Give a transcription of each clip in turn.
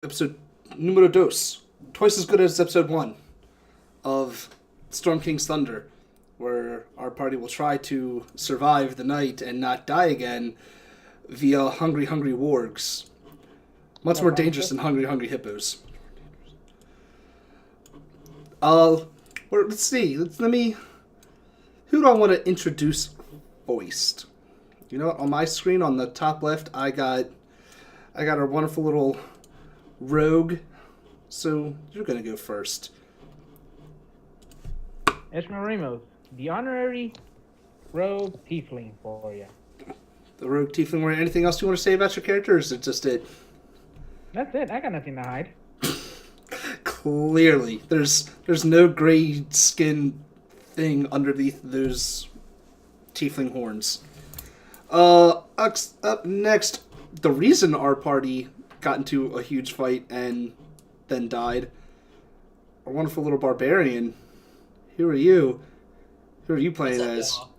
episode numero dos, twice as good as episode one of Storm King's Thunder, where our party will try to survive the night and not die again via hungry, hungry wargs. Much more dangerous than hungry, hungry hippos. Let's see. Let me. Who do I want to introduce first? You know what? On my screen, on the top left, I got our wonderful little rogue. So you're gonna go first. Ishmael Ramos, the honorary rogue tiefling for you. The rogue tiefling warrior. Anything else you want to say about your character, or is it just it? That's it. I got nothing to hide. Clearly, there's no gray skin thing underneath those tiefling horns. Up next, the reason our party got into a huge fight and then died. Our wonderful little barbarian. Who are you? Who are you playing as? Y'all?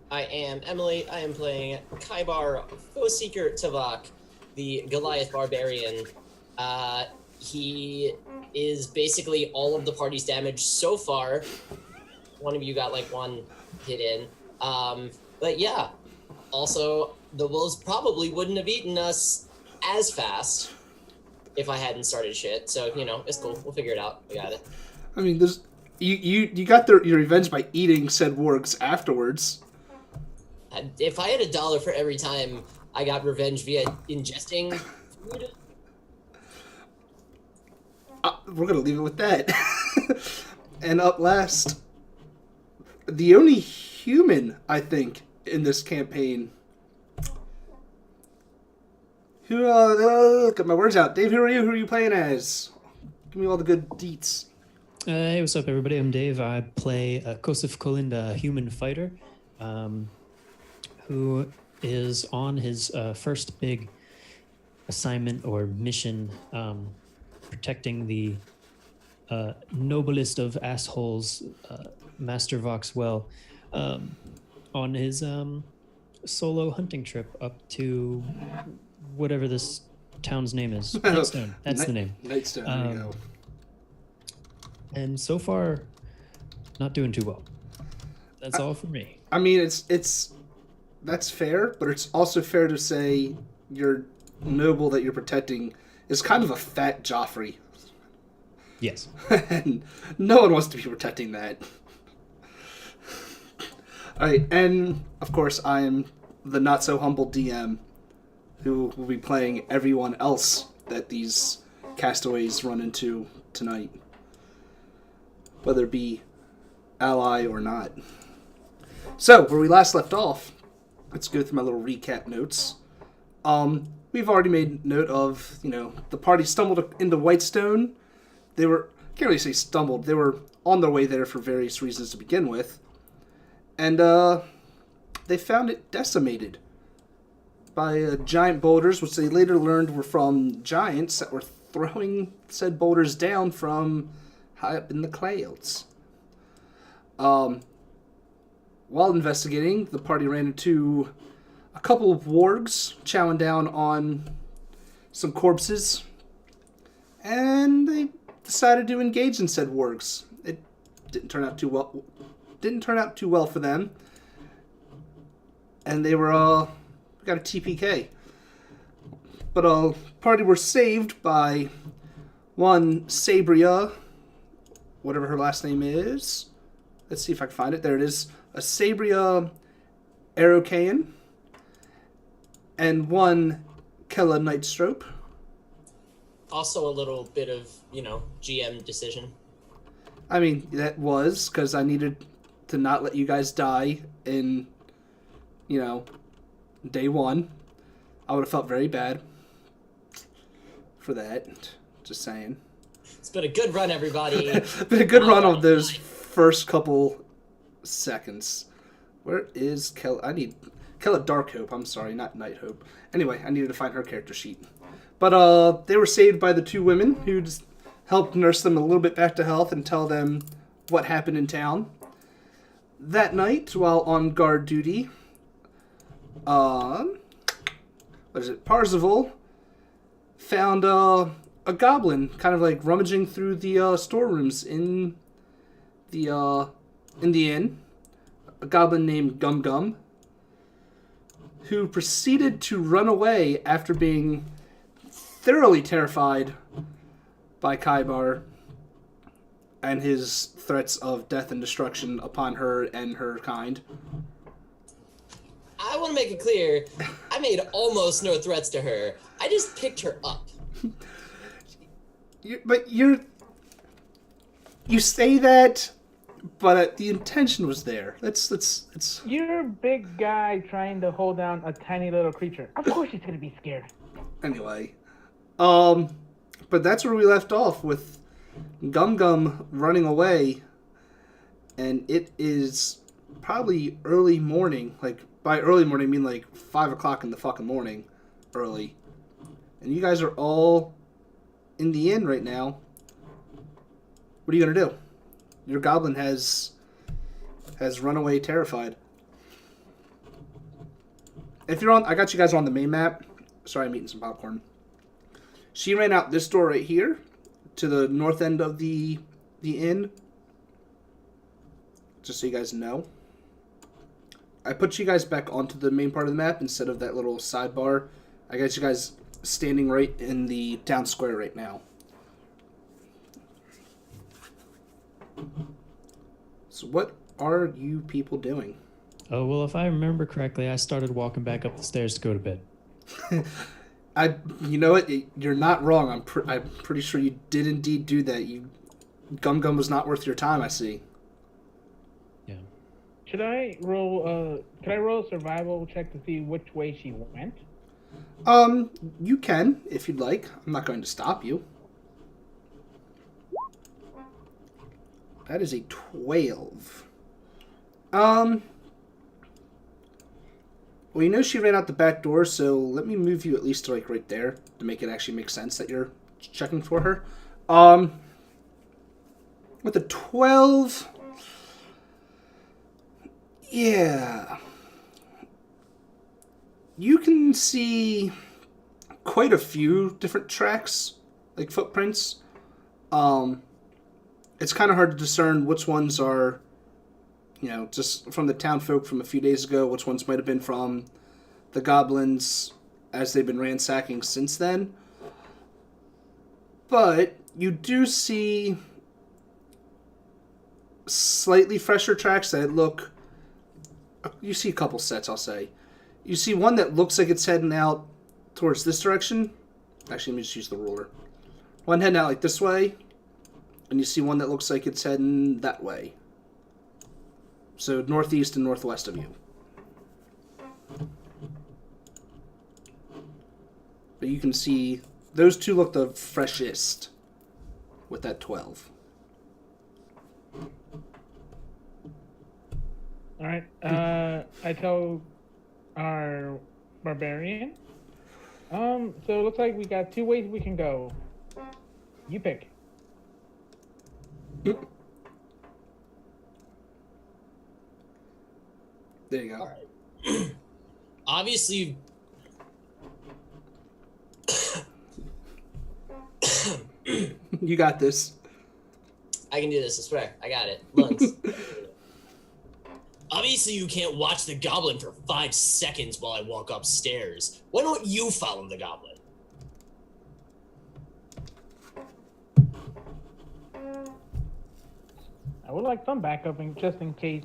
I am Emily. I am playing Kaibar Foeseeker Tavak, the Goliath Barbarian. He is basically all of the party's damage so far. One of you got like one hit in. But yeah, also the wolves probably wouldn't have eaten us as fast if I hadn't started shit. So, it's cool. We'll figure it out. We got it. I mean, there's you got your revenge by eating said wargs afterwards. If I had $1 for every time I got revenge via ingesting food, we're gonna leave it with that. And up last, the only human I think in this campaign. Get my words out. Dave, who are you? Who are you playing as? Give me all the good deets. Hey, what's up, everybody? I'm Dave. I play Kosif Kolind, a human fighter, who is on his first big assignment or mission, protecting the noblest of assholes, Master Voxwell, on his solo hunting trip up to whatever this town's name is. Nightstone. That's the name. Nightstone, there you go. And so far, not doing too well. That's all for me. I mean, that's fair, but it's also fair to say your noble that you're protecting is kind of a fat Joffrey. Yes. And no one wants to be protecting that. Alright, and of course I am the not so humble DM who will be playing everyone else that these castaways run into tonight. Whether it be ally or not. So, where we last left off, let's go through my little recap notes. We've already made note of, the party stumbled into Whitestone. They were, can't really say stumbled, they were on their way there for various reasons to begin with. And, they found it decimated by giant boulders, which they later learned were from giants that were throwing said boulders down from high up in the clouds. While investigating, the party ran into a couple of wargs chowing down on some corpses, and they decided to engage in said wargs. It didn't turn out too well. Didn't turn out too well for them, and they were got a TPK. But party were saved by one Sabria, whatever her last name is. Let's see if I can find it. There it is. A Sabria Aerocaean. And one Kella Nightstrope. also a little bit of, GM decision. I mean, that was because I needed to not let you guys die in, day one. I would have felt very bad for that. Just saying. It's been a good run, everybody. Been a good run of those first couple seconds. Where is Kella? I need Kella Darkhope. I'm sorry, not Nighthope. Anyway, I needed to find her character sheet. But they were saved by the two women who just helped nurse them a little bit back to health and tell them what happened in town. That night, while on guard duty, Parzival found a goblin kind of like rummaging through the storerooms in the inn. A goblin named Gum Gum, who proceeded to run away after being thoroughly terrified by Kaibar and his threats of death and destruction upon her and her kind. I want to make it clear, I made almost no threats to her. I just picked her up. You say that, but the intention was there. That's. You're a big guy trying to hold down a tiny little creature. Of course she's gonna be scared. Anyway, but that's where we left off with Gum Gum running away, and it is probably early morning. Like by early morning, I mean like 5 o'clock in the fucking morning, early, and you guys are all in the inn right now. What are you gonna do? Your goblin has run away terrified. If you're on, I got you guys on the main map. Sorry, I'm eating some popcorn. She ran out this door right here to the north end of the inn. Just so you guys know. I put you guys back onto the main part of the map instead of that little sidebar. I got you guys standing right in the town square right now. So what are you people doing? Oh, well, if I remember correctly, I started walking back up the stairs to go to bed. You know what? You're not wrong. I'm pretty sure you did indeed do that. Gum Gum was not worth your time, I see. Yeah. Should I roll? Could I roll a survival check to see which way she went? You can if you'd like. I'm not going to stop you. That is a 12. Well, you know she ran out the back door, so let me move you at least to, like, right there to make it actually make sense that you're checking for her. With a 12... Yeah. You can see quite a few different tracks, like footprints. It's kind of hard to discern which ones are, you know, just from the town folk from a few days ago, which ones might have been from the goblins as they've been ransacking since then. But you do see slightly fresher tracks that look... You see a couple sets, I'll say. You see one that looks like it's heading out towards this direction. Actually, let me just use the ruler. One heading out like this way. And you see one that looks like it's heading that way. So northeast and northwest of you. But you can see those two look the freshest with that 12. Alright, I tell our barbarian. So it looks like we got 2 ways we can go. You pick. There you go. All right. Obviously, You got this. I can do this, I swear. I got it. Lungs. Obviously, you can't watch the goblin for 5 seconds while I walk upstairs. Why don't you follow the goblin? I would like some backup just in case,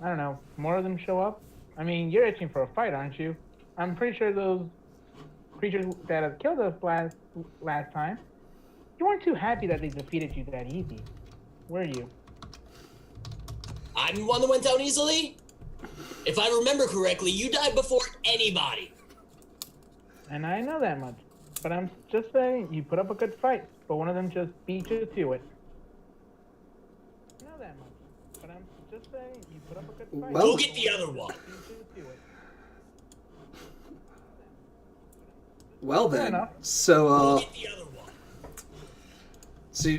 I don't know, more of them show up. I mean, you're itching for a fight, aren't you? I'm pretty sure those creatures that have killed us last time, you weren't too happy that they defeated you that easy, were you? I'm the one that went down easily? If I remember correctly, you died before anybody. And I know that much. But I'm just saying, you put up a good fight, but one of them just beat you to it. I know that much. But I'm just saying, you put up a good fight. Well- Go get the other one. Well Fair then, enough. so Go get the other one. so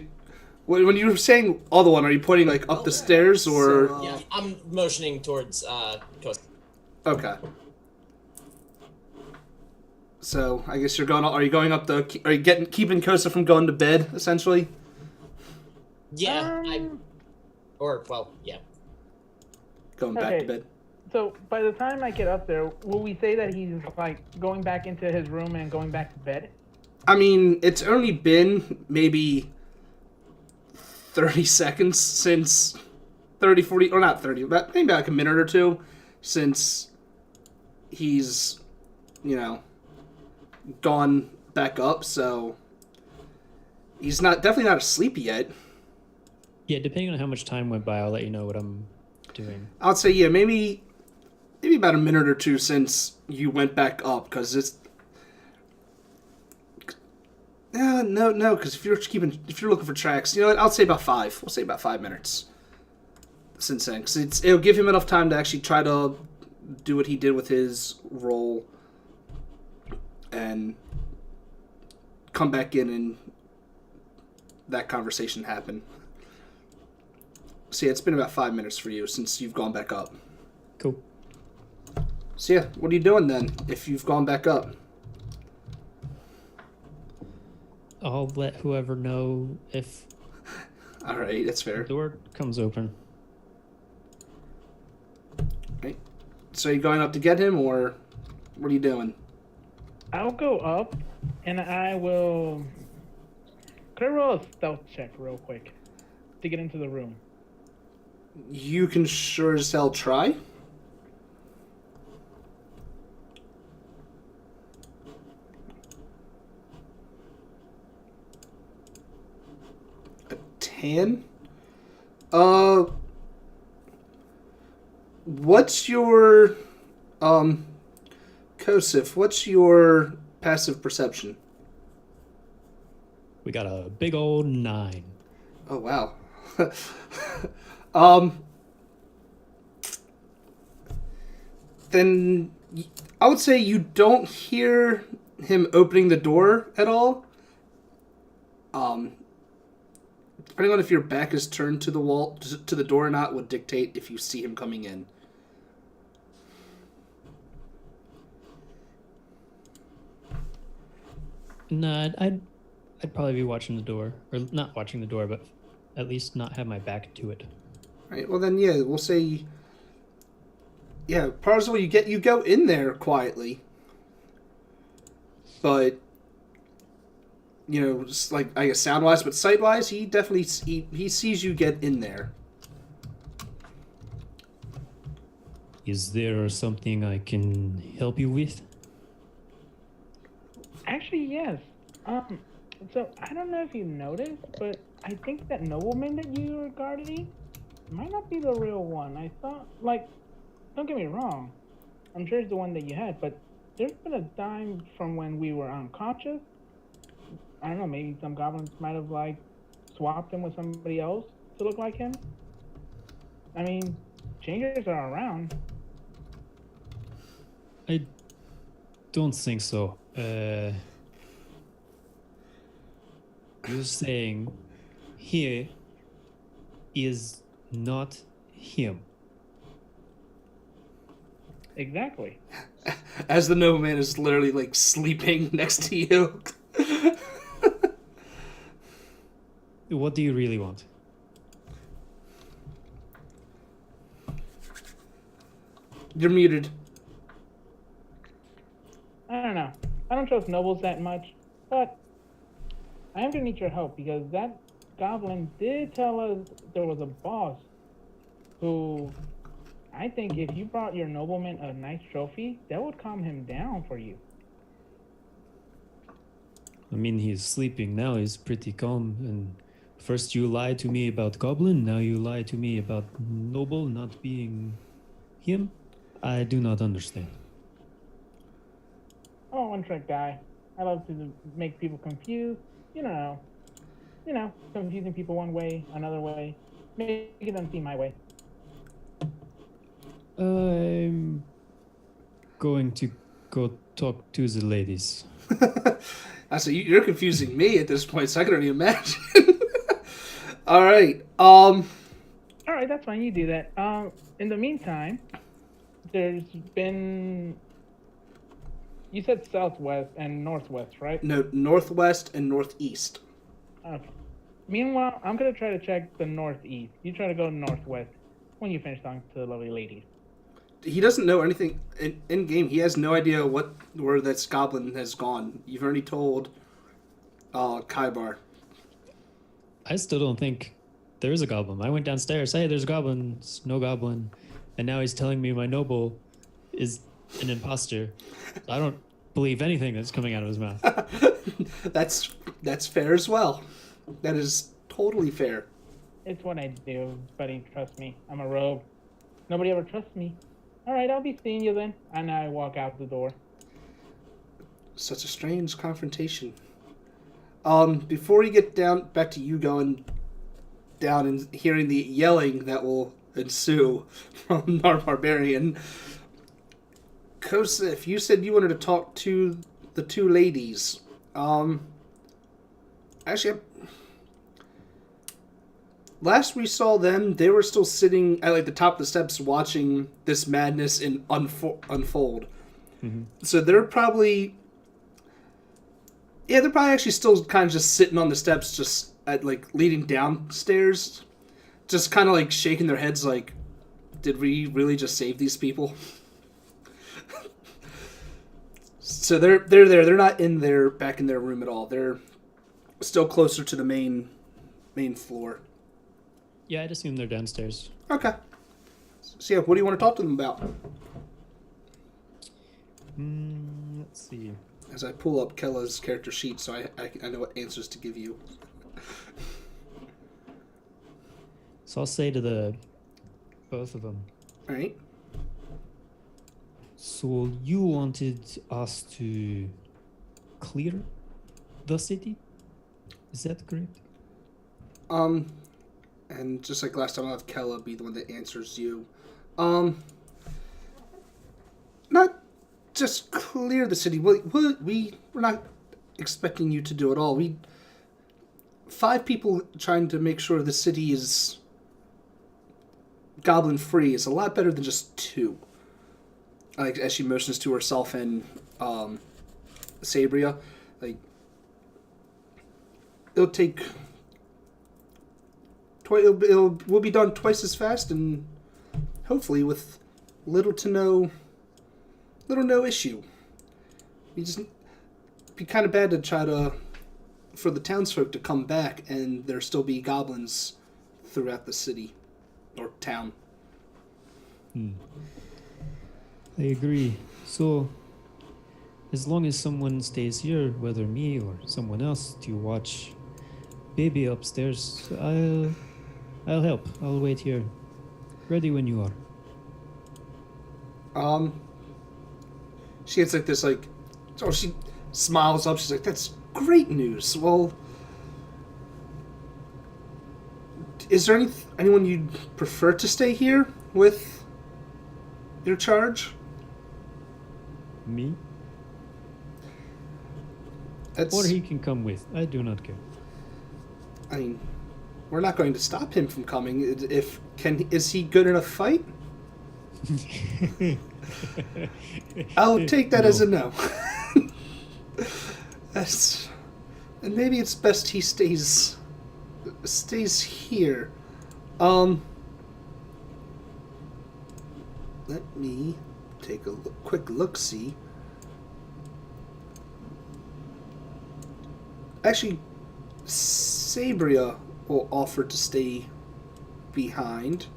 when you were saying other one, are you pointing like up the stairs or? So, Yeah, I'm motioning towards Coast. Okay. So I guess you're going. Are you going up the? Are you keeping Kosa from going to bed essentially? Yeah, Um, yeah. Going back to Okay. bed. So by the time I get up there, will we say that he's like going back into his room and going back to bed? I mean, it's only been maybe 30 seconds since 30, 40, or not 30, but maybe like a minute or two since he's, gone back up, so he's definitely not asleep yet. Yeah, depending on how much time went by, I'll let you know what I'm doing. I'd say, yeah, maybe about a minute or two since you went back up, because it's... No, because if you're looking for tracks, you know what, I'll say about 5. We'll say about 5 minutes since then, because it'll give him enough time to actually try to do what he did with his role and come back in and that conversation happen. So yeah, it's been about 5 minutes for you since you've gone back up. Cool. So yeah, what are you doing then if you've gone back up? I'll let whoever know if All right, that's the fair. door comes open. Right. So are you going up to get him, or what are you doing? I'll go up, and I will. Could I roll a stealth check real quick to get into the room? You can sure as hell try. A 10? What's your, Kosif, what's your passive perception? We got a big old 9. Oh, wow. Then I would say you don't hear him opening the door at all. Depending on if your back is turned to the wall, to the door or not, would dictate if you see him coming in. Nah, I'd probably be watching the door, or not watching the door, but at least not have my back to it. Right. Well, then, yeah, we'll say. Yeah, Parzival, you go in there quietly, but just like I guess sound wise, but sight wise, he definitely he sees you get in there. Is there something I can help you with? Actually, yes. So I don't know if you noticed, but I think that nobleman that you were guarding might not be the real one. I thought, like, don't get me wrong, I'm sure it's the one that you had, but there's been a time from when we were unconscious. I don't know, maybe some goblins might have, like, swapped him with somebody else to look like him. I mean, changers are around. I don't think so. You're saying here is not him. Exactly. As the nobleman is literally like sleeping next to you. What do you really want? You're muted. I don't know. I don't trust nobles that much, but I am gonna need your help because that goblin did tell us there was a boss who I think if you brought your nobleman a nice trophy, that would calm him down for you. I mean, he's sleeping now. He's pretty calm. And first you lied to me about Goblin. Now you lie to me about Noble not being him. I do not understand. I'm a one-trick guy. I love to make people confused. You know, confusing people one way, another way, making them see my way. I'm going to go talk to the ladies. I say you're confusing me at this point, so I can only imagine. All right. All right, that's fine. You do that. In the meantime, there's been You said southwest and northwest, right? No, northwest and northeast. Okay. Meanwhile, I'm gonna try to check the northeast. You try to go northwest when you finish talking to the lovely ladies. He doesn't know anything in game. He has no idea where this goblin has gone. You've already told Kaibar. I still don't think there is a goblin. I went downstairs. Hey, there's a goblin. It's no goblin. And now he's telling me my noble is an imposter. I don't believe anything that's coming out of his mouth. That's fair as well. That is totally fair. It's what I do, buddy. Trust me. I'm a rogue. Nobody ever trusts me. All right, I'll be seeing you then. And I walk out the door. Such a strange confrontation. Before you get down back to you going down and hearing the yelling that will ensue from our barbarian, Kosef, you said you wanted to talk to the two ladies. Actually, last we saw them, they were still sitting at like the top of the steps watching this madness unfold. Mm-hmm. So they're probably actually still kind of just sitting on the steps, just at like leading downstairs, just kind of like shaking their heads like, did we really just save these people? So they're there. They're not back in their room at all. They're still closer to the main floor. Yeah, I'd assume they're downstairs. Okay. So yeah, what do you want to talk to them about? Let's see. As I pull up Kella's character sheet, so I know what answers to give you. So I'll say to both of them. All right. So you wanted us to clear the city? Is that correct? And just like last time, I'll have Kella be the one that answers you. Not just clear the city. We're not expecting you to do it all. 5 people trying to make sure the city is goblin free is a lot better than just 2. Like as she motions to herself and Sabria, like it'll take. We'll be done twice as fast and hopefully with little no issue. It'd be kind of bad to try for the townsfolk to come back and there still be goblins throughout the city or town. I agree. So, as long as someone stays here, whether me or someone else, to watch baby upstairs, I'll help. I'll wait here. Ready when you are. She gets like this, like, oh, she smiles up. She's like, "That's great news." Well, is there anyone you'd prefer to stay here with your charge? Me? That's, Or he can come with. I do not care. I mean, we're not going to stop him from coming. Is he good in a fight? I'll take that as a no. And maybe it's best he stays here. Let me take a quick look-see. Actually, Sabria will offer to stay behind,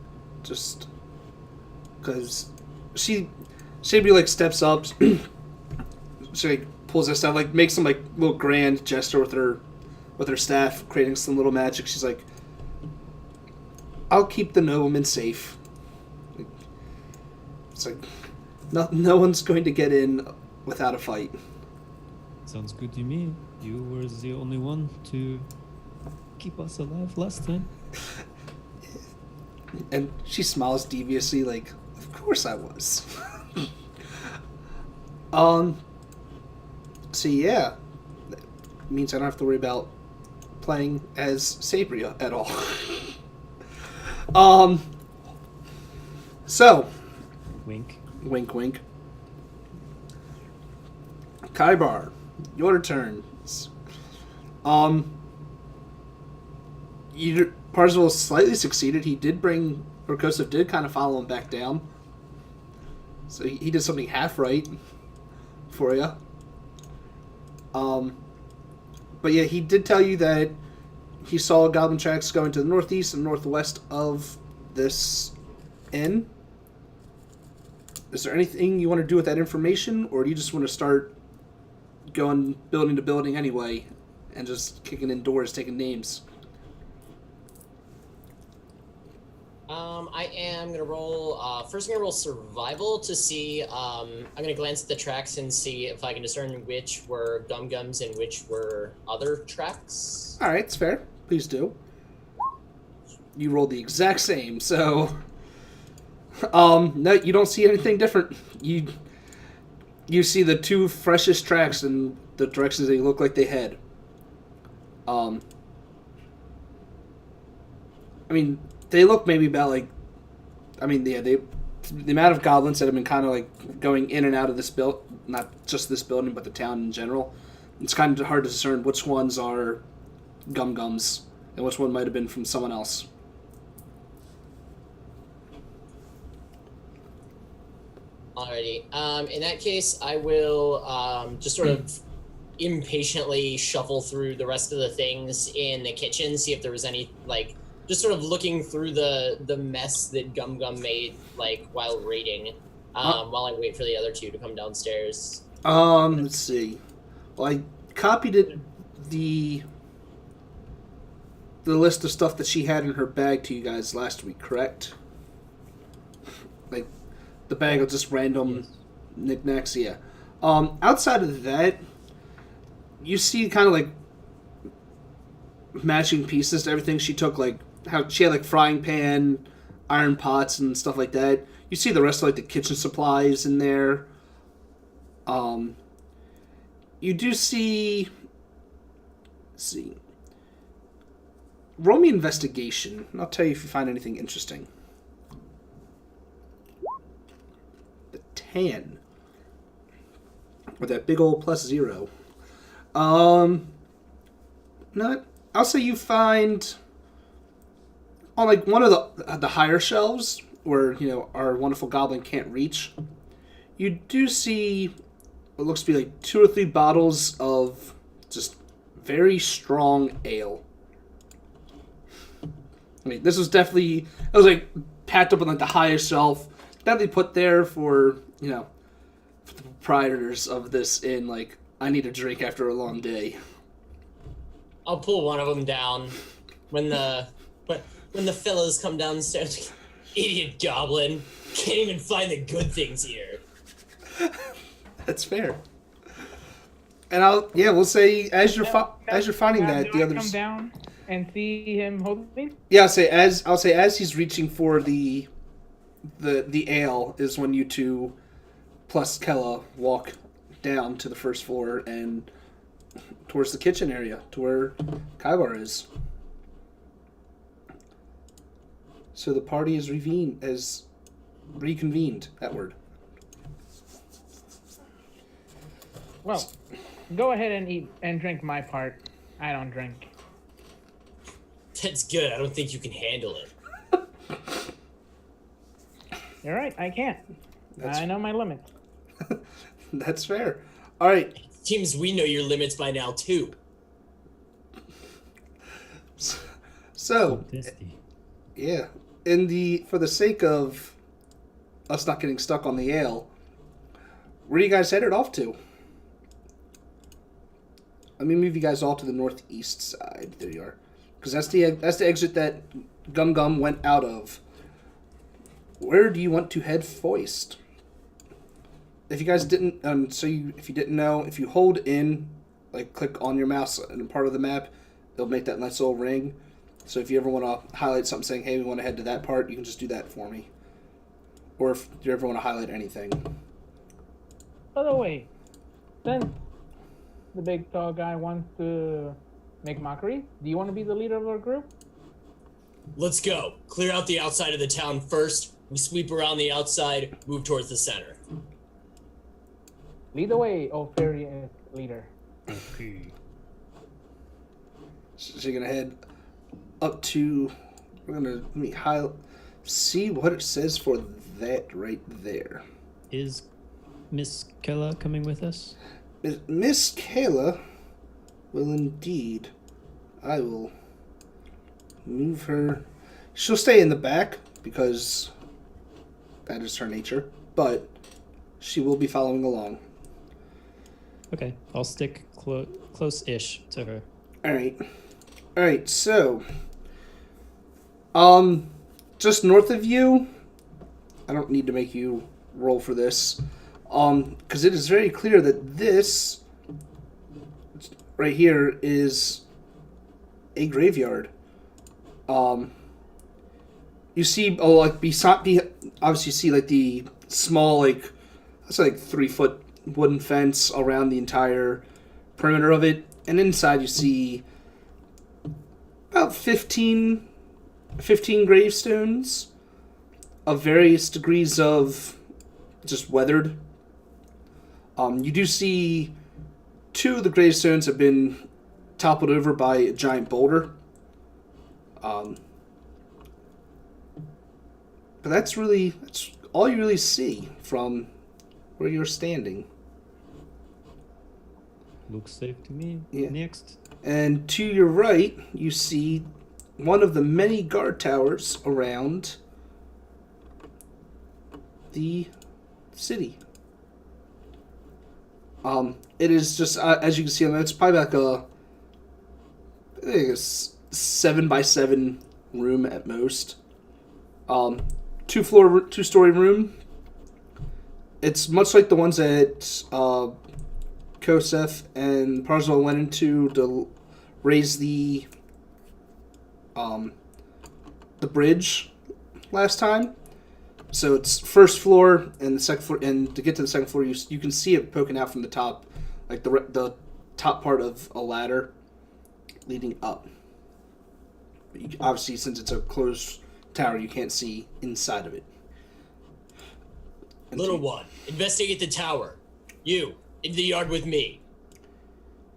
just because Sabria like steps up. She like pulls her staff, like makes some like little grand gesture with her staff, creating some little magic. She's like, "I'll keep the nobleman safe." It's like no one's going to get in without a fight. Sounds good to me. You were the only one to keep us alive last time. And she smiles deviously, like, "Of course I was." So yeah, that means I don't have to worry about playing as Sabria at all. So, Wink. wink, wink. Kaibar, your turn. Parzival slightly succeeded. He did bring, or Kosov did kind of follow him back down. So he did something half right for you. But yeah, he did tell you that he saw goblin tracks going to the northeast and northwest of this inn. Is there anything you want to do with that information, or do you just want to start going building to building anyway and just kicking in doors, taking names? I am gonna roll. First, I'm gonna roll survival to see. I'm gonna glance at the tracks and see if I can discern which were Gum Gums and which were other tracks. All right, it's fair. Please do. You rolled the exact same, so no, you don't see anything different. You see the two freshest tracks in the directions they look like they head. I mean, they look maybe about like, the amount of goblins that have been kind of like going in and out of this not just this building, but the town in general. It's kind of hard to discern which ones are Gum Gums and which one might have been from someone else. Alrighty. In that case, I will just sort of impatiently shuffle through the rest of the things in the kitchen, see if there was any, like, just sort of looking through the mess that Gum Gum made, like, while raiding, while I wait for the other two to come downstairs. Let's see. Well, I copied it, the list of stuff that she had in her bag to you guys last week, correct? Like, the bag of just random knickknacks, yeah. Outside of that, you see kind of like matching pieces to everything. She took like how she had like frying pan, iron pots, and stuff like that. You see the rest of like the kitchen supplies in there. You do see. Let's see. Roll me investigation, and I'll tell you if you find anything interesting. 10 with that big old +0. No, I'll say you find on like one of the higher shelves where our wonderful goblin can't reach. You do see what looks to be like 2 or 3 bottles of just very strong ale. I mean, this was definitely it was like packed up on like the highest shelf. Definitely put there for for the proprietors of this inn, like, I need a drink after a long day. I'll pull one of them down when the fellas come downstairs. Idiot goblin, can't even find the good things here. That's fair. And we'll say as you're finding that, the others come down and see him holding. Yeah, I'll say as he's reaching for the ale is when you two plus Kella walk down to the first floor and towards the kitchen area to where Kaibar is. So the party is reconvened. That word. Well, go ahead and eat and drink my part. I don't drink. That's good. I don't think you can handle it. You're right, I can't. I know my limits. That's fair. All right. Seems we know your limits by now too. So, yeah. For the sake of us not getting stuck on the ale, where are you guys headed off to? Let me move you guys all to the northeast side. There you are, because that's the exit that Gum Gum went out of. Where do you want to head first? If you guys didn't, if you didn't know, if you hold in, like click on your mouse in a part of the map, it'll make that nice little ring. So if you ever want to highlight something saying, hey, we want to head to that part, you can just do that for me. Or if you ever want to highlight anything. By the way, since the big tall guy wants to make mockery, do you want to be the leader of our group? Let's go. Clear out the outside of the town first. We sweep around the outside, move towards the center. Lead the way, oh fairy leader. Okay. So you're gonna head up to. We're gonna let me see what it says for that right there. Is Miss Kella coming with us? Miss Kayla will indeed. I will move her. She'll stay in the back because that is her nature, but she will be following along. Okay, I'll stick close-ish to her. All right. So, just north of you. I don't need to make you roll for this, because it is very clear that this right here is a graveyard. You see, obviously you see like the small, like, it's like 3-foot wooden fence around the entire perimeter of it, and inside you see about 15 gravestones of various degrees of just weathered. You do see 2 of the gravestones have been toppled over by a giant boulder. But that's all you really see from where you're standing. Looks safe to me. Yeah. Next. And to your right, you see one of the many guard towers around the city. It is just, as you can see, it's probably like I think a 7x7 room at most. 2-story room. It's much like the ones that Kosef and Parslow went into to raise the bridge last time. So it's first floor and the second floor, and to get to the second floor, you can see it poking out from the top, like the top part of a ladder leading up. But obviously, since it's a closed tower, you can't see inside of it. And Little one, investigate the tower. You, into the yard with me.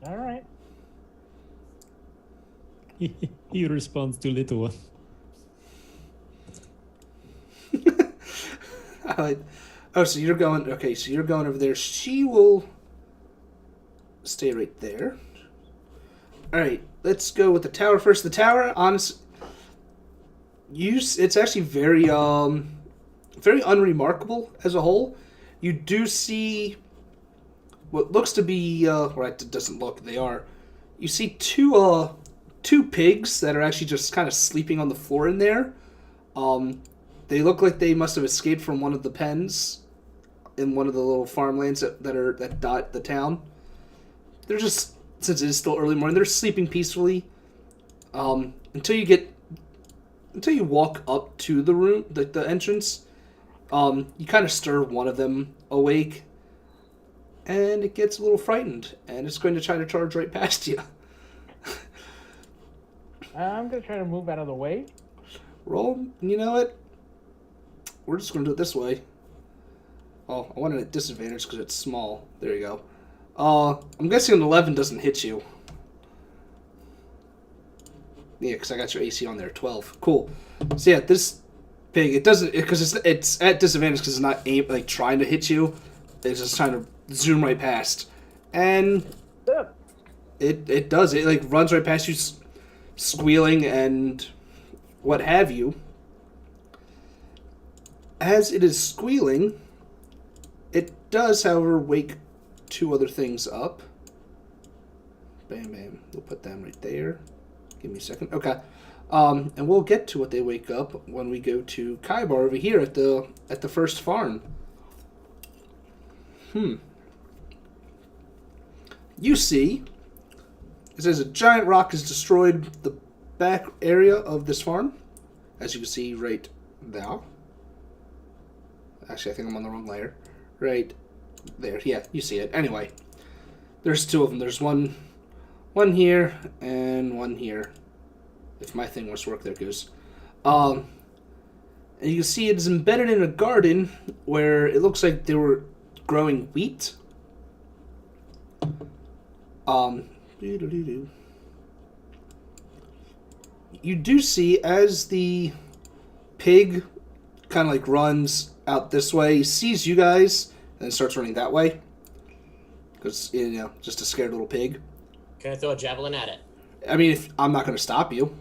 All right. He responds to little one. So you're going. Okay, so you're going over there. She will stay right there. All right, let's go with the tower first. The tower, it's actually very very unremarkable as a whole. You do see what looks to be right. It doesn't look. They are. You see two pigs that are actually just kind of sleeping on the floor in there. They look like they must have escaped from one of the pens in one of the little farmlands that dot the town. They're just, since it is still early morning, they're sleeping peacefully until you walk up to the room, the entrance. You kind of stir one of them awake, and it gets a little frightened, and it's going to try to charge right past you. I'm gonna try to move out of the way. Roll. You know what? We're just going to do it this way. Oh, I wanted a disadvantage because it's small. There you go. I'm guessing an 11 doesn't hit you. Yeah, because I got your AC on there. 12. Cool. So yeah, this pig, it doesn't, because it's at disadvantage because it's not trying to hit you. It's just trying to zoom right past. And it does. It runs right past you, squealing and what have you. As it is squealing, it does, however, wake 2 other things up. Bam, bam. We'll put them right there. Give me a second. Okay. And we'll get to what they wake up when we go to Kaibar over here at the first farm. You see, it says a giant rock has destroyed the back area of this farm. As you can see right there. Actually, I think I'm on the wrong layer. Right there. Yeah, you see it. Anyway, there's 2 of them. There's one here and one here. If my thing wants to work, there it goes. And you can see it is embedded in a garden where it looks like they were growing wheat. Doo-doo-doo-doo. You do see as the pig kind of like runs out this way, he sees you guys, and then starts running that way. Because, just a scared little pig. Can I throw a javelin at it? I mean, if I'm not going to stop you.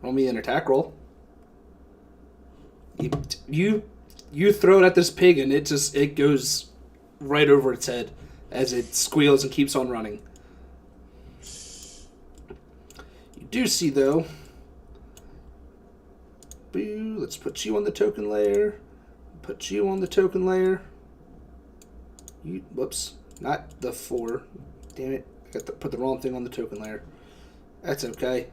Roll me an attack roll. You throw it at this pig, and it goes right over its head as it squeals and keeps on running. You do see, though. Boo, let's put you on the token layer. Put you on the token layer. Whoops, not the 4. Damn it, I got to put the wrong thing on the token layer. That's okay.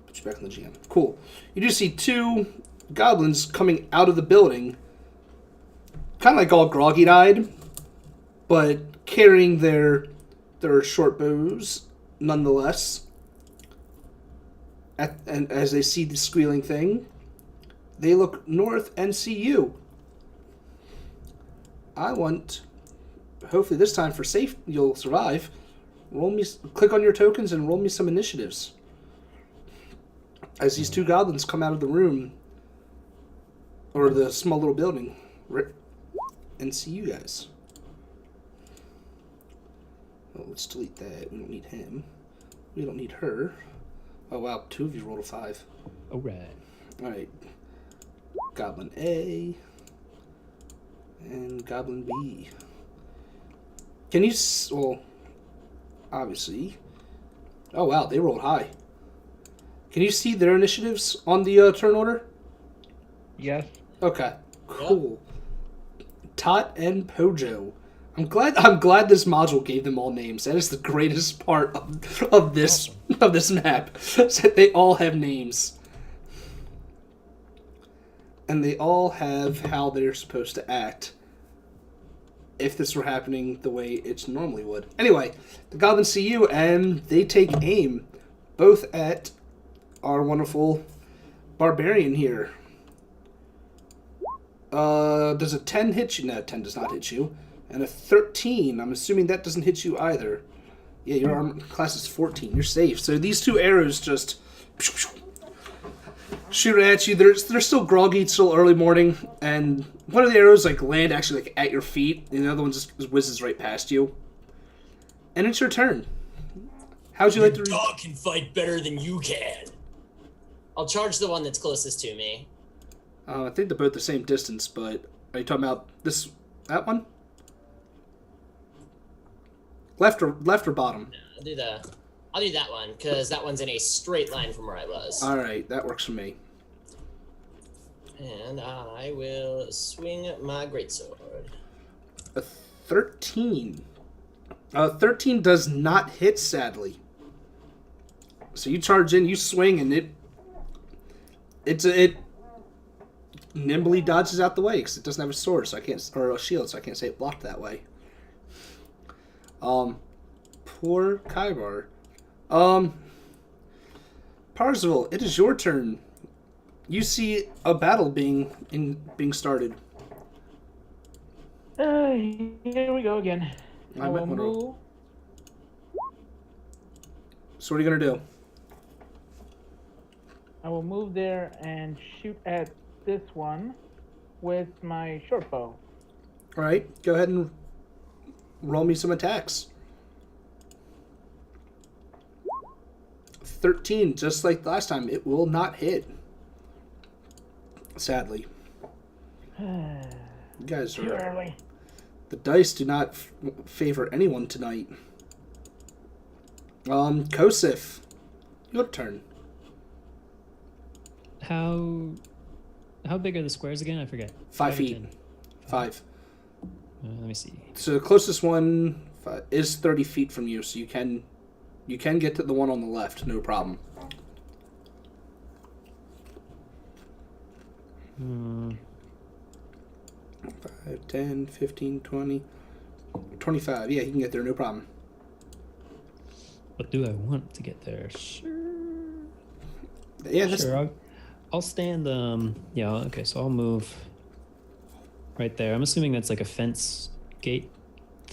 Put you back on the GM. Cool. You do see 2 goblins coming out of the building, kind of like all groggy-eyed, but carrying their short bows nonetheless. And as they see the squealing thing, they look north and see you. I want, hopefully this time for safe, you'll survive. Click on your tokens and roll me some initiatives. As these 2 goblins come out of the room, or the small little building, and see you guys. Oh, let's delete that. We don't need him. We don't need her. Oh wow, 2 of you rolled a 5. Alright. Alright. Goblin A. And Goblin B. Can you... Well, obviously... Oh, wow, they rolled high. Can you see their initiatives on the turn order? Yes. Okay, cool. Yep. Tot and Pojo. I'm glad this module gave them all names. That is the greatest part of this map. That they all have names. And they all have how they're supposed to act if this were happening the way it normally would. Anyway, the goblins see you, and they take aim, both at our wonderful barbarian here. Does a 10 hit you? No, 10 does not hit you. And a 13, I'm assuming that doesn't hit you either. Yeah, your armor class is 14. You're safe. So these 2 arrows just... shoot at you. They're still groggy. It's still early morning, and one of the arrows land actually at your feet, and the other one just whizzes right past you. And it's your turn. How'd you like to? Dog can fight better than you can. I'll charge the one that's closest to me. I think they're both the same distance, but are you talking about that one? Left or bottom? No, I'll do that one, because that one's in a straight line from where I was. Alright, that works for me. And I will swing my greatsword. A 13. 13 does not hit, sadly. So you charge in, you swing, and it nimbly dodges out the way, because it doesn't have a sword, or a shield, so I can't say it blocked that way. Poor Kaibar. Parzival, it is your turn. You see a battle being started. Here we go again. I will move. So what are you gonna do? I will move there and shoot at this one with my short bow. All right, go ahead and roll me some attacks. 13, just like last time, it will not hit. Sadly. You guys Too are... early. The dice do not favor anyone tonight. Kosif, your turn. How big are the squares again? I forget. 5 or feet. 10? 5. Let me see. So the closest one is 30 feet from you, so you can get to the one on the left, no problem. 5, 10, 15, 20, 25. Yeah, you can get there, no problem. But do I want to get there? Sure. Yeah, that's... Sure, I'll stand, yeah, okay, so I'll move right there. I'm assuming that's like a fence gate.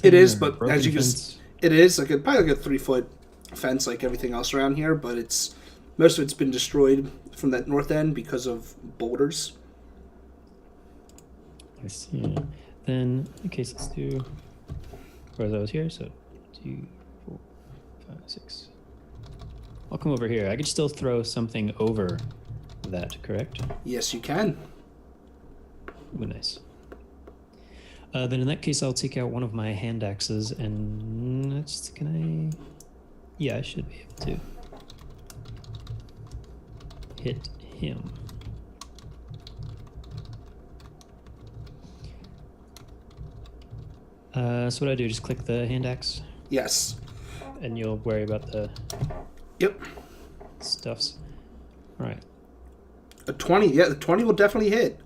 It is, or but broken as you can fence? it is like probably like a 3-foot fence, like everything else around here. But it's most of it's been destroyed from that north end because of boulders. I see. Then, okay, so let's do. Where are those here? So, 2, 4, 5, 6. I'll come over here. I could still throw something over that, correct? Yes, you can. Ooh, nice. Then in that case, I'll take out one of my hand axes and can I? Yeah, I should be able to hit him. So what do I do? Just click the hand axe, Yes. and you'll worry about the Yep. stuffs. All right. A 20. Yeah, the 20 will definitely hit.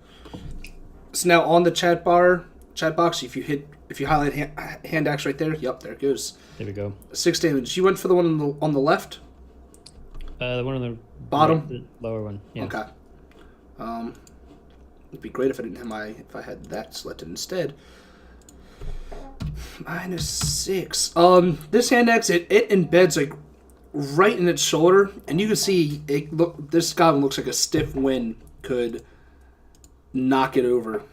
So now on the chat box, if you highlight hand axe right there, yep, there it goes. There we go. 6 damage. You went for the one on the left. The one on the Bottom? right, the lower one. Yeah. Okay. It'd be great if I had that selected instead. -6. This hand axe it embeds like right in its shoulder, and you can see it. Look, this goblin looks like a stiff wind could knock it over.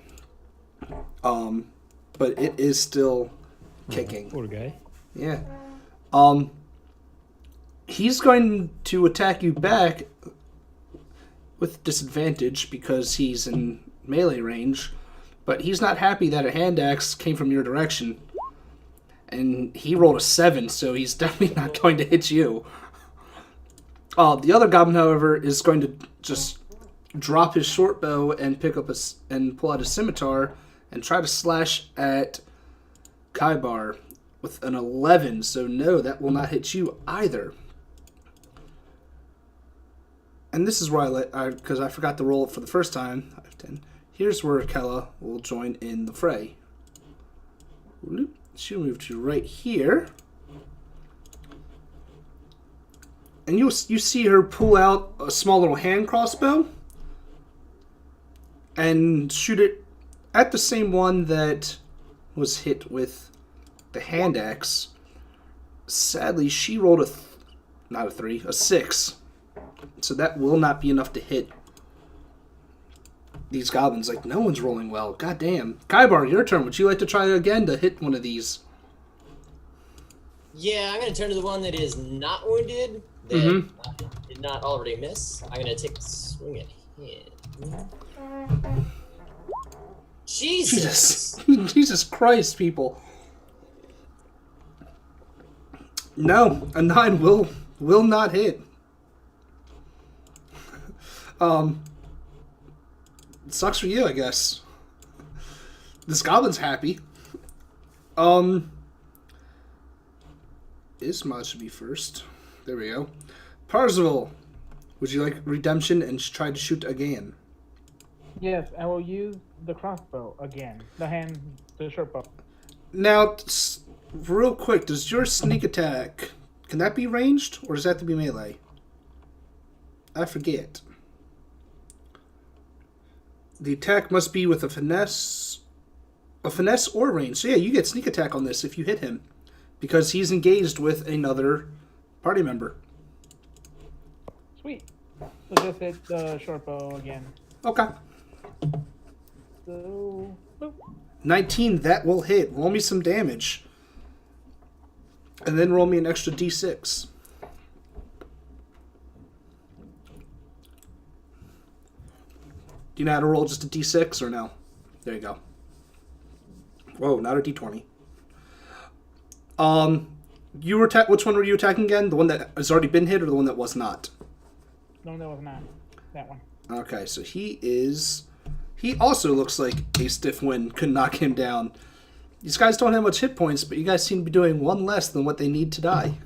But it is still kicking. Poor guy. Yeah. He's going to attack you back with disadvantage because he's in melee range, but he's not happy that a hand axe came from your direction. And he rolled a 7, so he's definitely not going to hit you. The other goblin, however, is going to just drop his short bow and and pull out a scimitar and try to slash at Kaibar with an 11. So no, that will not hit you either. And this is where because I forgot to roll it for the first time. 5, 10. Here's where Kella will join in the fray. She'll move to right here. And you see her pull out a small little hand crossbow and shoot it at the same one that was hit with the hand axe. Sadly, she rolled not a 3, a 6. So that will not be enough to hit these goblins. Like, no one's rolling well. God damn. Kaibar, your turn. Would you like to try again to hit one of these? Yeah, I'm gonna turn to the one that is not wounded. That did not already miss. I'm gonna take a swing at him. Jesus! Jesus Christ, people. No, a 9 will not hit. It sucks for you, I guess. This goblin's happy. Isma should be first. There we go. Parzival, would you like redemption and try to shoot again? Yes, I will use the crossbow again. The short bow. Now, real quick, does your sneak attack, can that be ranged, or does that have to be melee? I forget. The attack must be with a finesse or range. So yeah, you get sneak attack on this if you hit him, because he's engaged with another party member. Sweet. So just hit the short bow again. Okay. So, boop. 19, that will hit. Roll me some damage. And then roll me an extra d6. Do you know how to roll just a d6 or no? There you go. Whoa, not a d20. You were which one were you attacking again? The one that has already been hit or the one that was not? No, that was not. That one. Okay, so he also looks like a stiff wind could knock him down. These guys don't have much hit points, but you guys seem to be doing one less than what they need to die.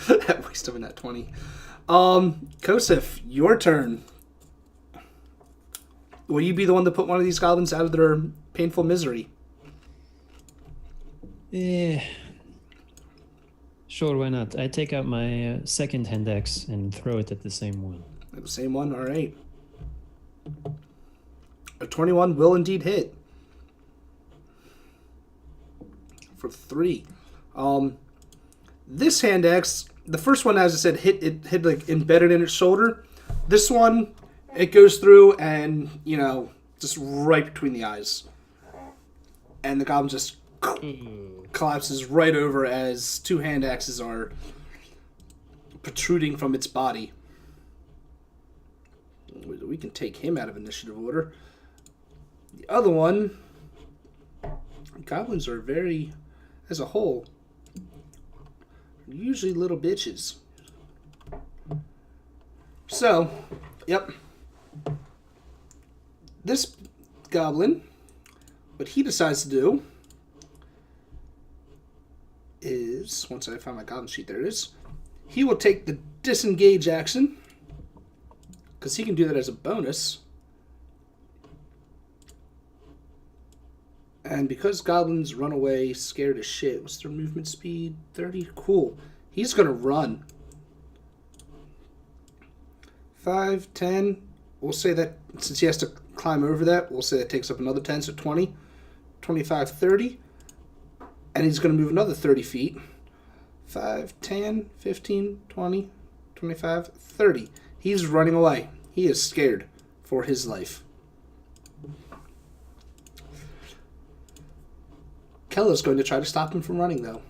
That waste of a nat 20. Kosef, your turn. Will you be the one to put one of these goblins out of their painful misery? Yeah. Sure, why not? I take out my second hand axe and throw it at the same one. The same one? Alright. A 21 will indeed hit. for 3. This hand axe, the first one, as I said, hit like embedded in its shoulder. This one, it goes through and, just right between the eyes. And the goblin just collapses right over as 2 hand axes are protruding from its body. We can take him out of initiative order. The other one, goblins are very, as a whole, usually little bitches. So, yep. This goblin, what he decides to do is, once I find my goblin sheet, there it is, he will take the disengage action, because he can do that as a bonus. And because goblins run away scared as shit, what's their movement speed? 30? Cool. He's going to run. 5, 10. We'll say that since he has to climb over that, we'll say that takes up another 10, so 20. 25, 30. And he's going to move another 30 feet. 5, 10, 15, 20, 25, 30. He's running away. He is scared for his life. Kella's going to try to stop him from running, though.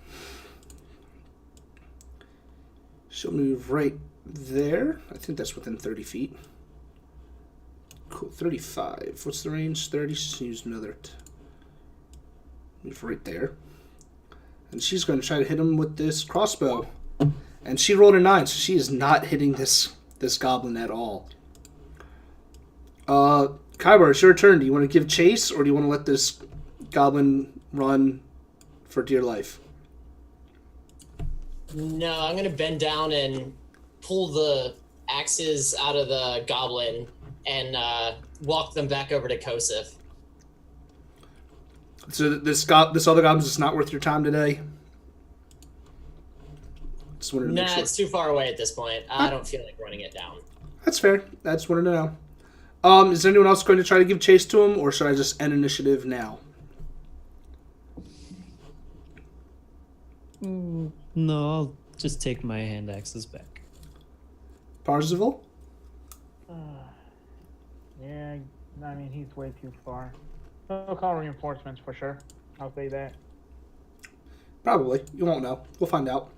She'll move right there. I think that's within 30 feet. Cool. 35. What's the range? 30. She's used another. Move right there. And she's going to try to hit him with this crossbow. And she rolled a 9, so she is not hitting this goblin at all. Kyber, it's your turn. Do you want to give chase, or do you want to let this goblin run for dear life? No, I'm gonna bend down and pull the axes out of the goblin and walk them back over to Kosif. So this other goblin's just not worth your time today? Just wanted to make sure. It's too far away at this point. I don't feel like running it down. That's fair. I just wanted to know. Is anyone else going to try to give chase to him, or should I just end initiative now? No, I'll just take my hand axes back. Parzival? Yeah, I mean, he's way too far. They'll call reinforcements for sure. I'll say that. Probably. You won't know. We'll find out.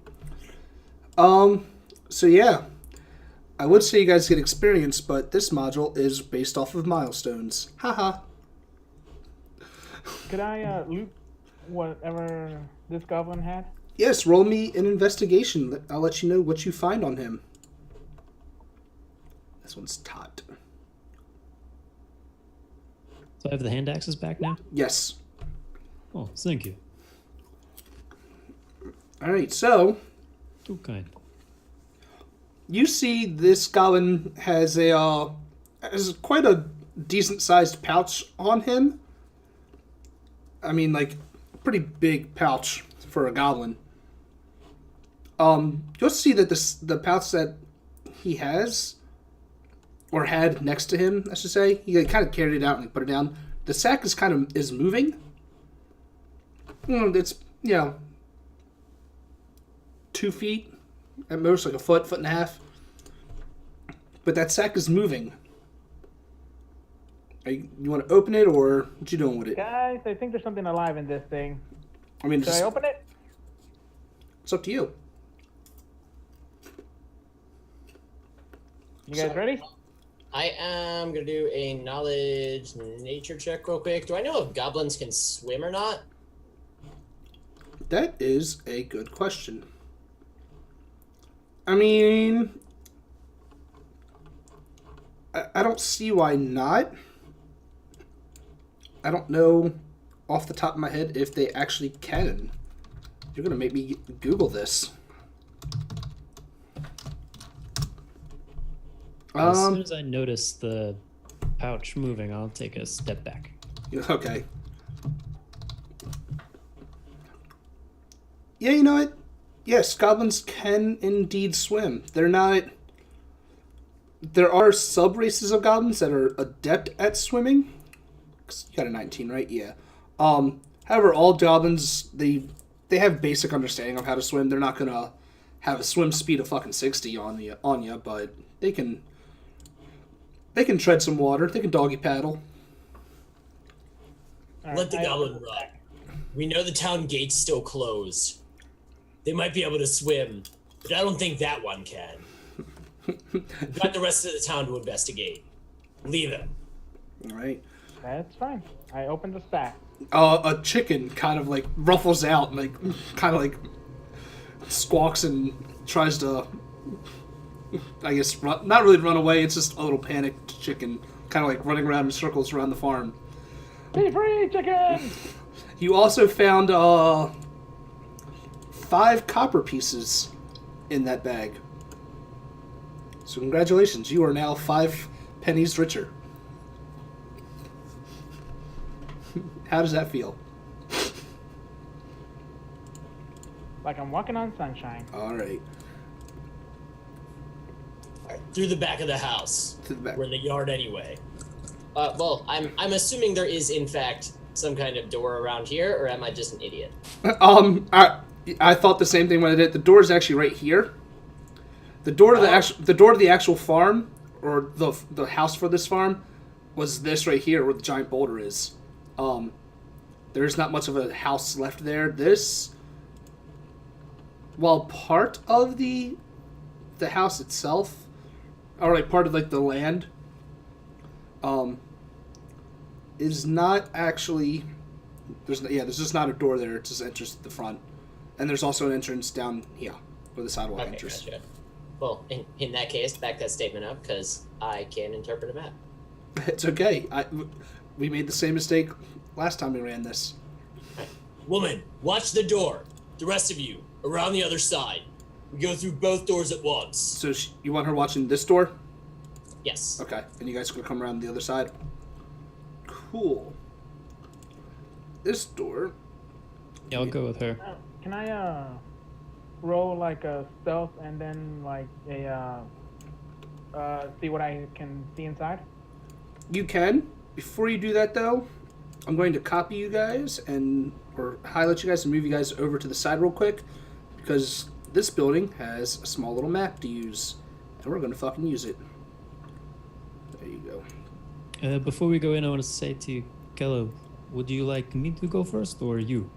So yeah. I would say you guys get experience, but this module is based off of milestones. Haha. Could I loot whatever this goblin had? Yes, roll me an investigation. I'll let you know what you find on him. This one's Tot. So I have the hand axes back now? Yes. Oh, thank you. Alright, so Too kind. you see this goblin has quite a decent sized pouch on him. I mean, like, pretty big pouch for a goblin. You'll see that the pouch that he has, or had next to him, I should say, he kind of carried it out and put it down. The sack is moving. It's 2 feet at most, like a foot and a half. But that sack is moving. You want to open it, or what you doing with it? Guys, I think there's something alive in this thing. I mean, Should I open it? it's up to you. You guys ready? I am gonna do a knowledge nature check real quick. Do I know if goblins can swim or not? That is a good question. I mean, I don't see why not. I don't know off the top of my head if they actually can. You're gonna make me Google this. As soon as I notice the pouch moving, I'll take a step back. Okay. Yeah, you know what? Yes, goblins can indeed swim. They're not... There are sub-races of goblins that are adept at swimming. You got a 19, right? Yeah. However, all goblins, they they have basic understanding of how to swim. They're not gonna have a swim speed of fucking 60 on you, but they can tread some water. They can doggy paddle. All Let the I goblin open the run. sack. We know the town gate's still closed. They might be able to swim, but I don't think that one can. We've got the rest of the town to investigate. Leave him. All right. That's fine. I opened the sack. A chicken kind of like ruffles out, and like kind of like squawks and tries to, I guess, not really run away. It's just a little panicked chicken, kind of like running around in circles around the farm. Be free, chicken! You also found 5 copper pieces in that bag. So congratulations, you are now 5 pennies richer. How does that feel? Like I'm walking on sunshine. All right, Through the back of the house. to the back. We're in the yard anyway. Well, I'm assuming there is in fact some kind of door around here, or am I just an idiot? I thought the same thing when I did. The door is actually right here. The door to the actual farm, or the house for this farm, was this right here where the giant boulder is. There's not much of a house left there. This, while part of the house itself, or like part of like the land, is not actually. There's just not a door there. It just enters the front, and there's also an entrance down here where the sidewalk Okay, enters. gotcha. Well, in that case, back that statement up, because I can interpret a map. It's okay. We made the same mistake last time we ran this. Woman, watch the door. The rest of you, around the other side. We go through both doors at once. So you want her watching this door? Yes. Okay. And you guys are gonna come around the other side. Cool. This door. Yeah, I'll go with her. Can I roll like a stealth and then like a see what I can see inside? You can. Before you do that, though, I'm going to copy you guys or highlight you guys and move you guys over to the side real quick, because this building has a small little map to use, and we're going to fucking use it. There you go. Before we go in, I want to say to you, Kello, would you like me to go first or you?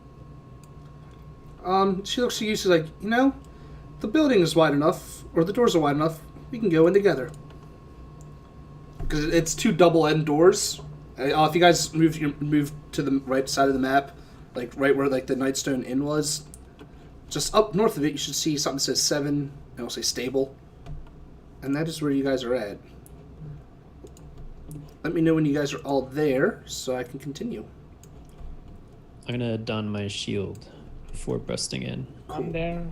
She looks to you, she's like, the building is wide enough, or the doors are wide enough, we can go in together. Because it's 2 double-end doors. If you guys move to the right side of the map, like right where like the Nightstone Inn was, just up north of it, you should see something that says 7, and it'll say stable. And that is where you guys are at. Let me know when you guys are all there, so I can continue. I'm gonna don my shield before busting in. I'm there,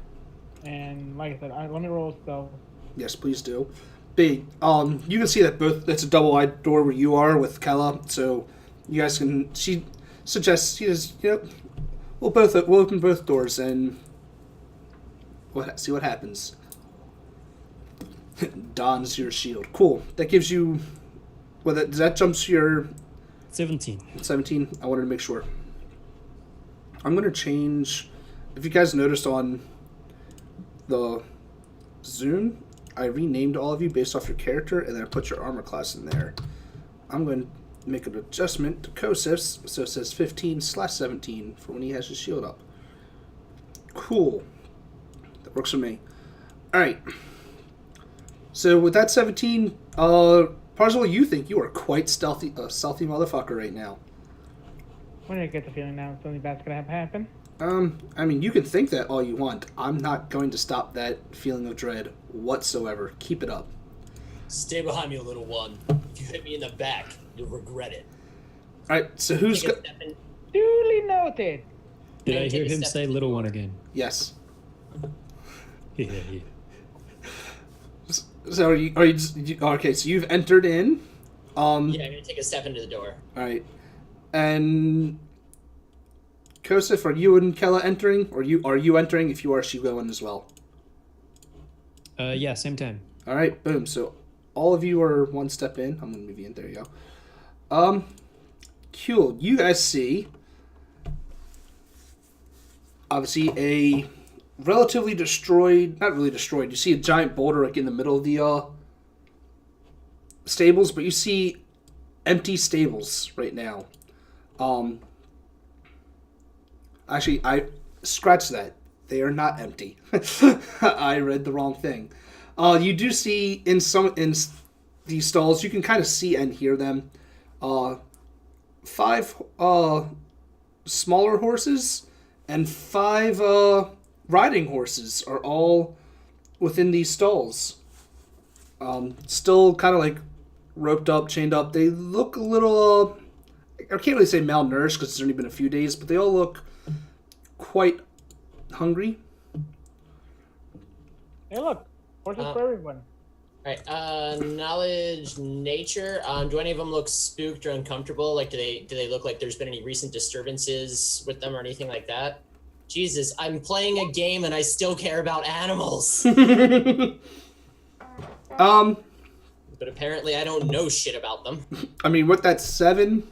and like I said, let me roll stealth. Yes, please do. Big. You can see that it's a double-wide door where you are with Kella, so you guys can. She suggests we'll open both doors and see what happens. Dons your shield. Cool. That gives you. Does that jumps your 17. 17? I wanted to make sure. I'm gonna change. If you guys noticed on the Zoom, I renamed all of you based off your character, and then I put your armor class in there. I'm going to make an adjustment to Kosef's, so it says 15/17 for when he has his shield up. Cool. That works for me. Alright. So with that 17, Parzel, you think you are quite stealthy motherfucker right now. When did I get the feeling now something bad's gonna happen? I mean, you can think that all you want. I'm not going to stop that feeling of dread whatsoever. Keep it up. Stay behind me, little one. If you hit me in the back, you'll regret it. Alright, so who's Take a got... step in- Duly noted. Did I Take hear a him step say to the little door. one again? Yes. Yeah. So are you just, okay, so you've entered in. Yeah, I'm gonna take a step into the door. Alright. And Kosef, are you and Kella entering? Or are you entering? If you are, she go in as well. Yeah, same time. Alright, boom. So all of you are one step in. I'm gonna move you in. There you go. Cool. You guys see obviously a relatively destroyed, not really destroyed. You see a giant boulder like in the middle of the stables, but you see empty stables right now. Actually, I scratch that. They are not empty. I read the wrong thing. You do see in these stalls, you can kind of see and hear them. 5 smaller horses and 5 riding horses are all within these stalls. Still kind of like roped up, chained up. They look a little, I can't really say malnourished because it's only been a few days, but they all look quite hungry. Hey, look, horses for everyone. Alright, knowledge, nature. Do any of them look spooked or uncomfortable? Like, do they look like there's been any recent disturbances with them or anything like that? Jesus, I'm playing a game and I still care about animals. But apparently I don't know shit about them. I mean, with that 7,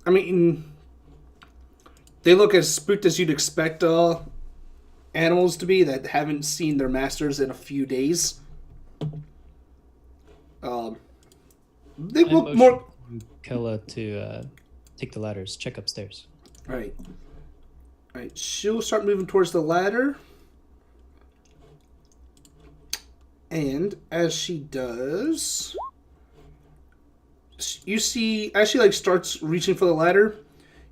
I mean, they look as spooked as you'd expect animals to be that haven't seen their masters in a few days. They look more. Kella to take the ladders. Check upstairs. Right. Alright, she'll start moving towards the ladder. And as she does, you see, as she like starts reaching for the ladder,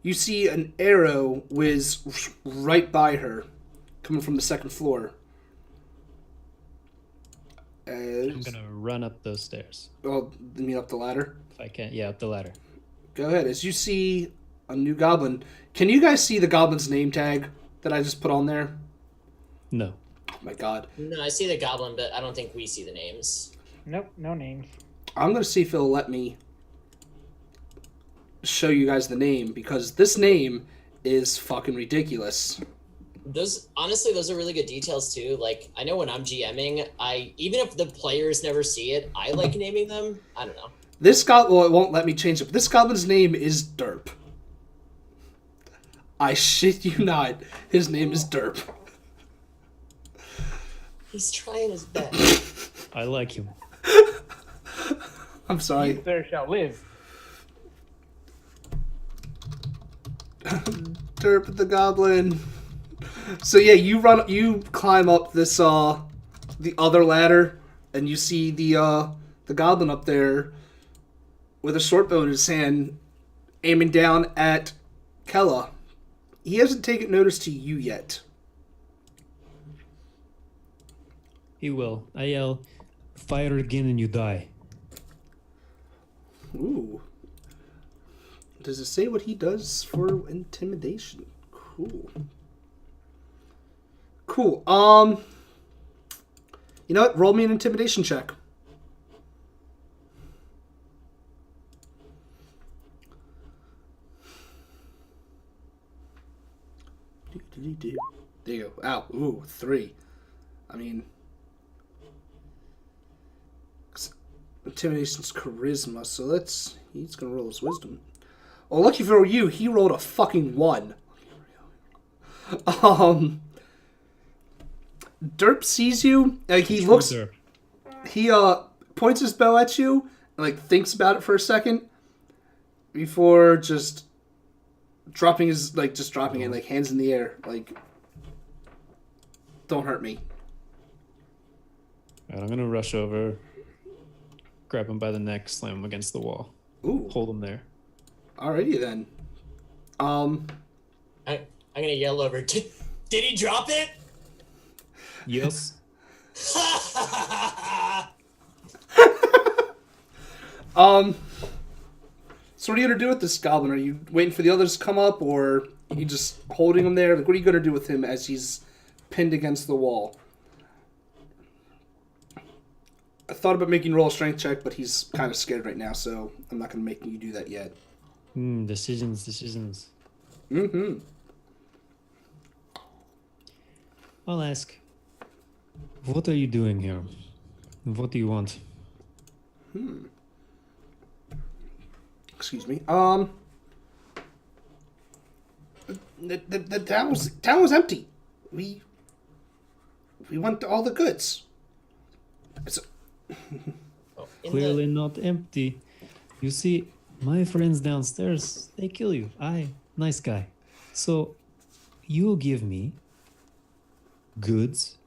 you see an arrow whiz right by her, coming from the second floor. I'm gonna run up those stairs. Oh, you mean up the ladder? If I can, yeah, up the ladder. Go ahead. As you see a new goblin, can you guys see the goblin's name tag that I just put on there? No. Oh my god. No, I see the goblin, but I don't think we see the names. Nope, no names. I'm gonna see if it'll let me show you guys the name, because this name is fucking ridiculous. Those are really good details too. Like, I know when I'm GMing, even if the players never see it, I like naming them. I don't know. This goblin, well, it won't let me change it, but this goblin's name is Derp. I shit you not. His name is Derp. He's trying his best. I like him. I'm sorry. You, sir, shall live. Derp the goblin. So yeah, you climb up this the other ladder, and you see the goblin up there with a short bow in his hand, aiming down at Kella. He hasn't taken notice to you yet. He will. I yell, "Fire again and you die." Ooh. Does it say what he does for intimidation? Cool. Cool. You know what? Roll me an intimidation check. There you go. Ow. Ooh, 3. I mean, intimidation's charisma, so he's gonna roll his wisdom. Oh, lucky for you, he rolled a fucking 1. Derp sees you, like he looks, he points his bow at you, and like thinks about it for a second before just dropping it, like hands in the air, like, don't hurt me. And I'm gonna rush over, grab him by the neck, slam him against the wall. Ooh. Hold him there. Alrighty then. I'm gonna yell over. Did he drop it? Yes. So what are you gonna do with this goblin? Are you waiting for the others to come up, or are you just holding him there? Like, what are you gonna do with him as he's pinned against the wall? I thought about making roll a strength check, but he's kind of scared right now, so I'm not gonna make you do that yet. Decisions. Mm-hmm. I'll ask, what are you doing here? What do you want? Excuse me. The town was empty. We went all the goods. So, Oh, in Clearly not empty. You see, my friends downstairs, they kill you. Nice guy. So, you give me goods.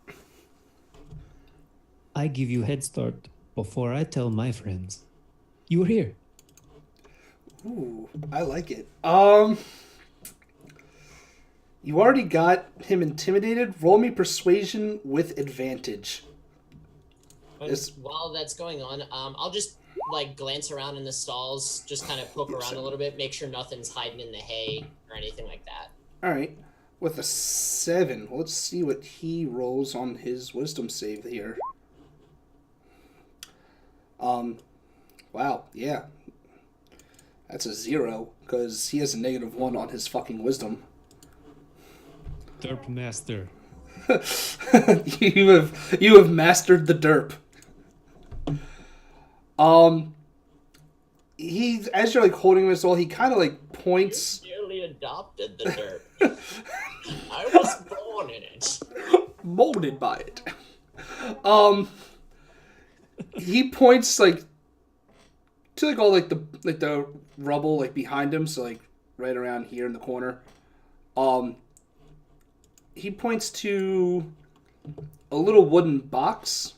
I give you head start before I tell my friends. You're here. ooh, I like it. You already got him intimidated. Roll me persuasion with advantage. While that's going on, I'll just like glance around in the stalls, just kind of poke around a little bit, make sure nothing's hiding in the hay or anything like that. All right. With a 7, let's see what he rolls on his wisdom save here. Wow, yeah. That's a 0, because he has a -1 on his fucking wisdom. Derp master. you have mastered the derp. He, as you're like holding him as well, he kind of like points. Nearly adopted the dirt. I was born in it. Molded by it. He points like to like all like the rubble like behind him, so like right around here in the corner. He points to a little wooden box,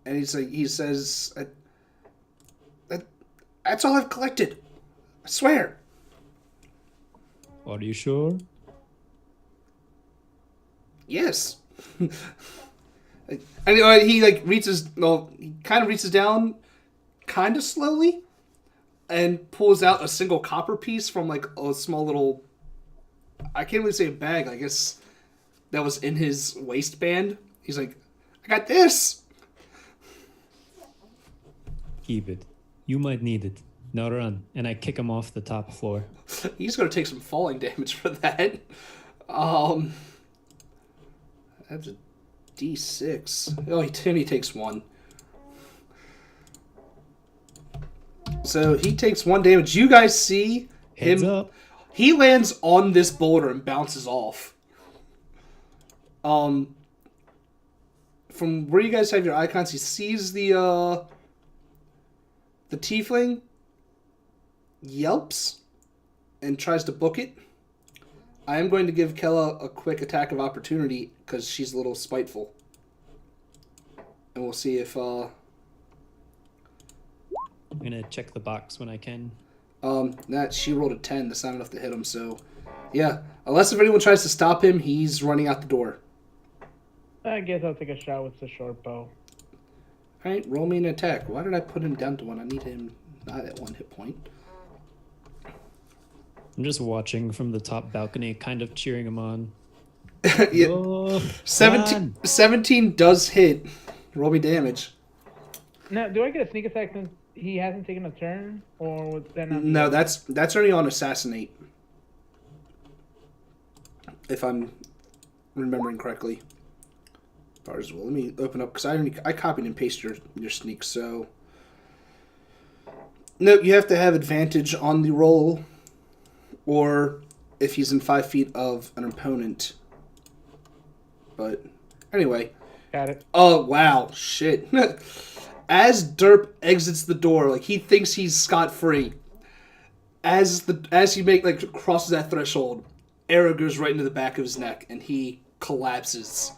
and he says, "That's all I've collected. I swear." Are you sure? Yes. And he like reaches, well, he kind of reaches down, kind of slowly, and pulls out a single copper piece from like a small little, I can't really say a bag, I guess that was in his waistband. He's like, "I got this." Keep it. You might need it. Now run. And I kick him off the top floor. He's gonna take some falling damage for that. That's a D6. Oh, he takes 1. So he takes 1 damage. You guys see Heads him. up. He lands on this boulder and bounces off. From where you guys have your icons, he sees the tiefling, yelps, and tries to book it. I am going to give Kella a quick attack of opportunity because she's a little spiteful. And we'll see if I'm gonna check the box when I can. that she rolled a 10. That's not enough to hit him, so yeah. Unless if anyone tries to stop him, he's running out the door. I guess I'll take a shot with the short bow. Alright, roll me an attack. Why did I put him down to 1? I need him not at 1 hit point. I'm just watching from the top balcony, kind of cheering him on. Yeah. Oh, 17 does hit. Roll me damage. Now, do I get a sneak attack since he hasn't taken a turn, or was that not? No, that's already on assassinate. If I'm remembering correctly. Bars well. Let me open up because I copied and pasted your sneak. So no, you have to have advantage on the roll, or if he's in 5 feet of an opponent. But anyway. Got it. Oh, wow. Shit. As Derp exits the door, like, he thinks he's scot-free. As he crosses that threshold, arrow goes right into the back of his neck, and he collapses.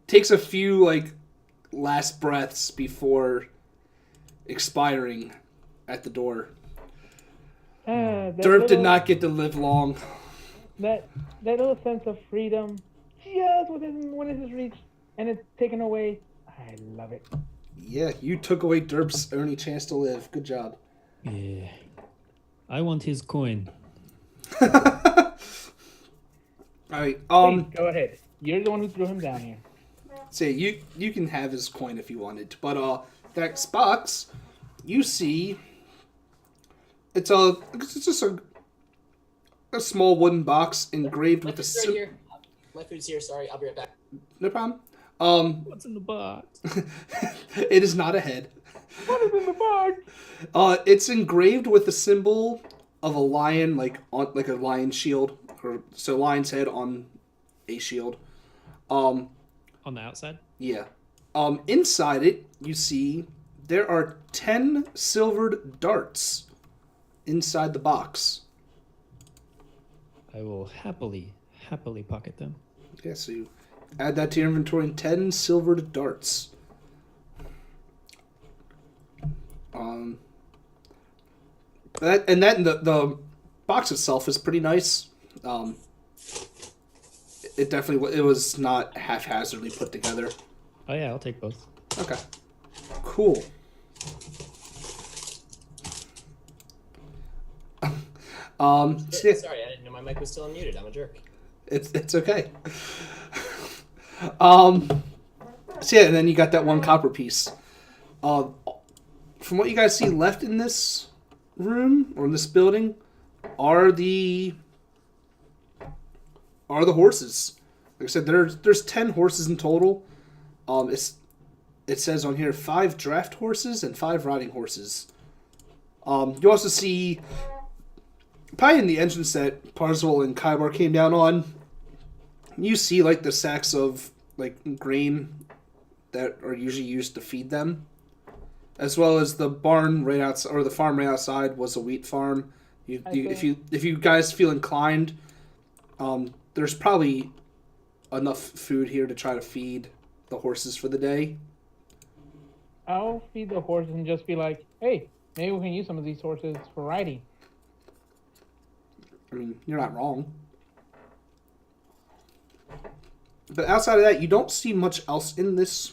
Takes a few, like, last breaths before expiring at the door. Derp did not get to live long. That little sense of freedom, just within his reach, and it's taken away. I love it. Yeah, you took away Derp's only chance to live. Good job. yeah. I want his coin. Alright, Please, go ahead. You're the one who threw him down here. say you can have his coin if you wanted, but that box, you see, it's just a small wooden box engraved with a food's right here. My food's here. Sorry, I'll be right back. No problem. What's in the box? It is not a head. What is in the box? It's engraved with the symbol of a lion, like a lion shield, or so lion's head on a shield. On the outside? Yeah. Inside it, you see there are 10 silvered darts inside the box. I will happily pocket them. Okay, so you add that to your inventory and 10 silvered darts. The box itself is pretty nice. It was not haphazardly put together. Oh yeah, I'll take both. Okay. Cool. So yeah, Sorry, I didn't know my mic was still unmuted. I'm a jerk. it's okay. So yeah, and then you got that one copper piece. From what you guys see left in this room or in this building are the horses. Like I said, there's 10 horses in total. It says on here 5 draft horses and 5 riding horses. You also see probably in the entrance that Parzival and Kaibar came down on. You see like the sacks of like grain that are usually used to feed them, as well as the barn right outside, or the farm right outside was a wheat farm. If you guys feel inclined, there's probably enough food here to try to feed the horses for the day. I'll feed the horses and just be like, hey, maybe we can use some of these horses for riding. I mean, you're not wrong. But outside of that, you don't see much else in this.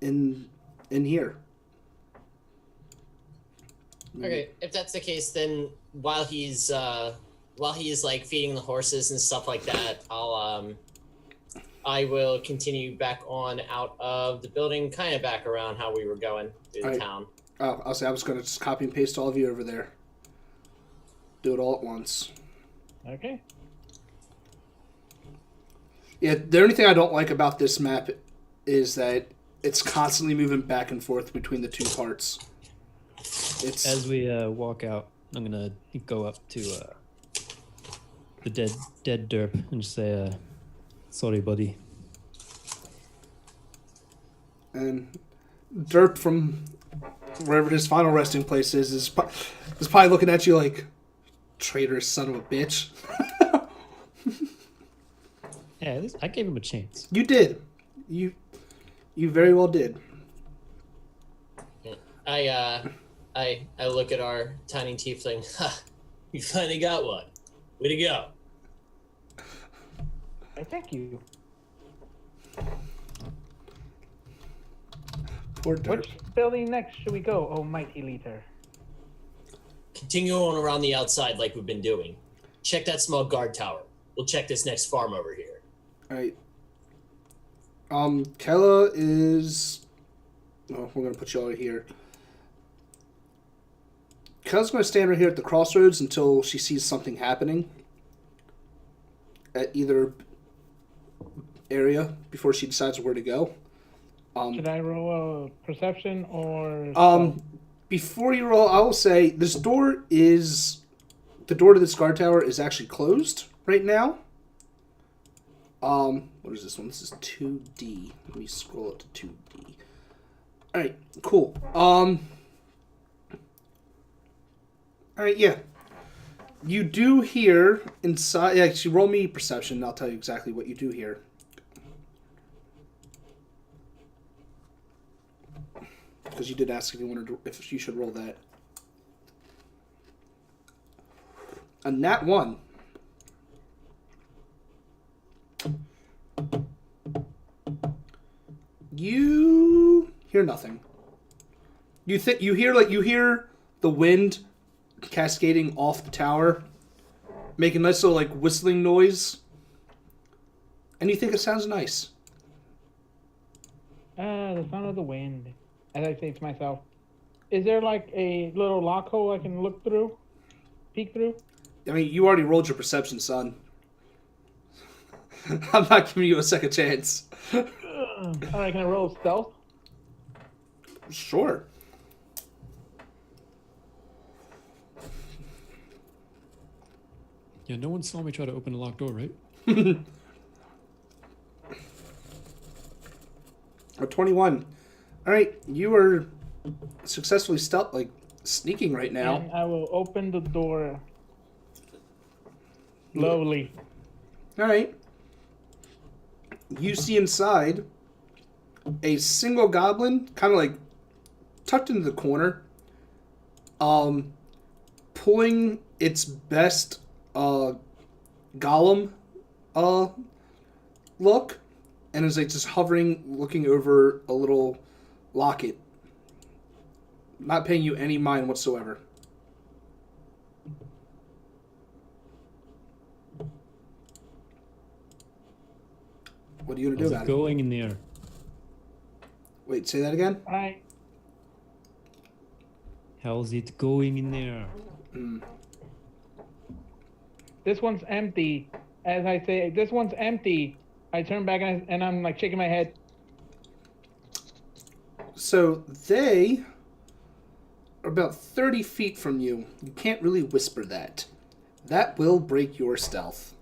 In here. Okay, if that's the case, then while he's like feeding the horses and stuff like that, I will continue back on out of the building, kind of back around how we were going through the town. Oh, I was going to just copy and paste all of you over there. Do it all at once. Okay. Yeah, the only thing I don't like about this map is that it's constantly moving back and forth between the two parts. As we walk out, I'm gonna go up to the dead derp and just say, "Sorry, buddy." And Derp from wherever his final resting place is probably looking at you like, traitorous son of a bitch. Yeah, I gave him a chance. You did. You very well did. I look at our tiny tiefling. Ha! You finally got one. Way to go. I thank you. Poor Derp. Which building next should we go, oh mighty leader? Continue on around the outside like we've been doing. Check that small guard tower. We'll check this next farm over here. Alright. Kella is... Oh, we're going to put you all here. Kella's going to stand right here at the crossroads until she sees something happening at either area before she decides where to go. Should I roll a perception or... Before you roll, I will say this door is... The door to this guard tower is actually closed right now. What is this one? This is 2D. Let me scroll up to 2D. Alright, cool. Alright, yeah. You do hear inside... Yeah, actually, roll me perception, and I'll tell you exactly what you do hear. Because you did ask if you should roll that. A nat 1. You hear nothing. You hear the wind cascading off the tower, making a nice little like whistling noise, and you think it sounds nice. The sound of the wind. As I say to myself, is there like a little lock hole I can look through? Peek through? I mean, you already rolled your perception, son. I'm not giving you a second chance. Alright, can I roll stealth? Sure. Yeah, no one saw me try to open a locked door, right? A 21. All right, you are successfully sneaking right now. And I will open the door slowly. All right. You see inside a single goblin, kind of like tucked into the corner, pulling its best golem look, and is like just hovering, looking over a little locket, not paying you any mind whatsoever. What are you gonna do How's about it it? going in there? Wait, say that again. Alright. How's it going in there? This one's empty. As I say, this one's empty. I turn back and I'm like shaking my head. So they are about 30 feet from you. You can't really whisper that. That will break your stealth.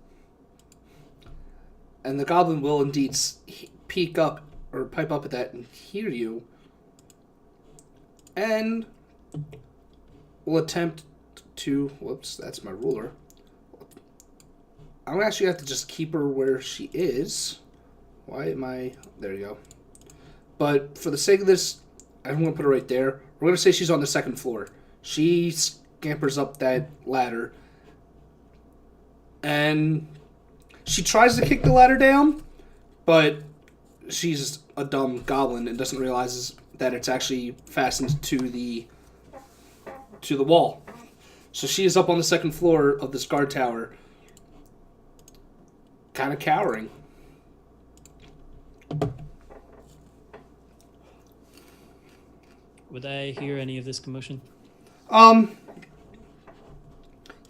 And the goblin will indeed peek up or pipe up at that and hear you. And will attempt to... Whoops, that's my ruler. I'm going to actually have to just keep her where she is. Why am I... There you go. But for the sake of this, I'm going to put her right there. We're going to say she's on the second floor. She scampers up that ladder. And she tries to kick the ladder down, but she's a dumb goblin and doesn't realize that it's actually fastened to the wall. So she is up on the second floor of this guard tower, kind of cowering. Would I hear any of this commotion?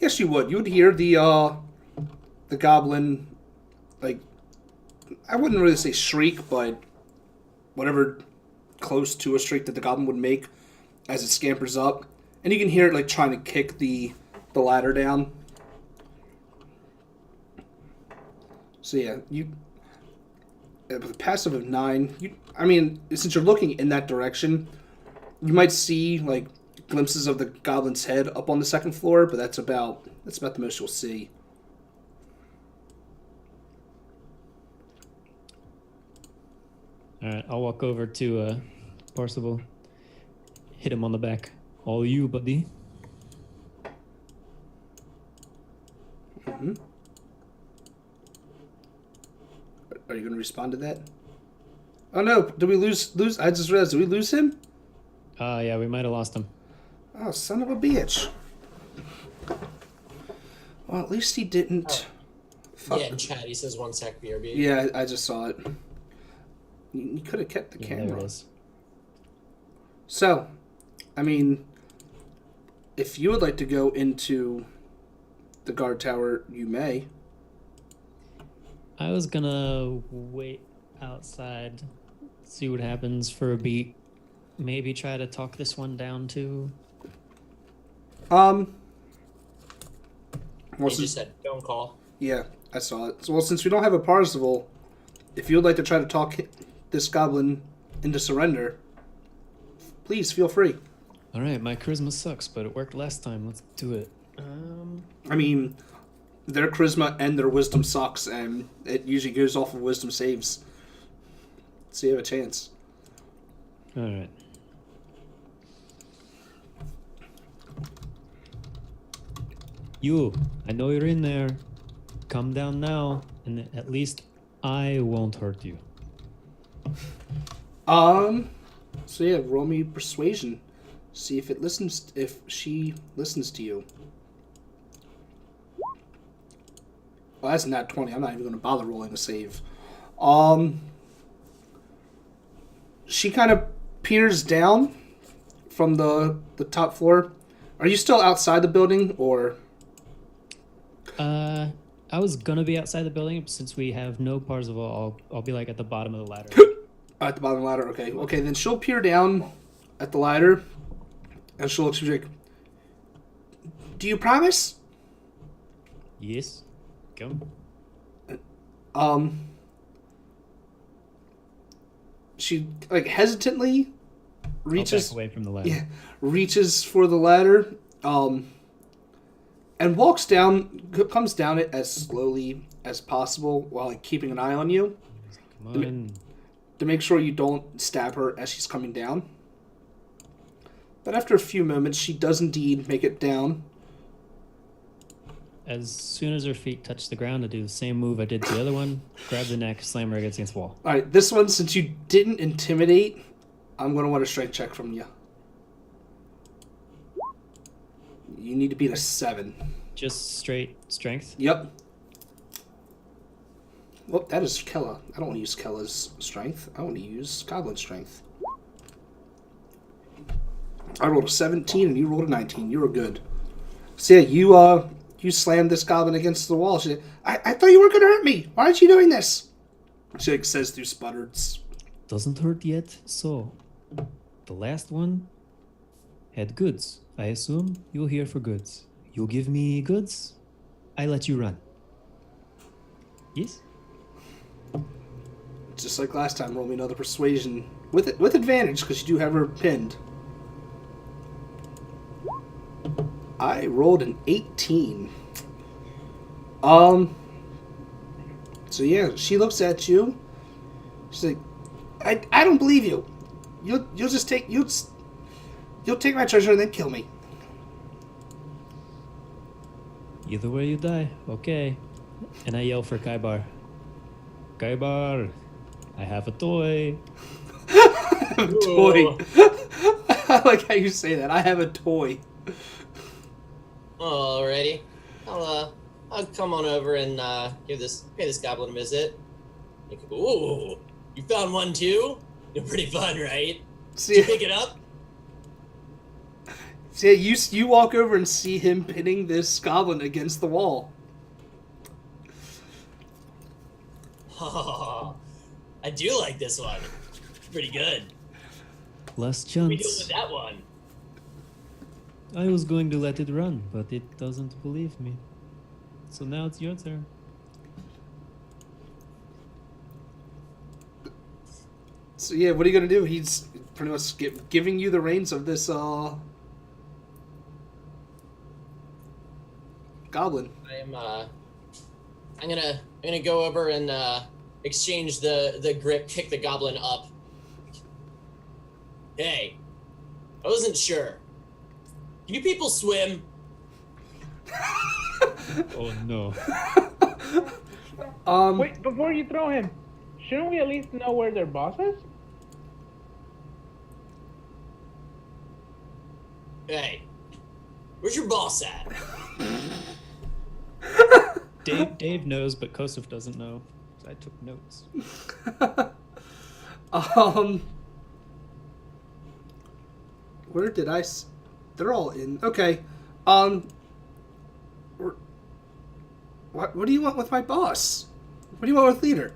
Yes, you would. You would hear the goblin, like, I wouldn't really say shriek, but whatever close to a shriek that the goblin would make as it scampers up. And you can hear it, like, trying to kick the ladder down. So, yeah, you... With a passive of 9, since you're looking in that direction, you might see, like, glimpses of the goblin's head up on the second floor, but that's about the most you'll see. All right, I'll walk over to Parsival, hit him on the back. All you, buddy. Mm-hmm. Are you going to respond to that? Oh no! Did we lose? I just realized. Did we lose him? Yeah, we might have lost him. Oh, son of a bitch! Well, at least he didn't. Fuck. Yeah, in chat he says 1 sec BRB. Yeah, I just saw it. You could have kept the Yeah, there camera. it is. So, if you would like to go into the guard tower, you may. I was gonna wait outside, see what happens for a beat. Maybe try to talk this one down too. Well, He since, just said, don't call. yeah, I saw it. So, well, since we don't have a Parzival, if you would like to try to talk this goblin into surrender, please feel free. All right, my charisma sucks, but it worked last time. Let's do it. Their charisma and their wisdom sucks, and it usually goes off of wisdom saves. So you have a chance. All right. You, I know you're in there. Come down now, and at least I won't hurt you. So yeah, roll me persuasion. See if she listens to you. Well, that's not 20. I'm not even going to bother rolling a save. She kind of peers down from the top floor. Are you still outside the building, or? I was gonna be outside the building, but since we have no Parzival, I'll be like at the bottom of the ladder. At the bottom of the ladder, okay. Okay, then she'll peer down at the ladder, and she'll look at you like, "Do you promise?" Yes. Come. She like hesitantly I'll reaches back away from the ladder. Yeah, reaches for the ladder, and walks down, comes down it as slowly as possible while like, keeping an eye on you Come on. to make sure you don't stab her as she's coming down. But after a few moments, she does indeed make it down. As soon as her feet touch the ground, I do the same move I did to the other one. Grab the neck, slam her against the wall. All right, this one, since you didn't intimidate, I'm going to want a strength check from you. You need to beat a 7. Just straight strength. Yep. Well, that is Kella. I don't want to use Kella's strength. I want to use Goblin strength. I rolled a 17 and you rolled a 19. You were good. So yeah, you slammed this goblin against the wall. She said, I thought you weren't going to hurt me. Why aren't you doing this? She like, says through sputtered. Doesn't hurt yet. So, the last one had goods. I assume you're here for goods. You give me goods, I let you run. Yes? Just like last time, roll me another persuasion with advantage because you do have her pinned. I rolled an 18. So yeah, she looks at you. She's like, I don't believe you. You'll take my treasure and then kill me. Either way you die. Okay. And I yell for Kaibar. Kaibar, I have a toy. Toy. I like how you say that. I have a toy. Alrighty. I'll come on over and pay this goblin a visit. Like, ooh, you found one too? You're pretty fun, right? See, Did you pick it up? see, you walk over and see him pinning this goblin against the wall. Oh, I do like this one. Pretty good. Last What are we doing chance. with that one? I was going to let it run, but it doesn't believe me. So now it's your turn. So yeah, what are you gonna do? He's pretty much giving you the reins of this goblin. I'm gonna go over and exchange the grip, pick the goblin up. Hey, I wasn't sure. Can you people swim? Oh no. Wait, before you throw him, shouldn't we at least know where their boss is? Hey, where's your boss at? Dave knows, but Kosov doesn't know. So I took notes. Where did I? They're all in. Okay. What do you want with my boss? What do you want with leader?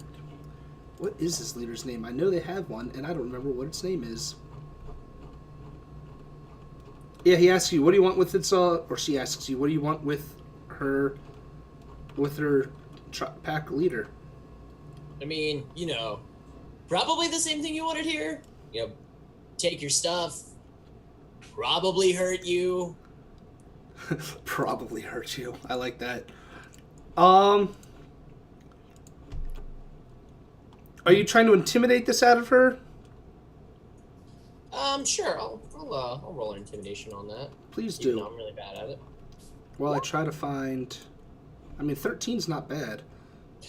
What is this leader's name? I know they have one, and I don't remember what its name is. Yeah, he asks you, what do you want with its, or she asks you, what do you want with her pack leader? I mean, you know, probably the same thing you wanted here. You know, take your stuff, probably hurt you. Probably hurt you. I like that. Are you trying to intimidate this out of her? Sure, I'll roll an intimidation on that. Please Even do. though I'm really bad at it. While I try to find... I mean, 13's not bad.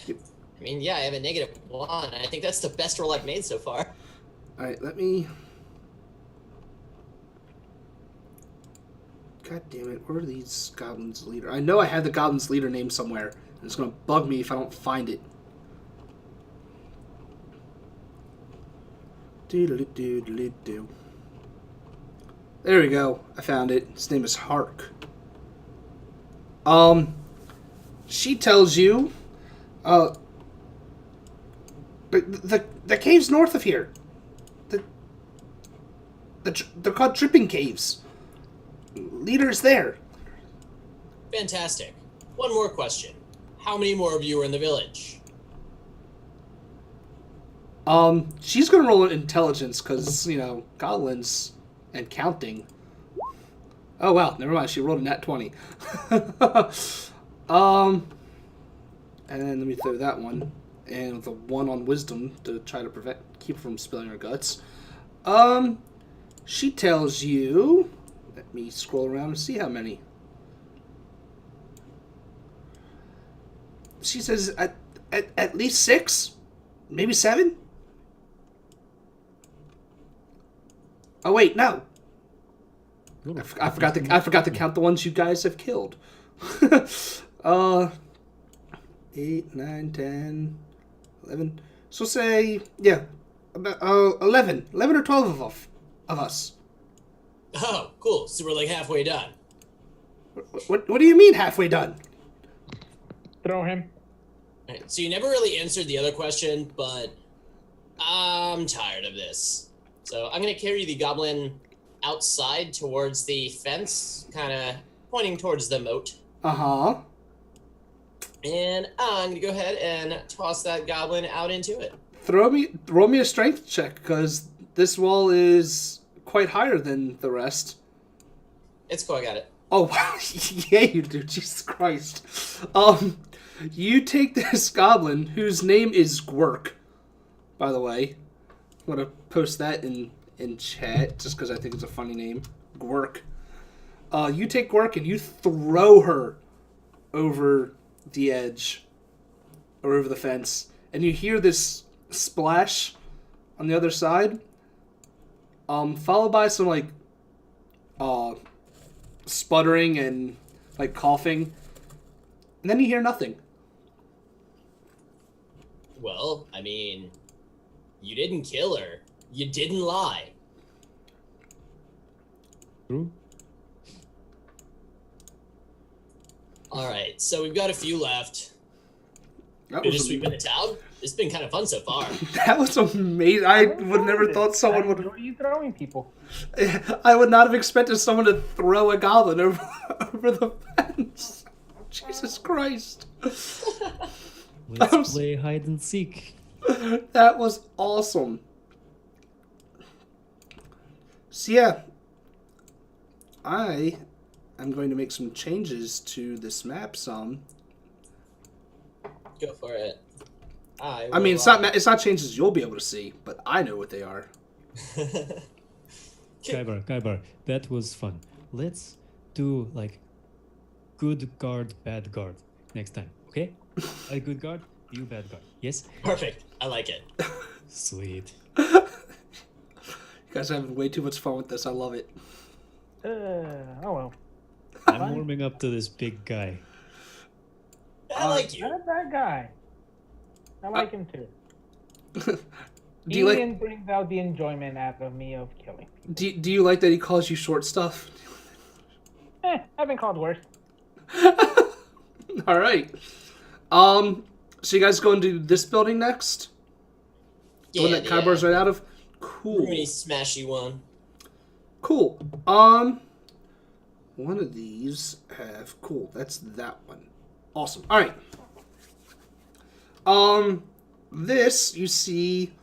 I mean, yeah, I have a -1. I think that's the best roll I've made so far. Alright, let me... God damn it, where are these goblins leader? I know I had the goblins leader name somewhere, and it's gonna bug me if I don't find it. Doo-doo-doo-doo-doo-doo. There we go. I found it. His name is Hark. She tells you, the cave's north of here. They're called dripping caves. Leader's there. Fantastic. One more question. How many more of you are in the village? She's gonna roll an intelligence because goblins and counting. Oh wow, never mind. She rolled a nat 20. And then let me throw that one and the one on wisdom to try to keep from spilling her guts. She tells you. Let me scroll around and see how many. She says at least 6, maybe 7. Oh wait, no. I forgot to count the ones you guys have killed. 8, 9, 10, 11. So say about 11 or 12 of us. Oh, cool. So we're like halfway done. What do you mean halfway done? Throw him. Alright, so you never really answered the other question, but I'm tired of this. So I'm gonna carry the goblin outside towards the fence, kind of pointing towards the moat. Uh-huh. And I'm gonna go ahead and toss that goblin out into it. Roll me a strength check, because this wall is quite higher than the rest. It's cool, I got it. Oh, wow. Yeah, you do. Jesus Christ. You take this goblin, whose name is Gwerk, by the way. I'm going to post that in chat, just because I think it's a funny name. Gwerk. You take Gwerk and you throw her over the edge, or over the fence, and you hear this splash on the other side, followed by some, like, sputtering and, like, coughing, and then you hear nothing. Well, I mean, you didn't kill her. You didn't lie. True. Alright, so we've got a few left. That Finish was, sweeping the town? It's been kind of fun so far. that was amazing. I would never thought someone would... What are you throwing people? I would not have expected someone to throw a goblin over the fence. Jesus Christ. Let's play hide and seek. That was awesome. So yeah, I am going to make some changes to this map some. Go for it. I mean, it's not changes you'll be able to see, but I know what they are. Kaibar, that was fun. Let's do like good guard, bad guard next time, okay? A good guard, you bad guard. Yes? Perfect. I like it. Sweet. You guys are having way too much fun with this. I love it. Oh well. I'm warming up to this big guy. I like you. Not a bad guy. I like him too. Do you like? Ian brings out the enjoyment out of me of killing. Do you like that he calls you short stuff? I've been called worse. All right. So you guys going to this building next? The one that Kaibar's right out of? Cool. Really smashy one. Cool. One of these have... Cool, that's that one. Awesome. Alright. This, you see...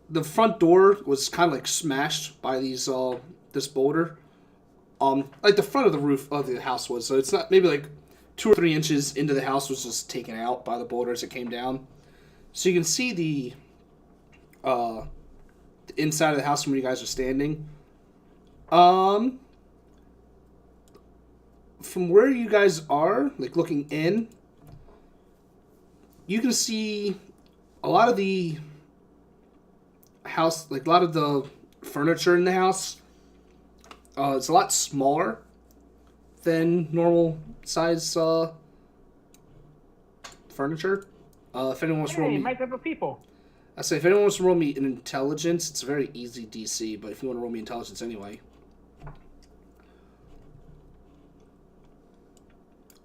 The front door was kind of like smashed by these, this boulder. Like the front of the roof of the house was. So it's not... Maybe like 2 or 3 inches into the house was just taken out by the boulder as it came down. So you can see the inside of the house from where you guys are standing. From where you guys are, like looking in, you can see a lot of the house, like a lot of the furniture in the house. It's a lot smaller than normal size furniture. If anyone wants to roll Hey, me, my type of people. I say if anyone wants to roll me an intelligence, it's a very easy DC. But if you want to roll me intelligence anyway,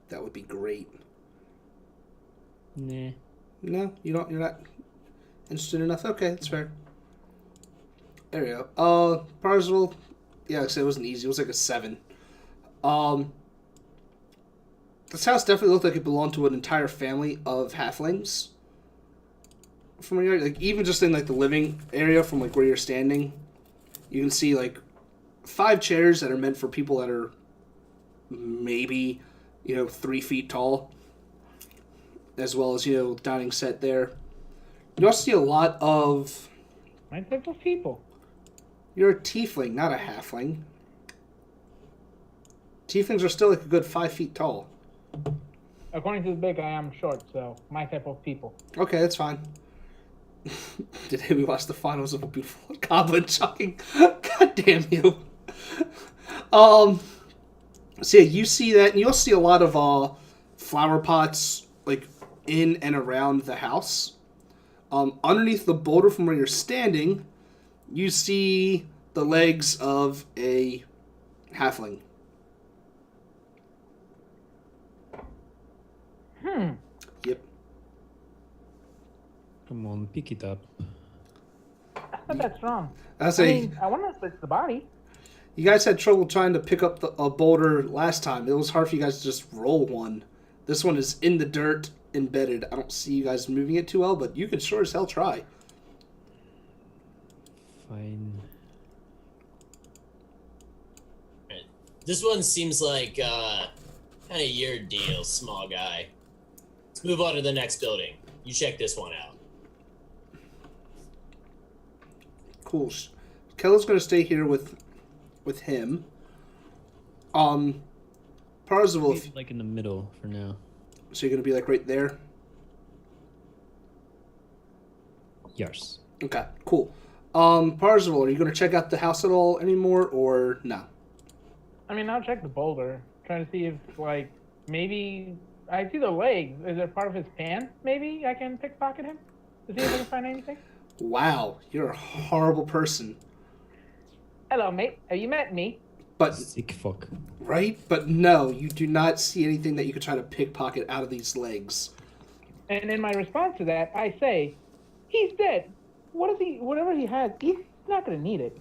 that would be great. Nah. No, you don't. You're not interested enough. Okay, that's fair. There we go. Parzival, yeah, like I said, it wasn't easy. It was like a 7. This house definitely looked like it belonged to an entire family of halflings. From where you're, like, even just in like the living area, from like where you're standing, you can see like 5 chairs that are meant for people that are maybe 3 feet tall, as well as dining set there. You also see a lot of. My type of people. You're a tiefling, not a halfling. Tieflings are still like a good 5 feet tall. According to the big guy, I'm short, so my type of people. Okay, that's fine. Today we watched the finals of A Beautiful Goblin Shocking. God damn you. So yeah, you see that, and you'll see a lot of flower pots like in and around the house. Underneath the boulder from where you're standing, you see the legs of a halfling. Yep. Come on, pick it up. That's not that strong. I say, I wonder if it's the body. you guys had trouble trying to pick up a boulder last time. It was hard for you guys to just roll one. This one is in the dirt, embedded. I don't see you guys moving it too well, but you could sure as hell try. Fine. This one seems like kind of your deal, small guy. Let's move on to the next building. You check this one out. Cool. Keller's gonna stay here with him. Parzival, Maybe, like in the middle for now. so you're gonna be like right there. Yes. Okay, cool. Parzival, are you gonna check out the house at all anymore, or no? I mean, I'll check the boulder, trying to see if, like, maybe I see the legs. Is it part of his pants? Maybe I can pickpocket him to see if I can find anything. Wow, you're a horrible person. Hello, mate. Have you met me? But Sick fuck. right, but no, you do not see anything that you could try to pickpocket out of these legs. And in my response to that, I say, he's dead. Whatever he has, he's not gonna need it.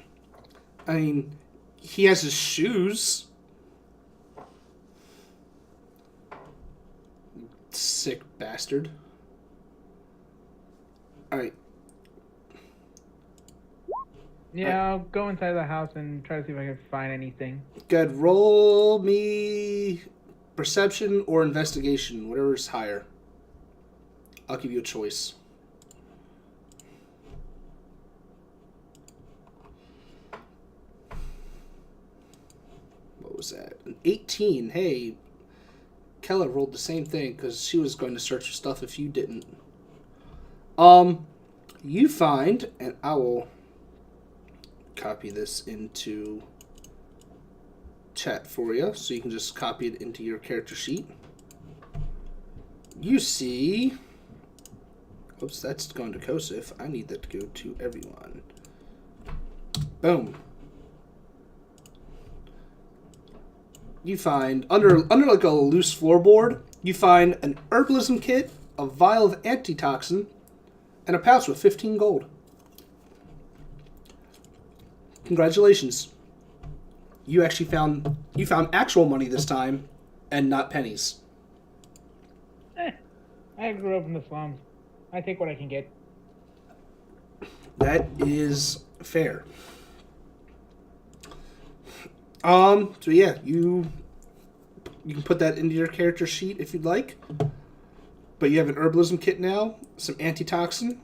I mean, he has his shoes. Sick bastard. Alright. Yeah, I'll go inside the house and try to see if I can find anything. Good. Roll me perception or investigation, whatever's higher. I'll give you a choice. What was that? An 18. Hey, Keller rolled the same thing because she was going to search for stuff if you didn't. You find, and I will copy this into chat for you so you can just copy it into your character sheet. You see, oops, that's going to Kosif. I need that to go to everyone. Boom. You find under like a loose floorboard, you find an herbalism kit, a vial of antitoxin, and a pouch with 15 gold. Congratulations. You actually found actual money this time and not pennies. I grew up in the slums. I take what I can get. That is fair. So yeah, you can put that into your character sheet if you'd like. But you have an herbalism kit now, some antitoxin.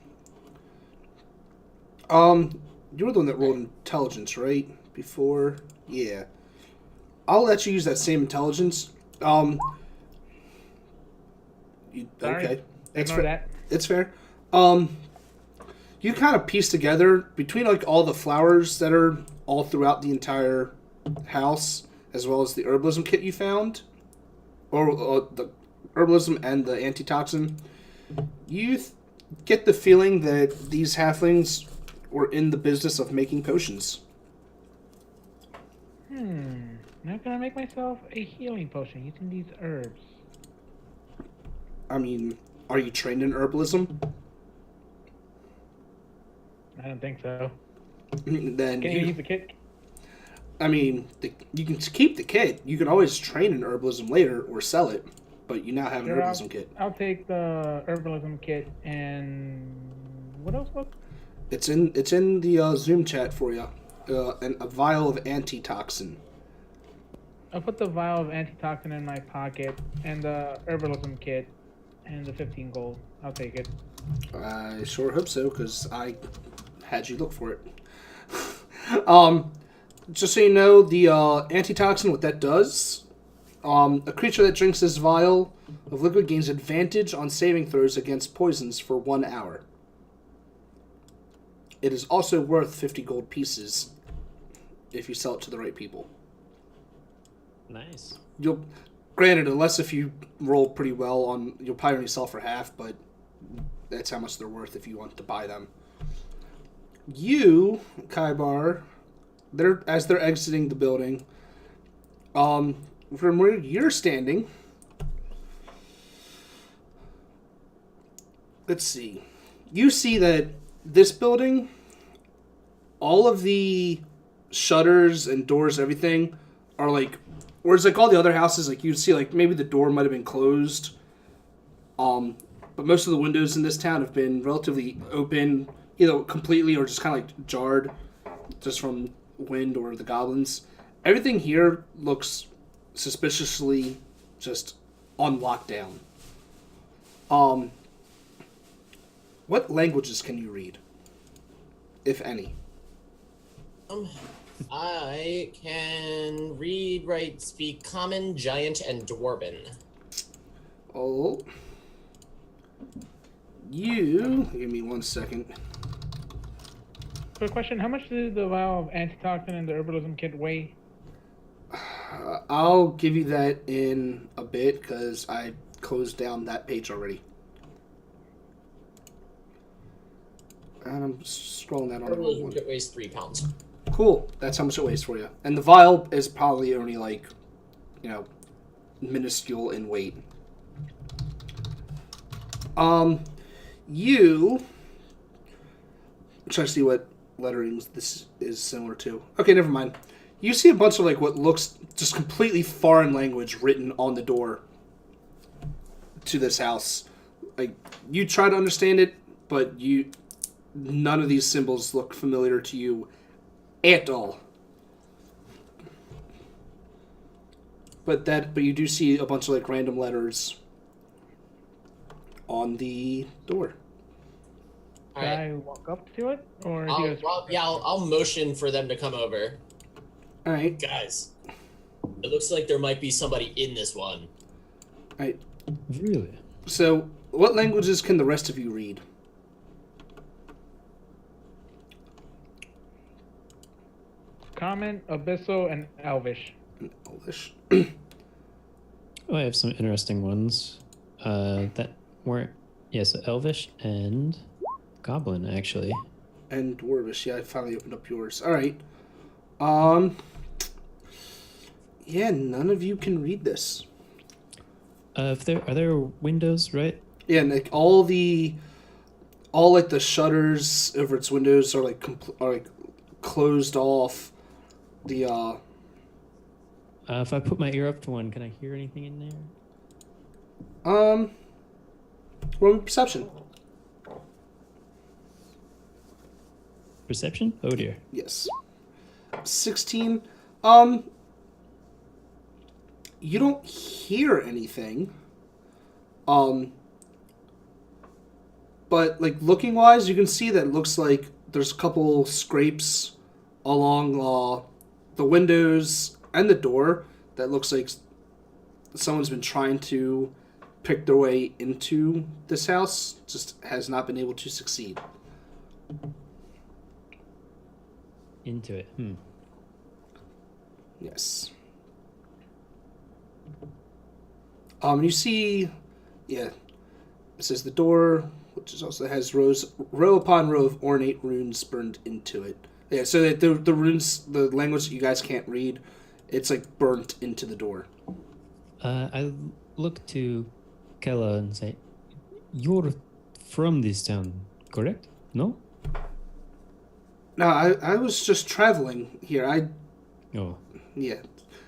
You were the one that rolled intelligence, right? Before, yeah. I'll let you use that same intelligence. Sorry. Okay, it's Ignore fair. that. It's fair. You kind of piece together between like all the flowers that are all throughout the entire house, as well as the herbalism kit you found, or the herbalism and the antitoxin. You get the feeling that these halflings were in the business of making potions. How can I make myself a healing potion using these herbs? I mean, are you trained in herbalism? I don't think so. then Can you use the kit? I mean, you can keep the kit. You can always train in herbalism later or sell it, but you now have an Sure, herbalism kit. I'll take the herbalism kit and what else was? It's in the Zoom chat for you. And a vial of antitoxin. I'll put the vial of antitoxin in my pocket and the herbalism kit and the 15 gold. I'll take it. I sure hope so, because I had you look for it. Just so you know, the antitoxin, what that does, a creature that drinks this vial of liquid gains advantage on saving throws against poisons for 1 hour. It is also worth 50 gold pieces if you sell it to the right people. Nice. Granted, unless if you roll pretty well you'll probably only sell for half, but that's how much they're worth if you want to buy them. You, Kaibar, as they're exiting the building, from where you're standing, let's see. You see that this building, all of the shutters and doors, everything, are like, whereas like all the other houses, like you'd see like maybe the door might have been closed, but most of the windows in this town have been relatively open, either completely or just kind of like jarred, just from wind or the goblins. Everything here looks suspiciously just on lockdown. What languages can you read, if any? I can read, write, speak Common, Giant, and Dwarven. Oh. You... Give me 1 second. Quick question, how much did the vial of antitoxin and the herbalism kit weigh? I'll give you that in a bit, because I closed down that page already. And I'm scrolling that on the wrong Herbalism one. kit weighs 3 pounds. Cool. That's how much it weighs for you. And the vial is probably only like, minuscule in weight. You... I'm trying to see what letterings this is similar to. Okay, never mind. You see a bunch of like what looks just completely foreign language written on the door to this house. Like, you try to understand it, but none of these symbols look familiar to you at all. But you do see a bunch of like random letters on the door. All Can right. I walk up to it? Or do you guys- I'll motion for them to come over. All right. Guys, it looks like there might be somebody in this one. All right. Really? So, what languages can the rest of you read? Common, Abyssal, and Elvish. Elvish. Oh, I have some interesting ones. That weren't. Yeah, so Elvish and Goblin, actually. And Dwarvish. Yeah, I finally opened up yours. All right. Yeah, none of you can read this. If there are there windows, right? Yeah, and like all the shutters over its windows are like closed off. The If I put my ear up to one, can I hear anything in there? roll me perception. Perception? Oh dear. Yes. 16. You don't hear anything. But like looking wise, you can see that it looks like there's a couple scrapes along the windows and the door that looks like someone's been trying to pick their way into this house, just has not been able to succeed. Into it. Yes. You see, yeah, it says the door, which is also has row upon row of ornate runes burned into it. Yeah, so that the runes, the language that you guys can't read, it's like burnt into the door. I look to Kella and say, "You're from this town, correct? No? No, I was just traveling here. Oh, Yeah.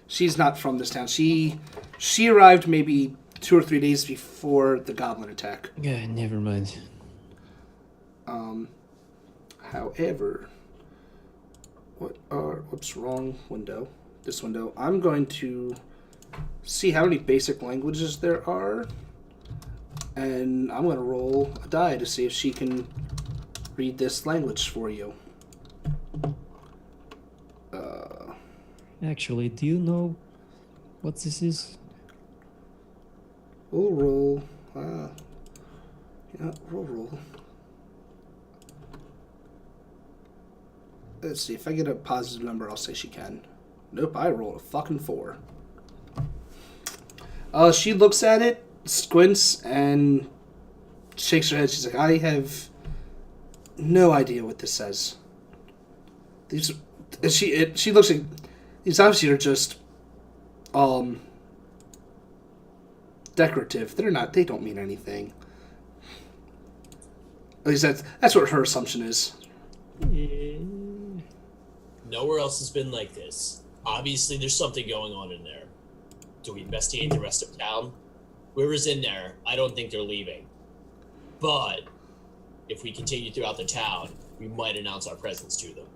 She's not from this town. She arrived maybe 2 or 3 days before the goblin attack. yeah, never mind. However, whoops, wrong window. This window. I'm going to see how many basic languages there are, and I'm going to roll a die to see if she can read this language for you. Actually, do you know what this is? We'll roll. We'll roll. Let's see, if I get a positive number, I'll say she can. Nope, I rolled a fucking 4. She looks at it, squints, and shakes her head. She's like, I have no idea what this says. She looks like these obviously are just decorative. They don't mean anything. At least that's what her assumption is. Nowhere else has been like this. Obviously, there's something going on in there. Do we investigate the rest of town? Whoever's in there, I don't think they're leaving. But if we continue throughout the town, we might announce our presence to them.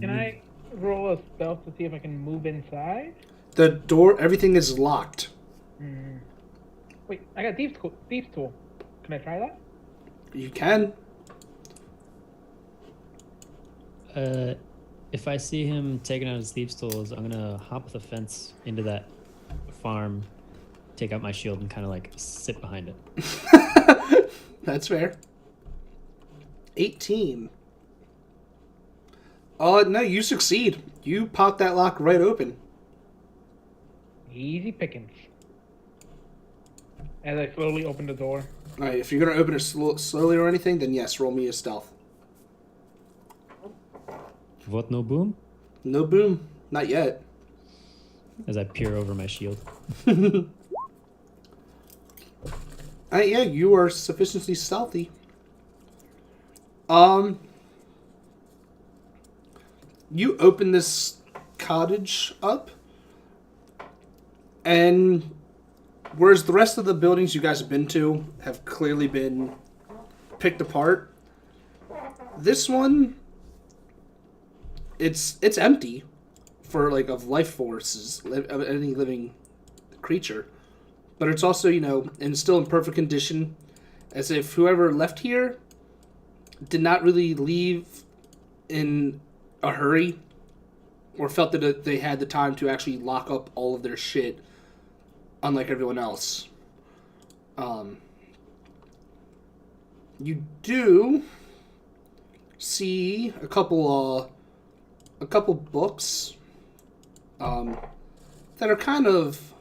Can I roll a stealth to see if I can move inside? The door, everything is locked. Wait, I got thieves tool. Can I try that? You can. If I see him taking out his thieves' tools, I'm gonna hop the fence into that farm, take out my shield, and kind of like sit behind it. That's fair. 18. No, you succeed. You pop that lock right open. Easy pickings. As I slowly open the door. Alright, if you're gonna open it slowly or anything, then yes, roll me a stealth. What, no boom? No boom. Not yet. As I peer over my shield. Yeah, you are sufficiently stealthy. You open this cottage up, and whereas the rest of the buildings you guys have been to have clearly been picked apart, this one, it's empty for like of life forces, of any living creature, but it's also and still in perfect condition, as if whoever left here did not really leave in a hurry, or felt that they had the time to actually lock up all of their shit, unlike everyone else. You do see a couple books that are kind of,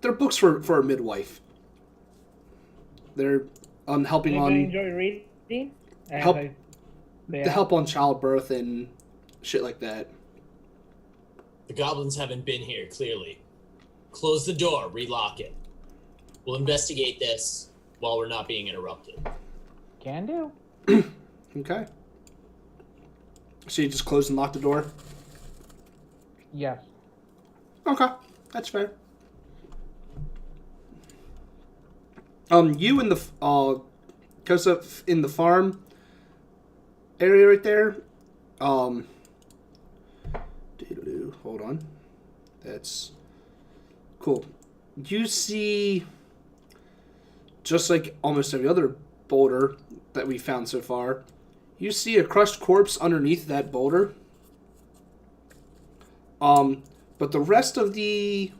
they're books for a midwife. They're helping Anybody on enjoy reading? help They to help on childbirth and shit like that. The goblins haven't been here, clearly. Close the door, relock it. We'll investigate this while we're not being interrupted. Can do. Okay. So you just close and lock the door? Yes. Okay, that's fair. You in the goes up in the farm area right there. Hold on. That's cool. You see, just like almost every other boulder that we found so far, you see a crushed corpse underneath that boulder. But the rest of the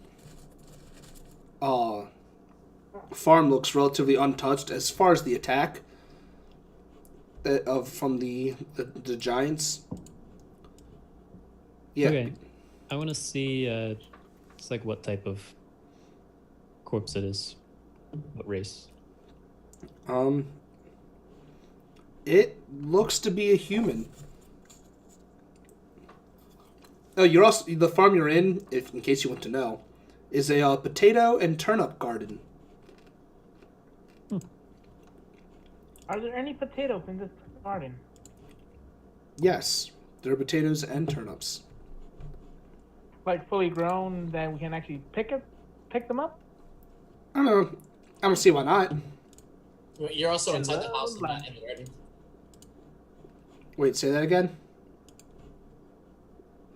farm looks relatively untouched as far as the attack from the giants. Yeah. Okay. I want to see it's like what type of corpse it is. What race? It looks to be a human. Oh, you're also the farm you're in, if in case you want to know, is a potato and turnip garden. Are there any potatoes in this garden? Yes, there are potatoes and turnips. Like fully grown that we can actually pick them up? I don't know. I don't see why not. You're also inside the Hello, house and not in the garden. Wait, say that again?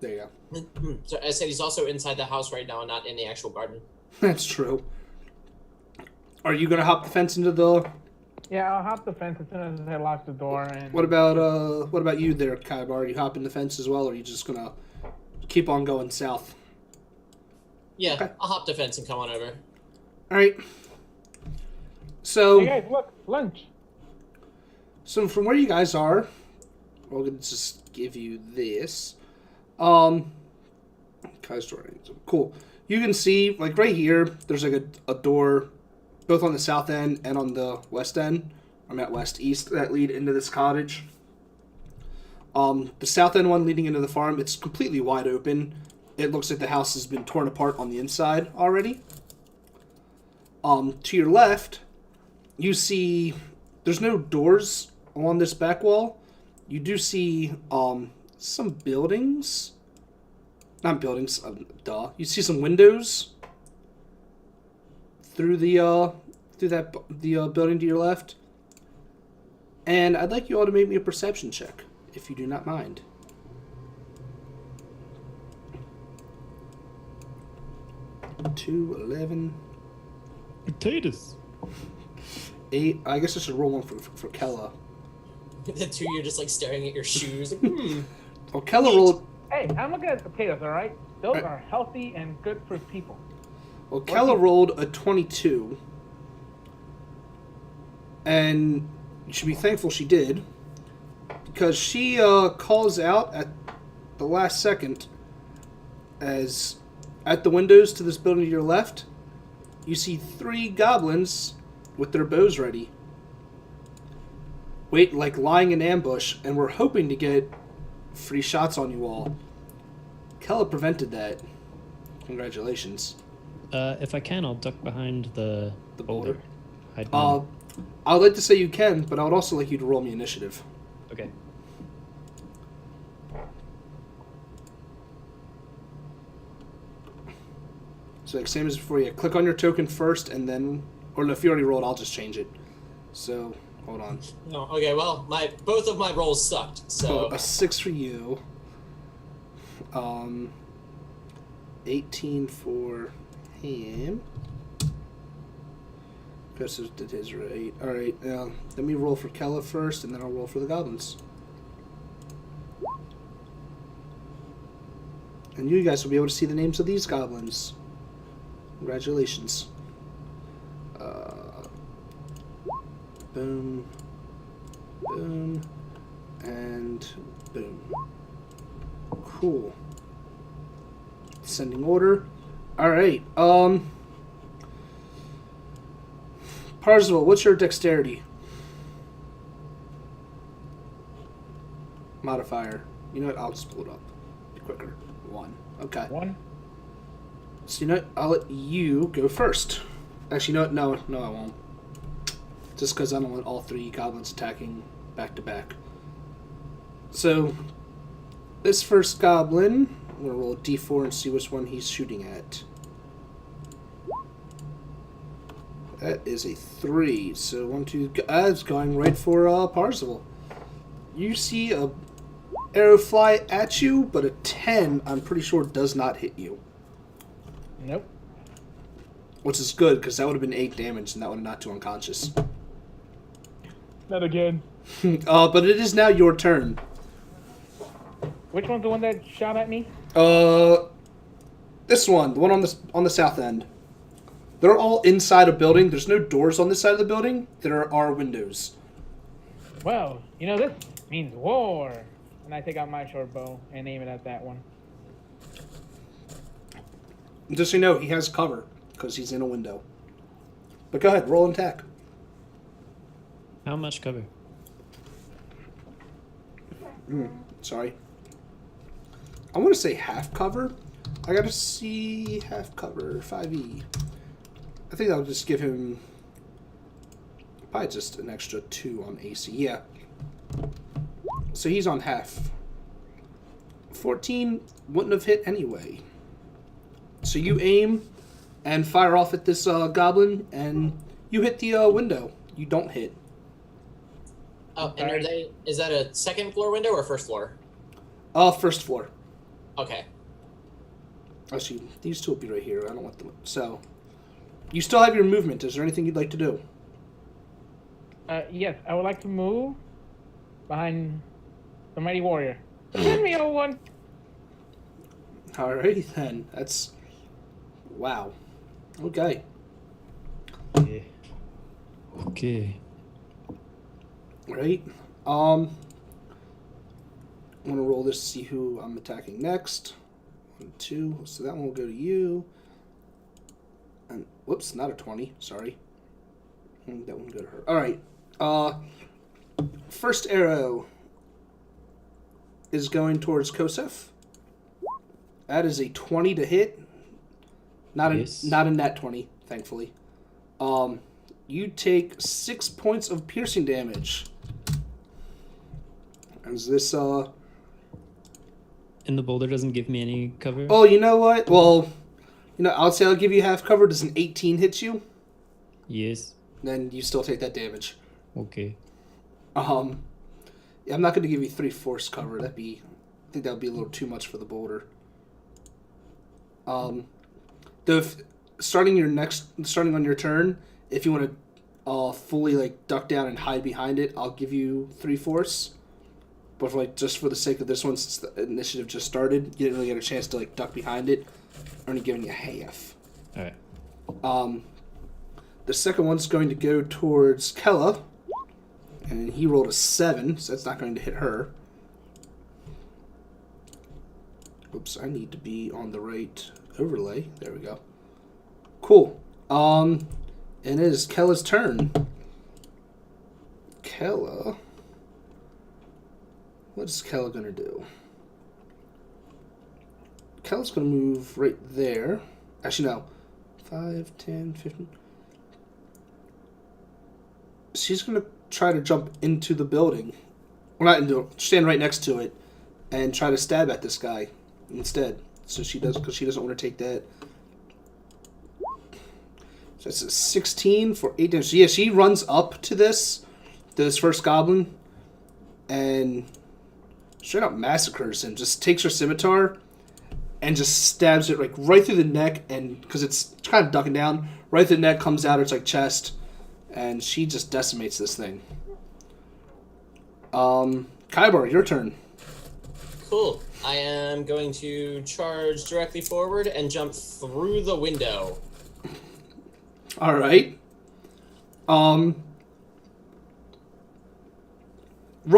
There you go. So I said he's also inside the house right now and not in the actual garden. That's true. Are you gonna hop the fence into the... Yeah, I'll hop the fence as soon as I lock the door. And What about you there, Kaibar? Are you hopping the fence as well, or are you just gonna keep on going south? Yeah, Okay. I'll hop the fence and come on over. Alright. So... Hey guys, look, lunch. So from where you guys are, we're gonna just give you this. Cool. You can see, like right here, there's like a door, both on the south end and on the west end. I'm at west east that lead into this cottage. The south end one leading into the farm, it's completely wide open. It looks like the house has been torn apart on the inside already. To your left, you see there's no doors on this back wall. You do see some buildings. Not buildings, duh. You see some windows through the building to your left. And I'd like you all to make me a perception check, if you do not mind. 2, 11, Potatoes. 8. I guess I should roll one for Kella. The two, you're just like staring at your shoes. Well, Kella rolled. Hey, I'm looking at potatoes, all right? Those are healthy and good for people. Well, Kella rolled a 22. And you should be thankful she did. Because she calls out at the last second as at the windows to this building to your left, you see 3 goblins with their bows ready. Wait, like lying in ambush, and we're hoping to get free shots on you all. Kella prevented that. Congratulations. If I can, I'll duck behind the boulder. Hide behind- I would like to say you can, but I would also like you to roll me initiative. Okay. So like same as before, you click on your token first, and then, or no, if you already rolled, I'll just change it. So hold on. No, okay, well, both of my rolls sucked, so A 6 for you. 18 for him. Chris did his right. All right. Let me roll for Kella first, and then I'll roll for the goblins. And you guys will be able to see the names of these goblins. Congratulations. Boom. Boom. And boom. Cool. Descending order. Alright, Parzival, what's your dexterity? Modifier. You know what? I'll just pull it up. Be quicker. 1. Okay. 1. So you know what? I'll let you go first. Actually, you know what? No, I won't. Just because I don't want all 3 goblins attacking back to back. So, this first goblin, I'm going to roll a d4 and see which one he's shooting at. That is a 3. So 1, 2. It's going right for Parzival. You see a arrow fly at you, but a 10, I'm pretty sure, does not hit you. Nope. Which is good, because that would have been 8 damage, and that would have knocked you unconscious. Not again. But it is now your turn. Which one's the one that shot at me? This one, the one on the south end. They're all inside a building. There's no doors on this side of the building. There are windows. Well, this means war. And I take out my short bow and aim it at that one. Just so you know, he has cover, because he's in a window. But go ahead, roll and attack. How much cover? Sorry. I want to say half cover. I gotta see half cover, 5e. I think that'll just give him Probably just an extra 2 on AC. Yeah. So he's on half. 14 wouldn't have hit anyway. So you aim and fire off at this goblin, and you hit the window. You don't hit. Oh, and are they? Is that a second floor window or first floor? First floor. Okay. Actually, these two will be right here. I don't want them. So, you still have your movement. Is there anything you'd like to do? Yes, I would like to move behind the mighty warrior. Send me, old one. Alrighty then. That's wow. Okay. Yeah. Okay. Right. I'm gonna roll this to see who I'm attacking next. 1, 2. So that one will go to you. And whoops, not a 20. Sorry. And that one will go to her. All right. First arrow is going towards Kosef. That is a 20 to hit. Not Yes. a nat 20, thankfully. You take 6 points of piercing damage. Is this And the boulder doesn't give me any cover? Oh, you know what? Well, I'll say I'll give you half cover. Does an 18 hit you? Yes. Then you still take that damage. Okay. Yeah, I'm not going to give you 3/4 cover. I think that would be a little too much for the boulder. Starting on your turn, if you want to fully duck down and hide behind it, I'll give you 3/4. But just for the sake of this one, since the initiative just started, you didn't really get a chance to duck behind it. I'm only giving you half. All right. The second one's going to go towards Kella, and he rolled a 7, so that's not going to hit her. Oops, I need to be on the right overlay. There we go. Cool. And it is Kella's turn. Kella. What is Kella going to do? Kella's going to move right there. Actually, no. 5, 10, 15. She's going to try to jump into the building. Well, not into it. Stand right next to it and try to stab at this guy instead. So she does, because she doesn't want to take that. So it's a 16 for 8 damage. So yeah, she runs up to this first goblin and straight up massacres him. Just takes her scimitar and just stabs it right through the neck, and because it's kind of ducking down, right through the neck, comes out its chest, and she just decimates this thing. Kaibar, your turn. Cool. I am going to charge directly forward and jump through the window. All right. Roll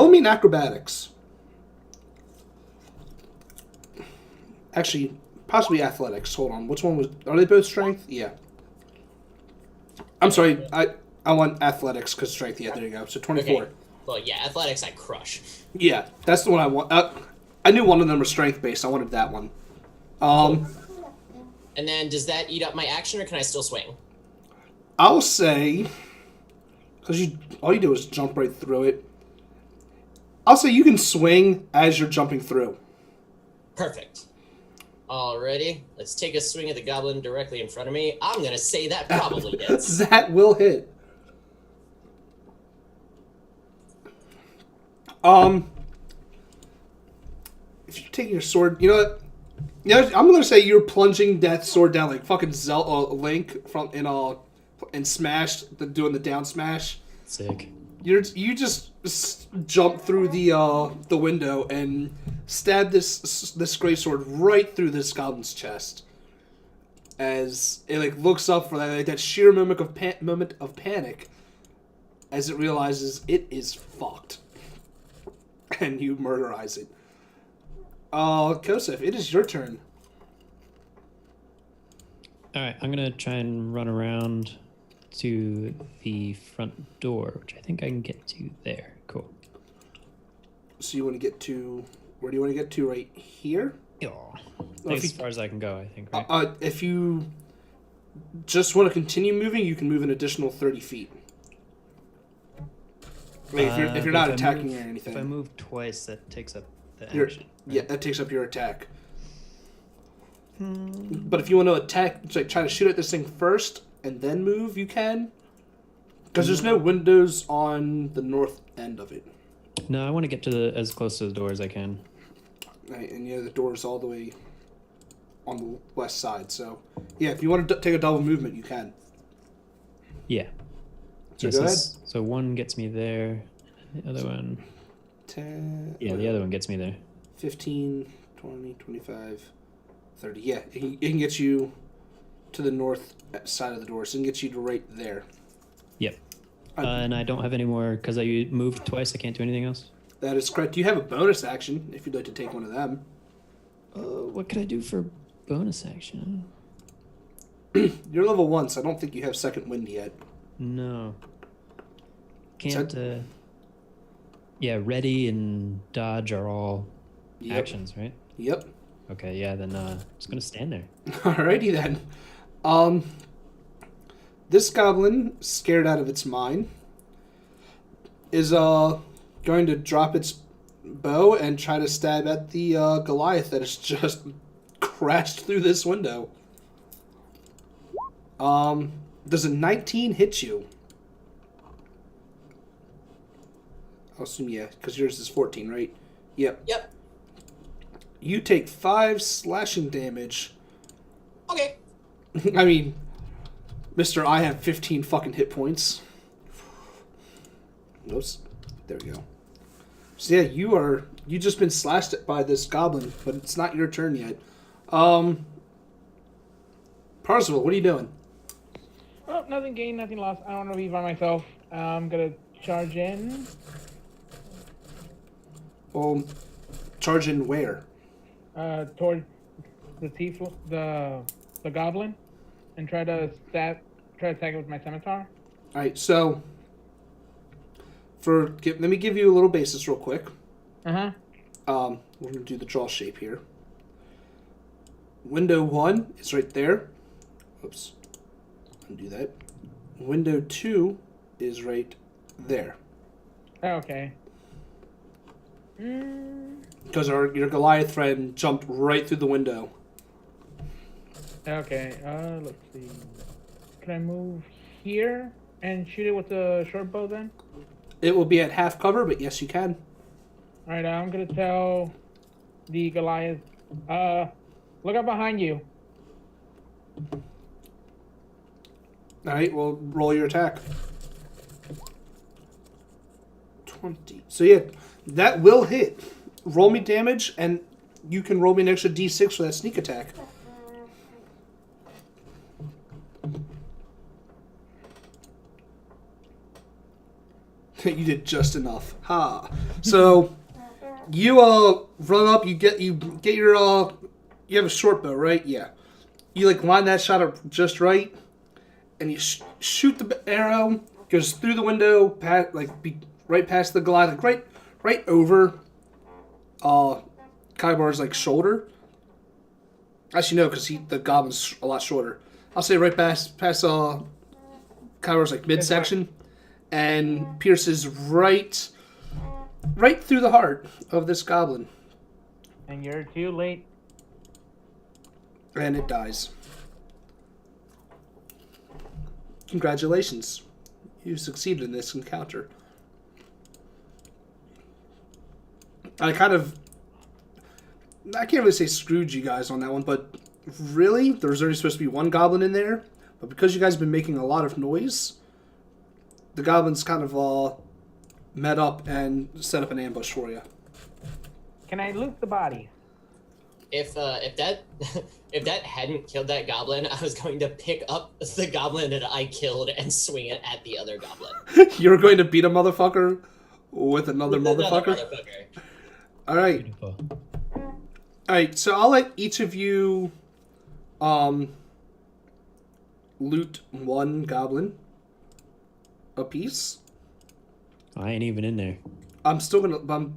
me an acrobatics. Actually, possibly athletics. Hold on. Which one was? Are they both strength? Yeah. I'm sorry. I want athletics because strength. Yeah, there you go. So 24. Okay. Well, yeah, athletics I crush. Yeah, that's the one I want. I knew one of them was strength based. I wanted that one. And then does that eat up my action, or can I still swing? I'll say, because all you do is jump right through it. I'll say you can swing as you're jumping through. Perfect. Alrighty, let's take a swing at the goblin directly in front of me. I'm gonna say that probably hits. That will hit. If you take your sword, you know what? I'm gonna say you're plunging that sword down like fucking Link in Smash, doing the down smash. Sick. You just jump through the window and stab this great sword right through this goblin's chest. As it looks up for that sheer moment of panic, as it realizes it is fucked, and you murderize it. Kosef, it is your turn. All right, I'm gonna try and run around to the front door, which I think I can get to there. Cool. So you want to get to, where do you want to get to? Right here? Yeah. As far as I can go, I think. Right? If you just want to continue moving, you can move an additional 30 feet. Like, if you're not if I attacking move- or anything. If I move twice, that takes up the You're- action. Yeah, that takes up your attack. But if you want to attack, like try to shoot at this thing first and then move, you can. Because there's no windows on the north end of it. No, I want to get to as close to the door as I can. Right, and the door's all the way on the west side. So, yeah, if you want to take a double movement, you can. Yeah. So Yes, go ahead. yes. So one gets me there. The other one. 10. Yeah, the other one gets me there. 15, 20, 25, 30. Yeah, it can get you to the north side of the door. So it can get you to right there. Yep. And I don't have any more because I moved twice. I can't do anything else. That is correct. You have a bonus action if you'd like to take one of them. What could I do for bonus action? You're level 1, so I don't think you have second wind yet. No. Can't. Yeah, ready and dodge are all Yep. actions, right? Yep. Okay, yeah. Then just gonna stand there. Alrighty then. This goblin, scared out of its mind, is going to drop its bow and try to stab at the Goliath that has just crashed through this window. Does a 19 hit you? I'll assume yeah, because yours is 14, right? Yep. Yep. You take 5 slashing damage. Okay. I mean, Mr. I have 15 fucking hit points. Oops. There we go. So yeah, you just been slashed at by this goblin, but it's not your turn yet. Parzival, what are you doing? Oh, nothing gained, nothing lost. I don't want to be by myself. I'm gonna charge in. Charge in where? Toward the the goblin, and try to attack it with my scimitar. Alright, so let me give you a little basis real quick. Uh huh. We're gonna do the draw shape here. Window 1 is right there. Oops. Undo that. Window 2 is right there. Okay. Because your Goliath friend jumped right through the window. Okay. Let's see. Can I move here and shoot it with the short bow then? It will be at half cover, but yes, you can. All right. I'm gonna tell the Goliath. Look up behind you. Alright, well, roll your attack. 20. So yeah, that will hit. Roll me damage, and you can roll me an extra d6 for that sneak attack. You did just enough. Ha. So you run up, you get your you have a short bow, right? Yeah. You like line that shot up just right, and you shoot the arrow, goes through the window, right past the Goliath, like right over Kaibar's like shoulder. Actually, no, because the goblin's a lot shorter. I'll say right past Kaibar's like midsection, and pierces right through the heart of this goblin, And you're too late. and it dies. Congratulations, you succeeded in this encounter. I can't really say screwed you guys on that one, but really, there was already supposed to be one goblin in there, but because you guys have been making a lot of noise, the goblins kind of met up and set up an ambush for you. Can I loot the body? If that if that hadn't killed that goblin, I was going to pick up the goblin that I killed and swing it at the other goblin. You're going to beat a motherfucker with another With another motherfucker? Alright. Beautiful. Alright, so I'll let each of you loot one goblin apiece. I ain't even in there. I'm still gonna.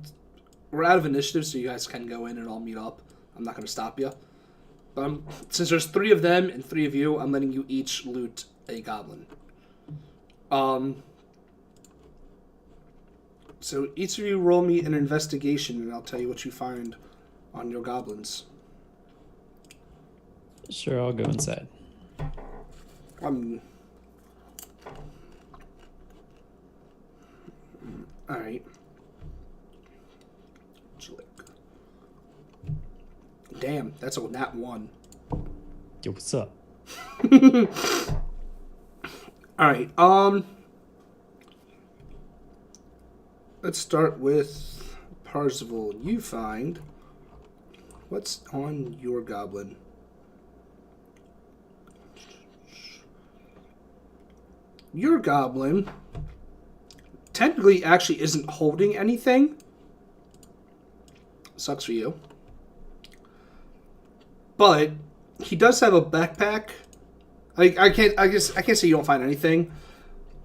We're out of initiative, so you guys can go in and I'll meet up. I'm not gonna stop you. But since there's 3 of them and 3 of you, I'm letting you each loot a goblin. So each of you roll me an investigation, and I'll tell you what you find on your goblins. Sure, I'll go inside. Alright. Damn, that's a nat 1. Yo, what's up? Alright, let's start with Parzival. You find... What's on your goblin? Your goblin technically actually isn't holding anything. Sucks for you. But he does have a backpack. I can't say you don't find anything,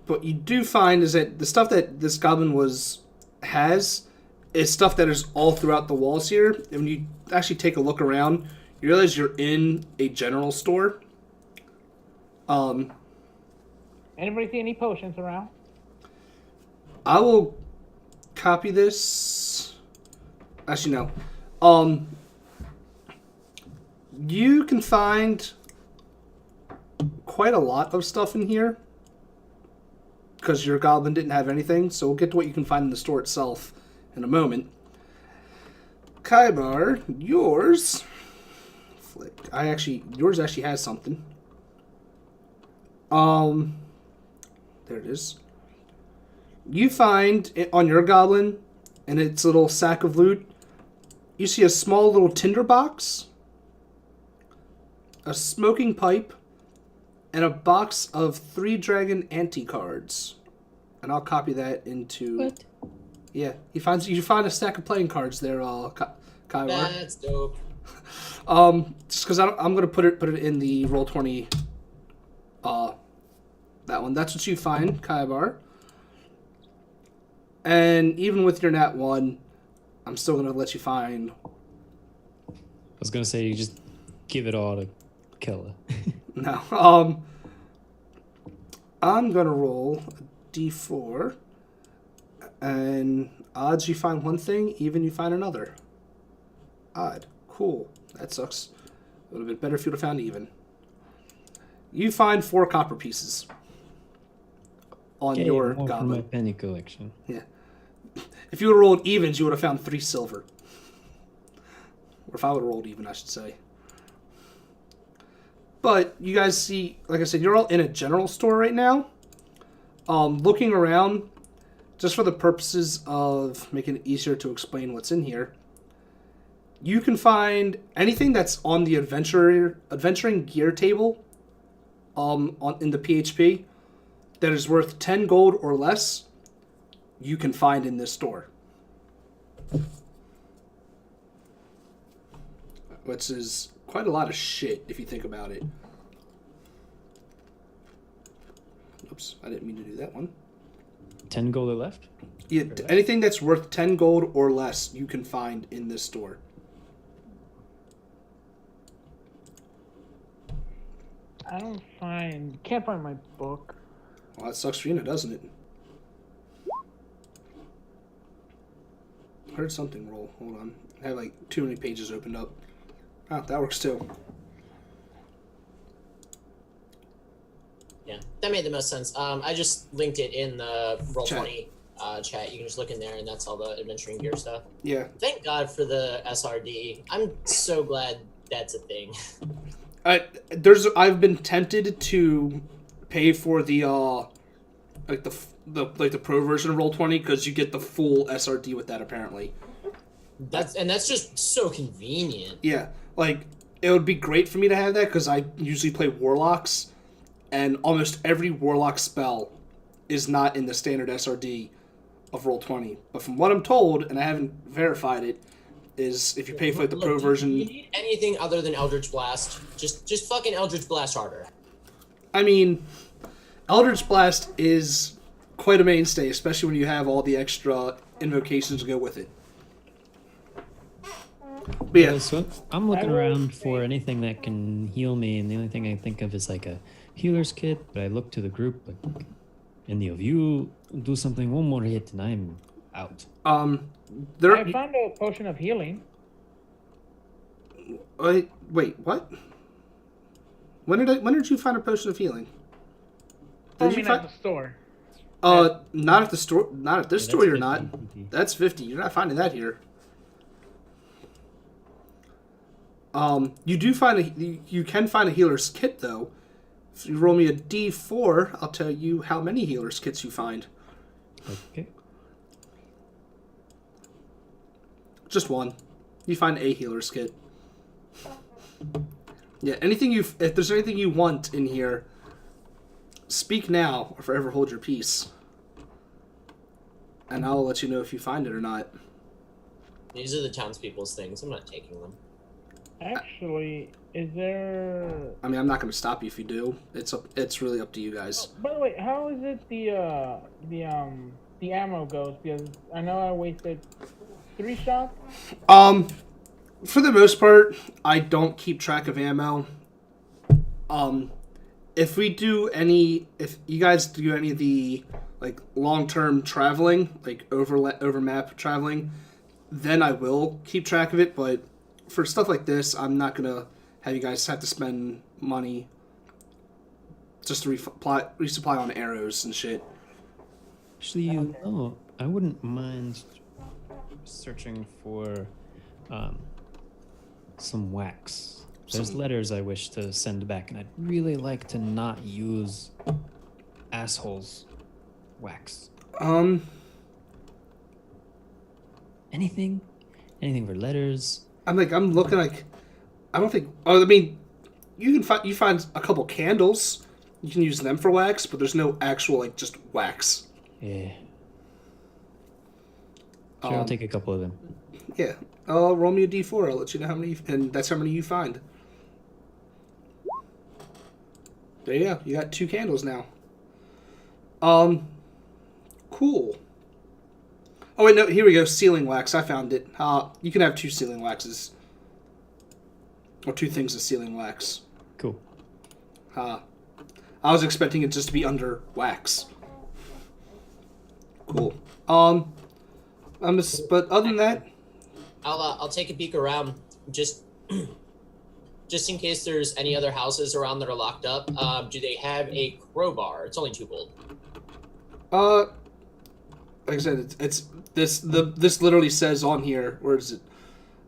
but you do find is that the stuff that this goblin has is stuff that is all throughout the walls here. And when you actually take a look around, you realize you're in a general store. Anybody see any potions around? I will copy this. Actually, no. You can find quite a lot of stuff in here because your goblin didn't have anything. So we'll get to what you can find in the store itself in a moment. Kaibar, yours. Flick. Yours actually has something. There it is. You find it on your goblin, in its little sack of loot, you see a small little tinder box, a smoking pipe, and a box of 3 dragon anti-cards. And I'll copy that into... What? Yeah, you find a stack of playing cards there, Kaibar. That's dope. Just because I'm gonna put it in the Roll20. That one. That's what you find, Kaibar. And even with your nat 1, I'm still gonna let you find. I was gonna say you just give it all to Kella. No. I'm gonna roll a d4, and odds you find one thing, even you find another. Odd. Cool. That sucks. It would have been better if you would have found even. You find 4 copper pieces on Yay, your more from my goblin. penny collection. Yeah. If you would have rolled evens, you would have found 3 silver. Or if I would have rolled even, I should say. But you guys see, like I said, you're all in a general store right now. Looking around, just for the purposes of making it easier to explain what's in here, you can find anything that's on the adventuring gear table in the PHP that is worth 10 gold or less, you can find in this store. Which is quite a lot of shit if you think about it. Oops, I didn't mean to do that one. 10 gold are left? Yeah, anything that's worth 10 gold or less, you can find in this store. Can't find my book. Well, that sucks for you, doesn't it? I heard something roll. Hold on. I had like too many pages opened up. Ah, that works too. Yeah, that made the most sense. I just linked it in the Chat. Roll20 chat. You can just look in there, and that's all the adventuring gear stuff. Yeah. Thank God for the SRD. I'm so glad that's a thing. I've been tempted to pay for the the pro version of Roll20 because you get the full SRD with that apparently. That's just so convenient. Yeah, like it would be great for me to have that because I usually play warlocks, and almost every warlock spell is not in the standard SRD of Roll20. But from what I'm told, and I haven't verified it, is if you pay for like the pro version. Do you need anything other than Eldritch Blast? Just fucking Eldritch Blast harder. I mean, Eldritch Blast is quite a mainstay, especially when you have all the extra invocations to go with it. But yeah, So I'm looking around for anything that can heal me, and the only thing I think of is like a healer's kit. But I look to the group, like, any of you do something one more hit, and I'm out. There. I found a potion of healing. Wait, what? When did you find a potion of healing? I Did you mean, find? at the store. Not at the store. Not at this Yeah, store. that's You're 50 not. PP. That's 50. You're not finding that here. You do find you can find a healer's kit though. If you roll me a D4, I'll tell you how many healer's kits you find. Okay. Just one. You find a healer's kit. Yeah, if there's anything you want in here, speak now or forever hold your peace. And I'll let you know if you find it or not. These are the townspeople's things. I'm not taking them. Actually, is there? I mean, I'm not going to stop you if you do. It's really up to you guys. By the way, how is it the ammo goes? Because I know I wasted 3 shots. For the most part, I don't keep track of ammo. If you guys do any of the like long-term traveling, like over map traveling, then I will keep track of it. But for stuff like this, I'm not gonna have you guys have to spend money just to resupply on arrows and shit. Actually, I wouldn't mind searching for some wax. There's letters I wish to send back, and I'd really like to not use assholes wax. Anything for letters. I'm looking like, I don't think. Oh, I mean, you find a couple candles. You can use them for wax, but there's no actual like just wax. Yeah. Sure, I'll take a couple of them. Yeah. Roll me a D4. I'll let you know how many, and that's how many you find. There you go. You got 2 candles now. Cool. Oh wait, no. Here we go. Sealing wax. I found it. You can have 2 sealing waxes, or 2 things of sealing wax. Cool. I was expecting it just to be under wax. Cool. But other than that, I'll take a peek around just in case there's any other houses around that are locked up. Do they have a crowbar? It's only 2 gold. like I said, it's this literally says on here. Where is it?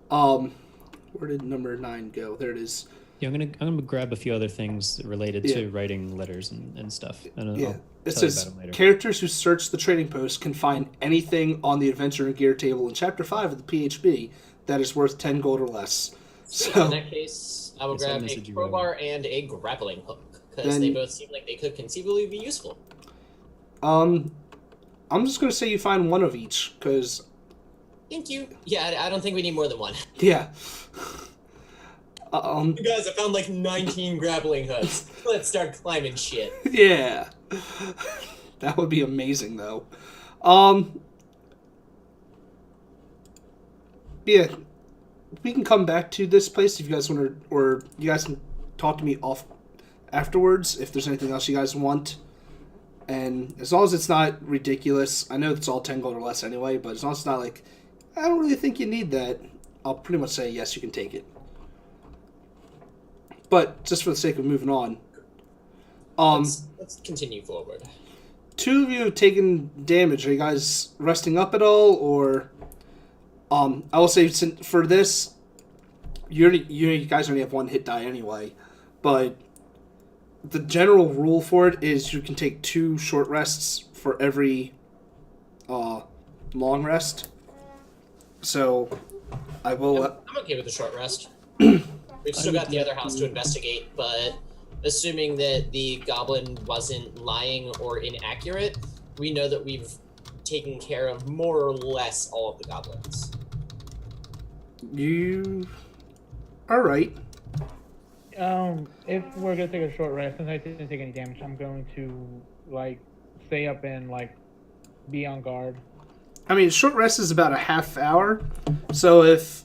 Where did number 9 go? There it is. Yeah, I'm gonna grab a few other things related to writing letters and stuff. And Yeah. I'll It tell you says, about 'em later. characters who search the trading post can find anything on the adventure and gear table in Chapter 5 of the PHB that is worth 10 gold or less. In So, that case, I will It's on grab a message you crowbar and a grappling hook, because Then- they both seem like they could conceivably be useful. I'm just going to say you find one of each, because, Thank you. Yeah, I don't think we need more than one. yeah. You guys, I found like 19 grappling hooks. Let's start climbing shit. Yeah. That would be amazing, though. Yeah. We can come back to this place if you guys want to, or you guys can talk to me off afterwards if there's anything else you guys want. And as long as it's not ridiculous, I know it's all 10 gold or less anyway, but as long as it's not like, I don't really think you need that, I'll pretty much say yes, you can take it. But just for the sake of moving on, Let's continue forward. 2 of you have taken damage. Are you guys resting up at all, or I will say for this, you guys only have 1 hit die anyway, but the general rule for it is you can take 2 short rests for every long rest. So I will. I'm okay with a short rest. We've still got the other house to investigate, but assuming that the goblin wasn't lying or inaccurate, we know that we've taken care of more or less all of the goblins. You are right. If we're gonna take a short rest, since I didn't take any damage, I'm going to stay up and be on guard. I mean, short rest is about a half hour. So if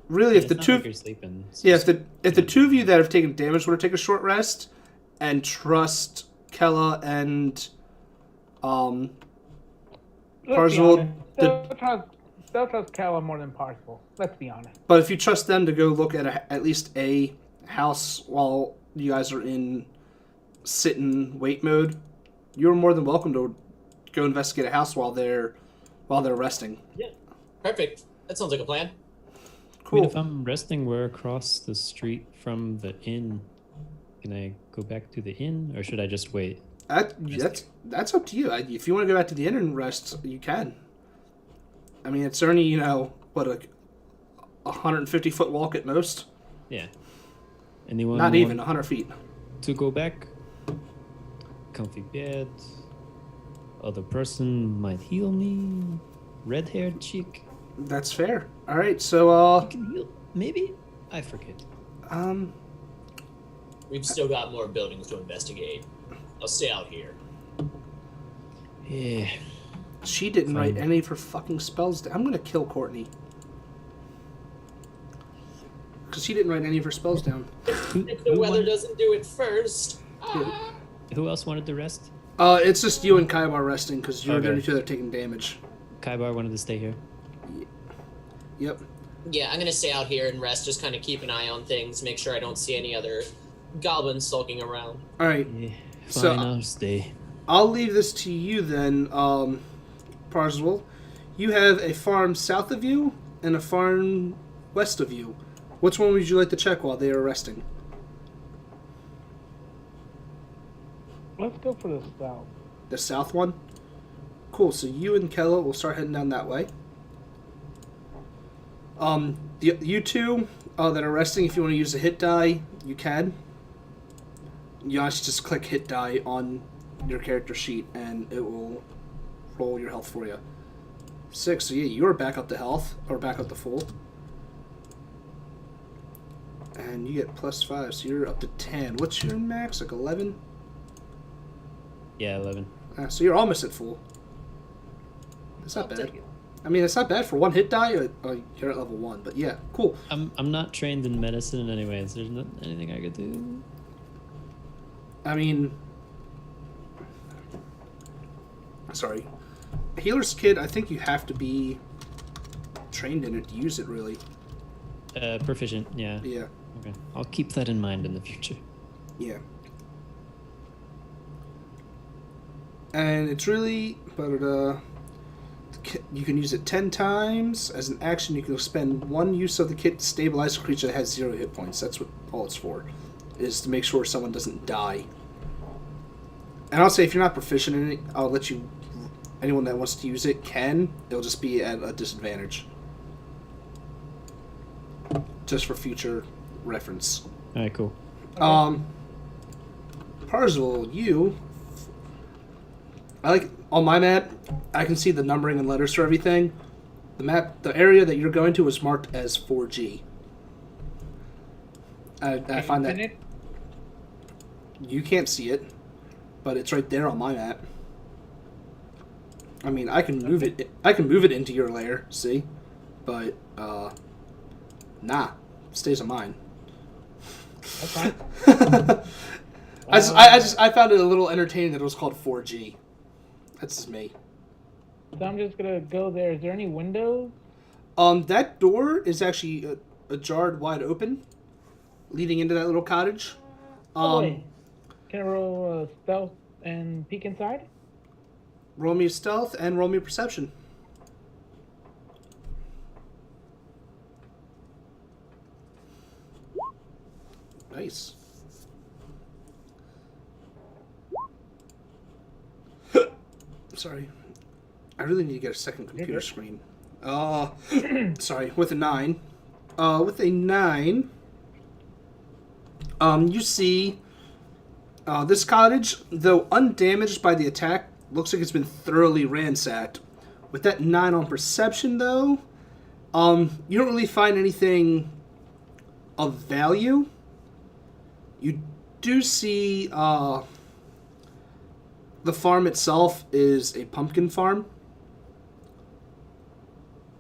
the It's not two, like you're sleeping. It's yeah, just- if the 2 of you that have taken damage want to take a short rest, and trust Kella and Let's be Parzival, honest. They'll trust Kala more than Parzival. Let's be honest. but if you trust them to go look at at least a house while you guys are in sit and wait mode, you're more than welcome to go investigate a house while they're resting. Yeah. Perfect. That sounds like a plan. I mean, Cool. if I'm resting, we're across the street from the inn. Can I go back to the inn, or should I just wait? That's up to you. If you want to go back to the inn and rest, you can. I mean, it's only what a 150-foot walk at most. Yeah. Anyone Not even want 100 feet. to go back? Comfy bed. Other person might heal me. Red-haired chick. That's fair. All right, so Can heal? Maybe? I forget. We've still got more buildings to investigate. I'll stay out here. Yeah. she didn't write Fine. any of her fucking spells down. I'm gonna kill Courtney. Because she didn't write any of her spells down. If the weather doesn't do it first. Who else wanted to rest? It's just you and Kaibar resting because you're the Okay. only two that are taking damage. Kaibar wanted to stay here. Yep. Yeah, I'm gonna stay out here and rest. Just kind of keep an eye on things, make sure I don't see any other goblins sulking around. All right. Yeah. Fine, So- I'll stay. I'll leave this to you then, Parzival. You have a farm south of you and a farm west of you. Which one would you like to check while they are resting? Let's go for the south. The south one? Cool, so you and Kella will start heading down that way. You two that are resting, if you want to use a hit die, you can. You actually just click hit die on your character sheet and it will roll your health for you. 6, so yeah, you're back up to health, or back up to full. And you get +5, so you're up to 10. What's your max? Like 11? Yeah, 11. So you're almost at full. That's not I'll bad. take it. I mean, it's not bad for one hit die. You're at level 1, but yeah, cool. I'm not trained in medicine anyways. There's not anything I could do. I mean, sorry, healer's kit. I think you have to be trained in it to use it. Really, Proficient, yeah. yeah, Okay. I'll keep that in mind in the future. yeah. And it's really, but you can use it 10 times as an action. You can spend one use of the kit to stabilize a creature that has 0 hit points. That's what all it's for, is to make sure someone doesn't die. And I'll say if you're not proficient in it, I'll let you. Anyone that wants to use it can. It'll just be at a disadvantage, just for future reference. All right, cool. Parzival, you. I like on my map. I can see the numbering and letters for everything. The area that you're going to is marked as 4G. I find that Infinite? you can't see it, but it's right there on my map. I mean, I can move it. I can move it into your layer. See, but nah, it stays on mine. That's fine. I found it a little entertaining that it was called 4G. That's just me. So I'm just gonna go there. Is there any windows? That door is actually jarred wide open, leading into that little cottage. Oh, boy. Can I roll stealth and peek inside? Roll me a stealth and roll me a perception. Nice. Sorry. I really need to get a second computer good. screen. Sorry, with a 9. With a 9, you see this cottage, though undamaged by the attack, looks like it's been thoroughly ransacked. With that 9 on perception, though, you don't really find anything of value. You do see the farm itself is a pumpkin farm.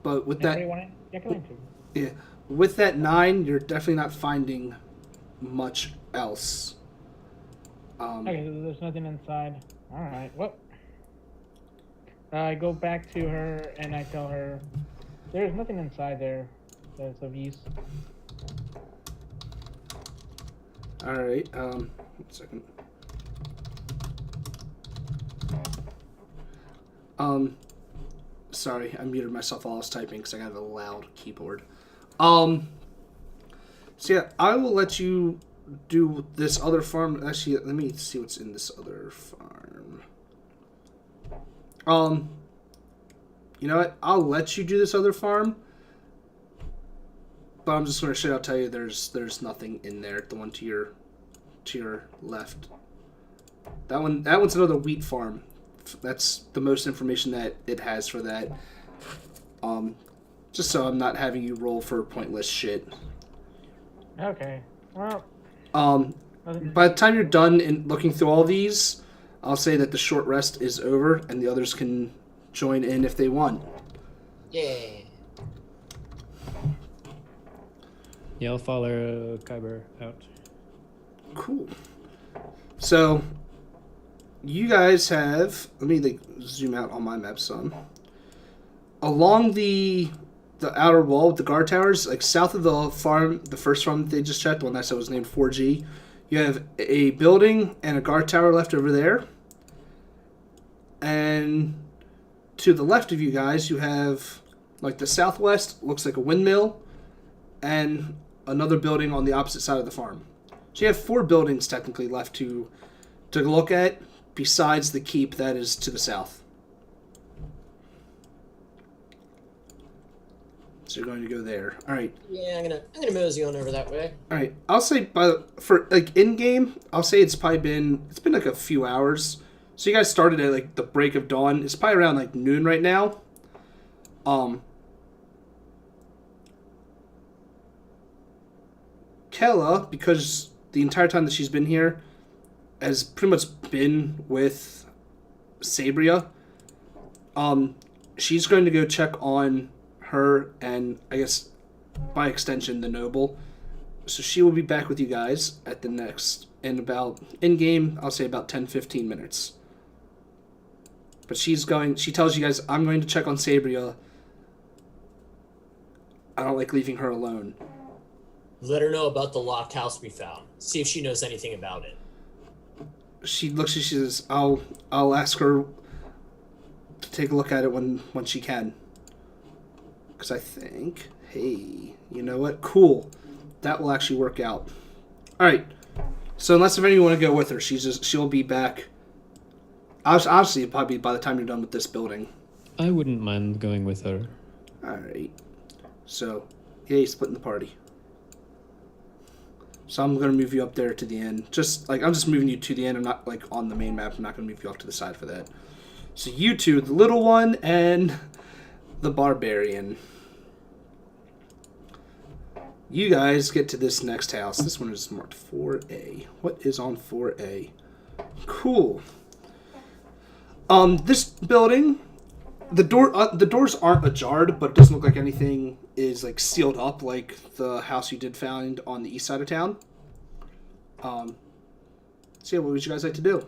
But with that, yeah, with that 9, you're definitely not finding much else. Okay, so there's nothing inside. All right. Well, I go back to her and I tell her, there's nothing inside there that's of use. All right. 1 second. Sorry, I muted myself while I was typing because I got a loud keyboard. So yeah, I will let you do this other farm. Actually, let me see what's in this other farm. You know what? I'll let you do this other farm, but I'm just gonna straight out tell you there's nothing in there. The one to your left. That one's another wheat farm. That's the most information that it has for that. Just so I'm not having you roll for pointless shit. Okay. Well. By the time you're done in looking through all these, I'll say that the short rest is over and the others can join in if they want. Yeah. Yeah, I'll follow Kyber out. Cool. So, you guys have... Let me zoom out on my map some. Along the outer wall with the guard towers, like south of the farm, the first farm that they just checked, the one that I said was named 4G, you have a building and a guard tower left over there. And to the left of you guys, you have, like, the southwest, looks like a windmill, and another building on the opposite side of the farm. So you have 4 buildings technically left to look at, besides the keep that is to the south. So you're going to go there. All right. Yeah, I'm gonna mosey on over that way. All right. I'll say for like in game, I'll say it's been like a few hours. So you guys started at like the break of dawn. It's probably around like noon right now. Kella, because the entire time that she's been here, has pretty much been with Sabria. She's going to go check on her and I guess by extension the noble. So she will be back with you guys at the next in game, I'll say about 10-15 minutes. But she tells you guys, I'm going to check on Sabria. I don't like leaving her alone. Let her know about the locked house we found. See if she knows anything about it. She looks and she says, I'll ask her to take a look at it when she can. Because I think, hey, you know what? Cool. That will actually work out. Alright. So unless if anyone want to go with her, she'll be back. Obviously, probably by the time you're done with this building. I wouldn't mind going with her. Alright. So, yay, splitting the party. So I'm going to move you up there to the end. I'm just moving you to the end. I'm not, like, on the main map. I'm not going to move you off to the side for that. So you two, the little one and the barbarian. You guys get to this next house. This one is marked 4A. What is on 4A? Cool. This building, the doors aren't ajar, but it doesn't look like anything is like sealed up like the house you did find on the east side of town. So yeah, what would you guys like to do?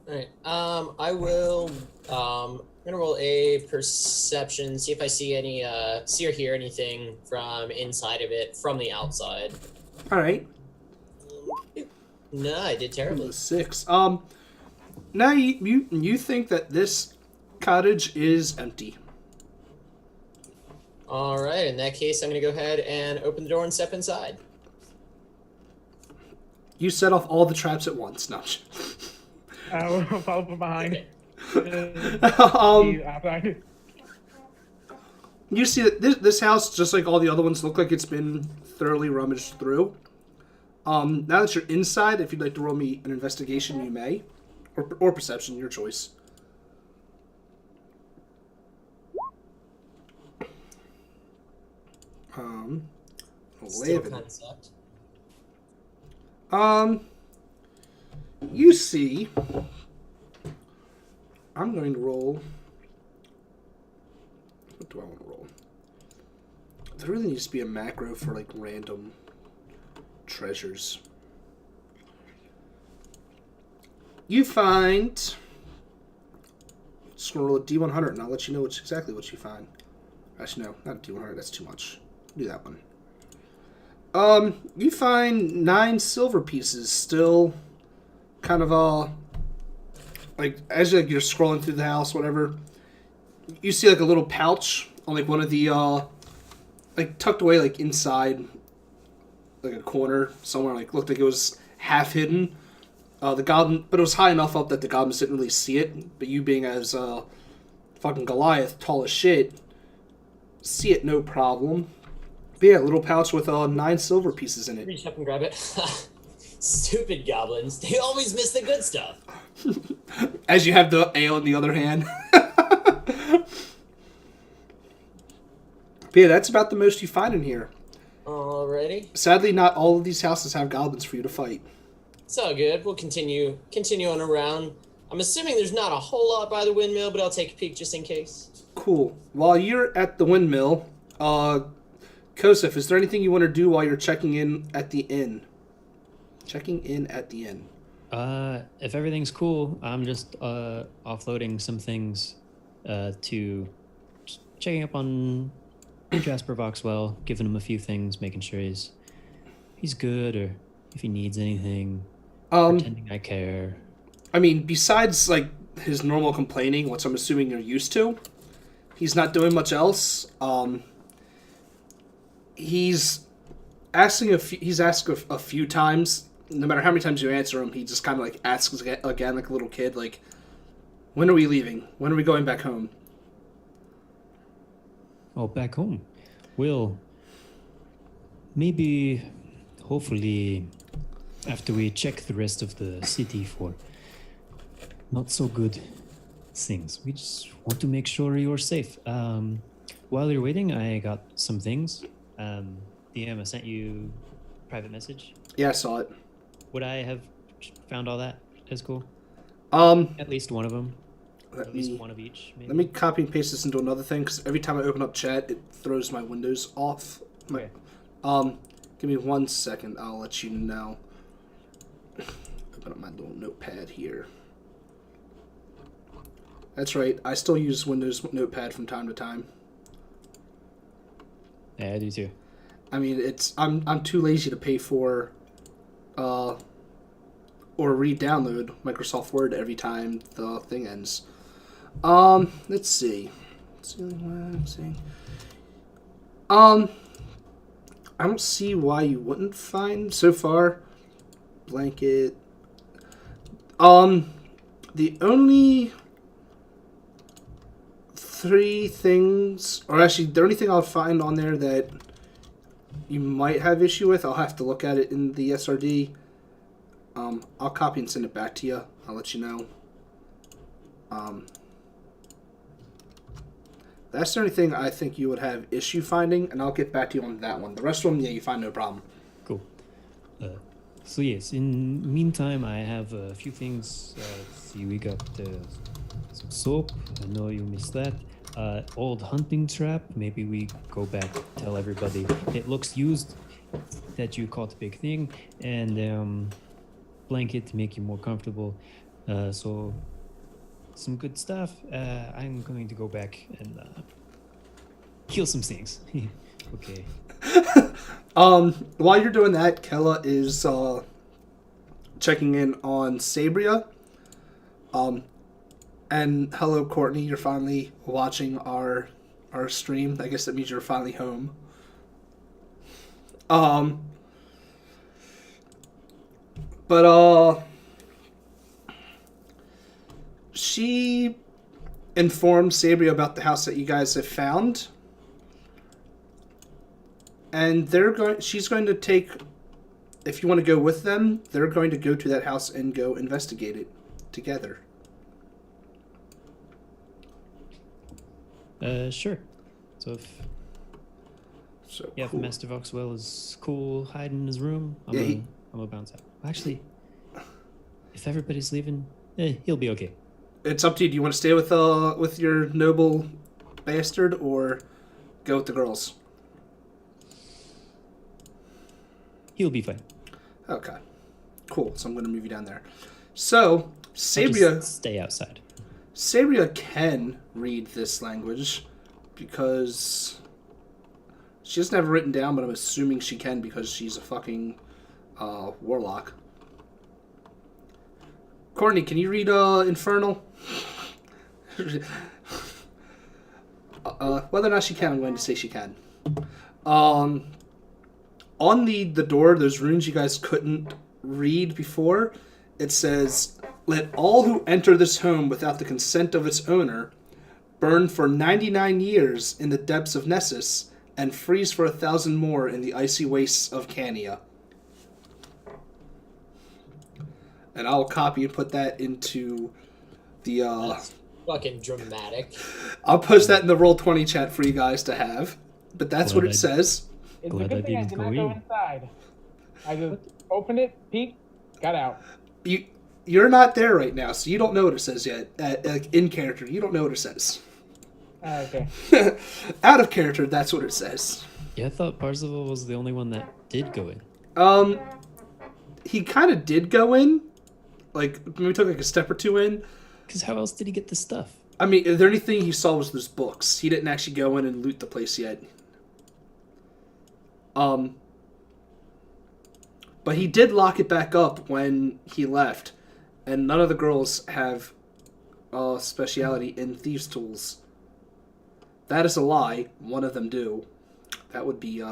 Alright. I will I'm gonna roll a perception, see if I see see or hear anything from inside of it from the outside. Alright. No, I did terribly. 6. Now you think that this cottage is empty. Alright, in that case I'm gonna go ahead and open the door and step inside. You set off all the traps at once. No. I will follow from behind. You see that this house, just like all the other ones, look like it's been thoroughly rummaged through. Now that you're inside, if you'd like to roll me an investigation, you may. Or perception, your choice. Still 11. kind of sucked. You see, I'm going to roll. What do I want to roll? There really needs to be a macro for like random treasures. You find. Just gonna roll a D100, and I'll let you know exactly what you find. Actually, no, not a D100. That's too much. Do that one. You find 9 silver pieces still, kind of like as you're scrolling through the house, whatever. You see like a little pouch on like one of the like tucked away like inside, like a corner somewhere. Like looked like it was half hidden. The goblin, but it was high enough up that the goblins didn't really see it. But you being as fucking Goliath, tall as shit, see it no problem. But yeah, little pouch with 9 silver pieces in it. Reach up and grab it. Stupid goblins. They always miss the good stuff. As you have the ale in the other hand. But yeah, that's about the most you find in here. Alrighty. Sadly, not all of these houses have goblins for you to fight. It's all good. We'll continue on around. I'm assuming there's not a whole lot by the windmill, but I'll take a peek just in case. Cool. While you're at the windmill, Kosef, is there anything you want to do while you're checking in at the inn? Checking in at the inn. If everything's cool, I'm just offloading some things to checking up on Jasper Voxwell, giving him a few things, making sure he's good, or if he needs anything, pretending I care. I mean, besides like his normal complaining, which I'm assuming you're used to, he's not doing much else. He's asking a few times. No matter how many times you answer him, he just kind of like asks again, like a little kid, like, "When are we leaving? When are we going back home?" Oh, back home. Well, maybe, hopefully, after we check the rest of the city for not so good things. We just want to make sure you're safe. While you're waiting, I got some things. DM, I sent you a private message. Yeah, I saw it. Would I have found all that as cool? Um, At least one of them. let At least me one of each, maybe. let me copy and paste this into another thing because every time I open up chat, it throws my windows off. Okay. Give me 1 second. I'll let you know. Open up my little notepad here. That's right. I still use Windows Notepad from time to time. Yeah, I do too. I mean, I'm too lazy to pay for, or re-download Microsoft Word every time the thing ends. Let's see. I don't see why you wouldn't find so far. Blanket. The only 3 things, or actually, the only thing I'll find on there that you might have issue with, I'll have to look at it in the SRD. I'll copy and send it back to you. I'll let you know. That's the only thing I think you would have issue finding, and I'll get back to you on that one. The rest of them, yeah, you find no problem. Cool. So yes, in meantime, I have a few things. See, we got some soap. I know you missed that. Old hunting trap. Maybe we go back, tell everybody it looks used, that you caught a big thing, and blanket to make you more comfortable. So some good stuff. I'm going to go back and kill some things. Okay. While you're doing that, Kella is checking in on Sabria. And hello, Courtney. You're finally watching our stream. I guess that means you're finally home. But she informed Sabria about the house that you guys have found. And she's going to take, if you want to go with them, they're going to go to that house and go investigate it together. Sure. So if Cool. if Master Voxwell is cool hiding in his room, I'm gonna bounce out. Actually, if everybody's leaving, he'll be okay. It's up to you. Do you want to stay with your noble bastard or go with the girls? He'll be fine. Okay. Cool. So I'm going to move you down there. So, I'll Sabria, just stay outside. Sabria can read this language because she doesn't have it written down, but I'm assuming she can because she's a fucking warlock. Courtney, can you read Infernal? Whether or not she can, I'm going to say she can. On the door, those runes you guys couldn't read before, it says, "Let all who enter this home without the consent of its owner burn for 99 years in the depths of Nessus and freeze for 1,000 more in the icy wastes of Cania." And I'll copy and put that into the That's fucking dramatic. I'll post that in the Roll20 chat for you guys to have. But that's what Glad it I- says. It's Glad a good I thing I didn't did go not go in. inside. I just opened it, peeked, got out. You're not there right now, so you don't know what it says yet. Like in character, you don't know what it says. Okay. Out of character, that's what it says. Yeah, I thought Parzival was the only one that did go in. He kind of did go in. Like, maybe took like a step or two in. Because how else did he get the stuff? I mean, the only thing he saw was those books. He didn't actually go in and loot the place yet. But he did lock it back up when he left. And none of the girls have speciality in thieves' tools. That is a lie. One of them do. That would be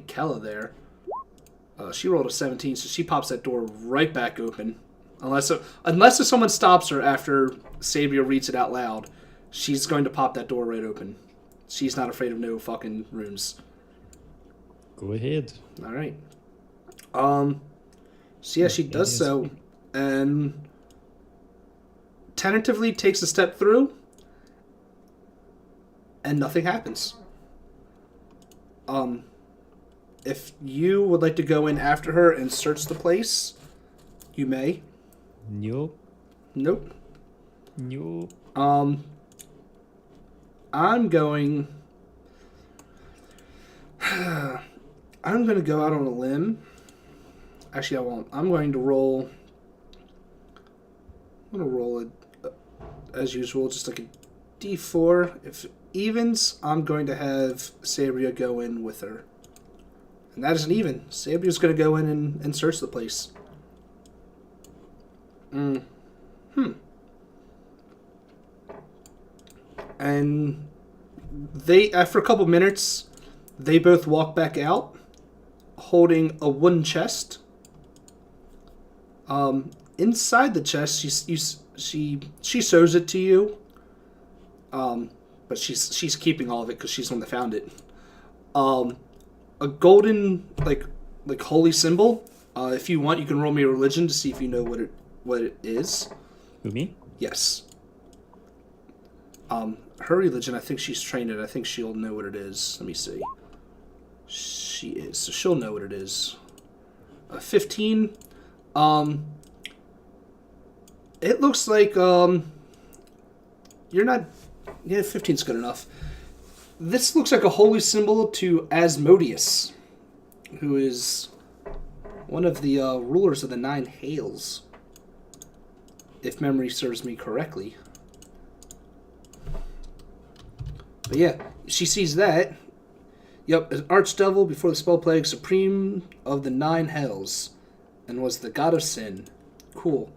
Kella there. She rolled a 17, so she pops that door right back open. Unless if someone stops her after Sabria reads it out loud, she's going to pop that door right open. She's not afraid of no fucking runes. Go ahead. All right. So yeah, she does so, and tentatively takes a step through, and nothing happens. If you would like to go in after her and search the place, you may. Nope. Nope. Nope. I'm going to go out on a limb. Actually, I won't. I'm going to roll it as usual, just like a d4. If it evens, I'm going to have Sabria go in with her. And that is an even. Sabria's going to go in and search the place. And they, after a couple minutes, they both walk back out, holding a wooden chest. Inside the chest, she shows it to you. But she's keeping all of it because she's the one that found it. A golden like holy symbol. If you want, you can roll me a religion to see if you know what it is. Who, me? Yes. Her religion, I think she's trained it. I think she'll know what it is. Let me see. She is, so she'll know what it is. 15. It looks like you're not. Yeah, 15's good enough. This looks like a holy symbol to Asmodeus, who is one of the rulers of the Nine Hales, if memory serves me correctly. But yeah, she sees that. Yep, an archdevil before the spell plague, supreme of the Nine Hells, and was the god of sin. Cool.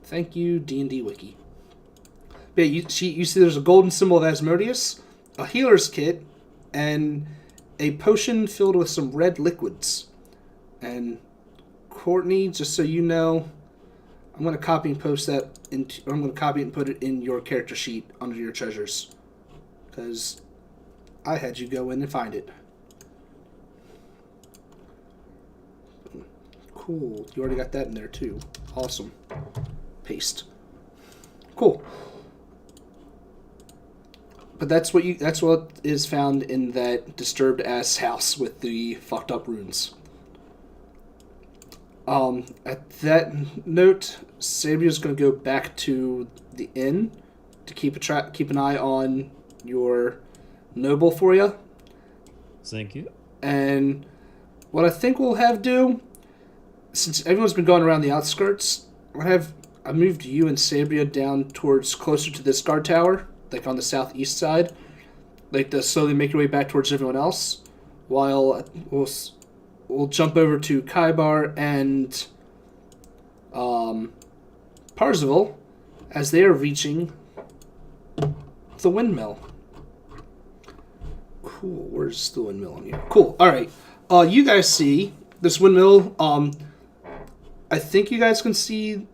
Thank you, D&D Wiki. But yeah, you see there's a golden symbol of Asmodeus, a healer's kit, and a potion filled with some red liquids. And Courtney, just so you know, I'm going to copy and post that into. I'm going to copy and put it in your character sheet under your treasures, because I had you go in and find it. Cool. You already got that in there too. Awesome. Paste. Cool. But that's what is found in that disturbed ass house with the fucked up runes. At that note, Sabria's going to go back to the inn to keep an eye on your noble for you. Thank you. And what I think we'll have do, since everyone's been going around the outskirts, I moved you and Sabria down towards closer to this guard tower, like on the southeast side, like to slowly make your way back towards everyone else, while we'll jump over to Kaibar and Parzival as they are reaching the windmill. Cool. Where's the windmill on here? Cool. All right. You guys see this windmill. I think you guys can see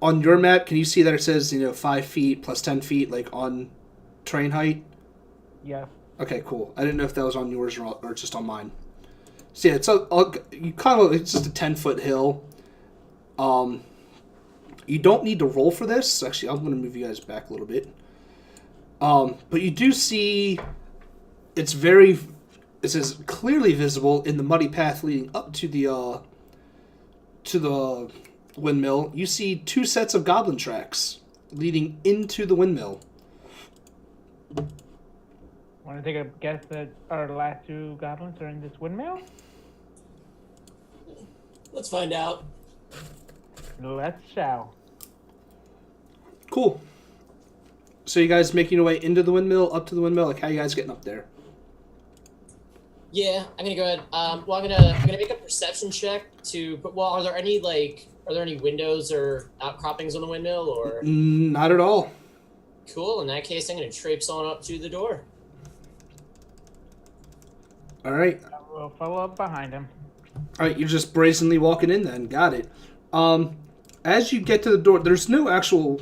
on your map. Can you see that it says 5 feet plus 10 feet like on train height? Yeah. Okay. Cool. I didn't know if that was on yours or just on mine. So yeah, it's it's just a 10-foot hill. You don't need to roll for this. Actually, I'm going to move you guys back a little bit. But you do see it's clearly visible in the muddy path leading up to the windmill. You see 2 sets of goblin tracks leading into the windmill. Want to take a guess that our last 2 goblins are in this windmill? Let's find out. Let's shall. Cool. So you guys making your way into the windmill, up to the windmill? Like, how you guys getting up there? Yeah, I'm gonna go ahead. Well, I'm gonna make a perception check to. Well, are there any windows or outcroppings on the windmill or? Not at all. Cool. In that case, I'm gonna traipse on up to the door. All right. We'll follow up behind him. All right, you're just brazenly walking in then. Got it. As you get to the door, there's no actual...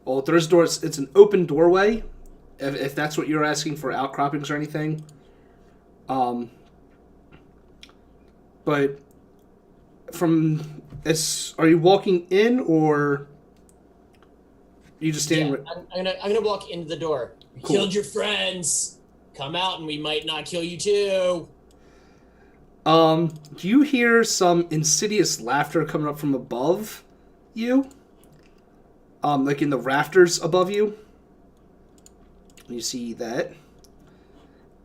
Well, there's doors. It's an open doorway, if that's what you're asking for outcroppings or anything. But are you walking in or are you just standing? Yeah, I'm gonna walk into the door. We Cool. killed your friends. Come out and we might not kill you too. You hear some insidious laughter coming up from above you. Like in the rafters above you. You see that.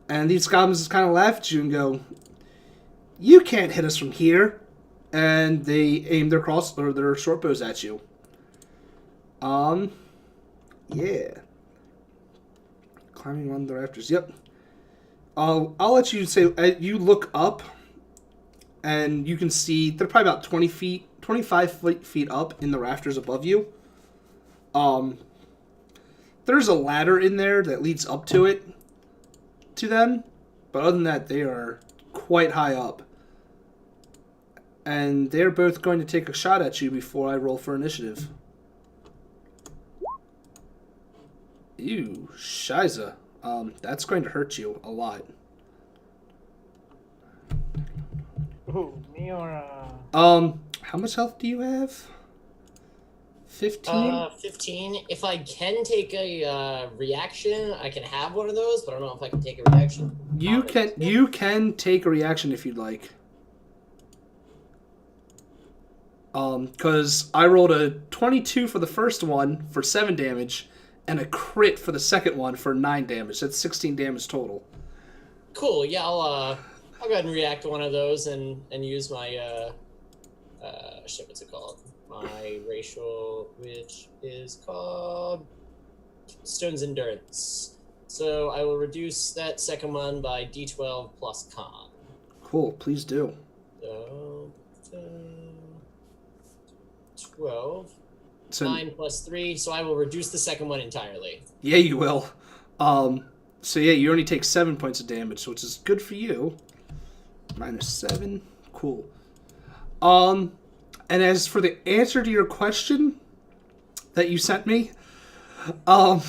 And these goblins just kind of laugh at you and go, "You can't hit us from here." And they aim their short bows at you. Yeah. Climbing on the rafters. Yep. I'll let you say, you look up and you can see they're probably about 25 feet up in the rafters above you. There's a ladder in there that leads up to them, but other than that, they are quite high up. And they're both going to take a shot at you before I roll for initiative. Ew, Shiza. That's going to hurt you a lot. Ooh, me or How much health do you have? 15? 15. If I can take a reaction, I can have one of those, but I don't know if I can take a reaction. You can take a reaction if you'd like. Because I rolled a 22 for the first one for 7 damage, and a crit for the second one for 9 damage. That's 16 damage total. Cool. Yeah, I'll go ahead and react to one of those and use my what's it called? My racial, which is called Stone's Endurance. So I will reduce that second one by D12 plus con. Cool, please do. So 12. So, 9 plus 3, so I will reduce the second one entirely. yeah, you will. So yeah, you only take 7 points of damage, which is good for you. -7. Cool. And as for the answer to your question that you sent me, I'd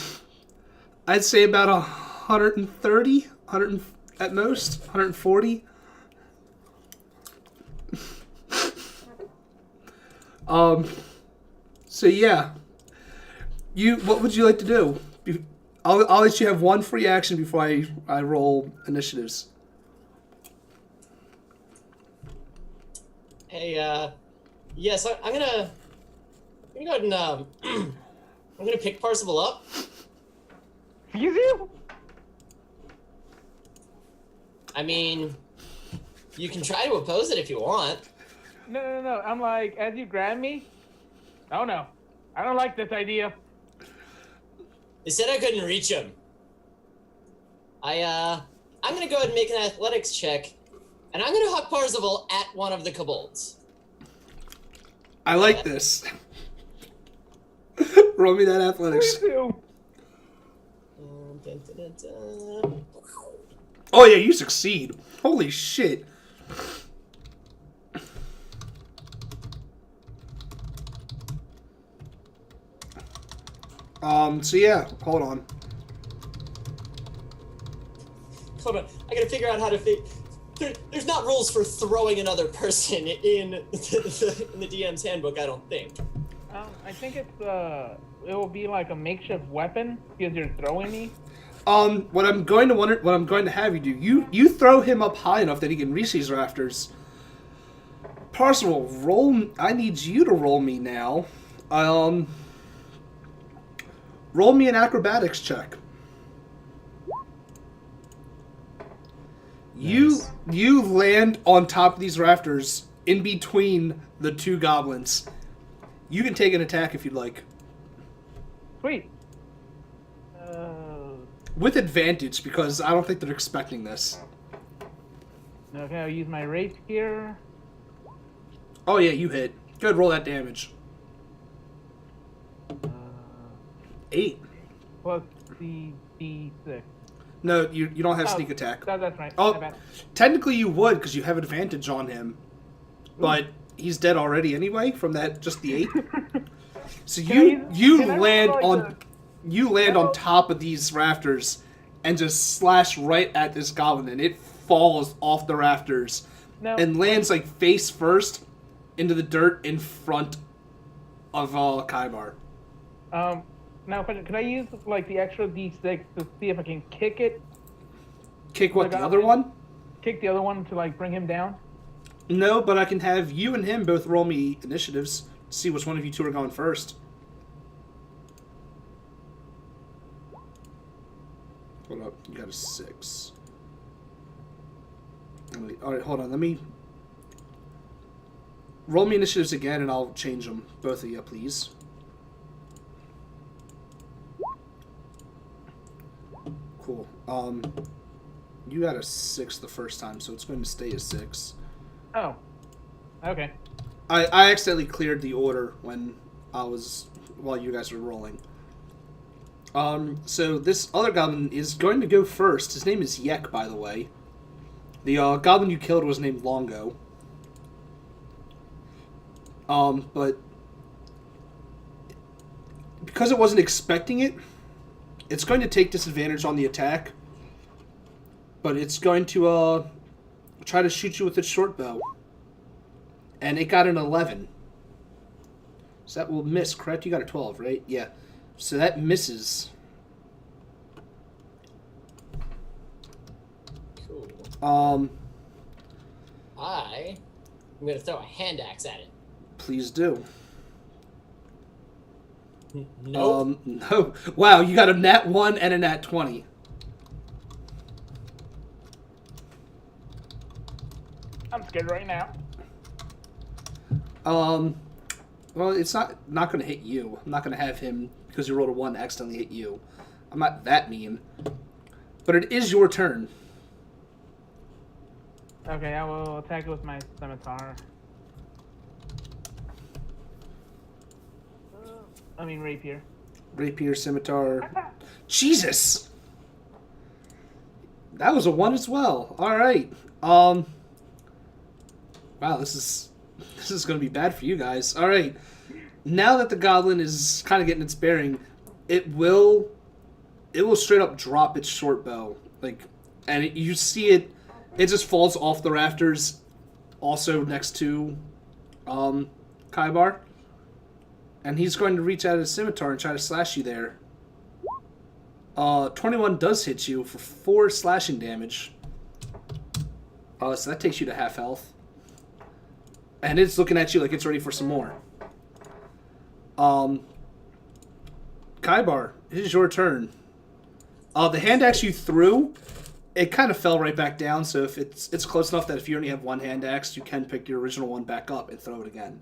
say about 130, 100 at most, 140. So yeah, what would you like to do? I'll let you have one free action before I roll initiatives. Hey, yes, I'm gonna go ahead and I'm gonna pick Parzival up. Excuse you? I mean, you can try to oppose it if you want. No. I'm like, as you grab me, Oh no, I don't like this idea. They said I couldn't reach him. I'm gonna go ahead and make an athletics check, and I'm gonna huck Parzival at one of the kobolds. I like this. Roll me that athletics. Please do. Dun, dun, dun, dun. Oh yeah, you succeed. Holy shit. So yeah, hold on. Hold on, I gotta figure out how to there's not rules for throwing another person in the DM's handbook, I don't think. I think it will be like a makeshift weapon because you're throwing me. What I'm going to have you do, you throw him up high enough that he can reach these rafters. Parzival, I need you to roll me now. Roll me an acrobatics check. Nice. You land on top of these rafters in between the two goblins. You can take an attack if you'd like. Sweet. With advantage, because I don't think they're expecting this. Okay, I'll use my race here. Oh yeah, you hit. Good, roll that damage. 8. Plus the D6. No, you don't have Oh, sneak attack. That's right. Oh, My bad. technically you would, because you have advantage on him. But he's dead already anyway, from that, just the 8. So Can I land roll, like, on... You land on top of these rafters and just slash right at this goblin, and it falls off the rafters No. and lands like face first into the dirt in front of Kaibar. Now, could I use like the extra D6 to see if I can kick it? Kick what, The the other goblin? one? Kick the other one to like bring him down? No, but I can have you and him both roll me initiatives to see which one of you two are going first. Hold up, you got a 6. Alright, hold on, let me... Roll me initiatives again and I'll change them. Both of you, please. Cool. You got a 6 the first time, so it's going to stay a 6. Oh. Okay. I accidentally cleared the order while you guys were rolling. So this other goblin is going to go first. His name is Yek, by the way. The goblin you killed was named Longo. But because it wasn't expecting it, it's going to take disadvantage on the attack. But it's going to try to shoot you with its short bow. And it got an 11. So that will miss, correct? You got a 12, right? Yeah. So that misses. Cool. I'm gonna throw a hand axe at it. Please do. Nope. No. Wow, you got a nat 1 and a nat 20. I'm scared right now. Well, it's not going to hit you. I'm not going to have him, because you rolled a 1, accidentally hit you. I'm not that mean. But it is your turn. Okay, I will attack it with my scimitar. Rapier. Rapier, scimitar. Jesus! That was a 1 as well. Alright. Wow, this is going to be bad for you guys. Alright. Now that the goblin is kind of getting its bearing, it will straight up drop its short bow. You see it just falls off the rafters, also next to Kaibar. And he's going to reach out his scimitar and try to slash you there. 21 does hit you for 4 slashing damage. So that takes you to half health. And it's looking at you like it's ready for some more. Kaibar, it is your turn. The hand axe you threw, it kind of fell right back down, so if it's close enough that if you only have one hand axe, you can pick your original one back up and throw it again.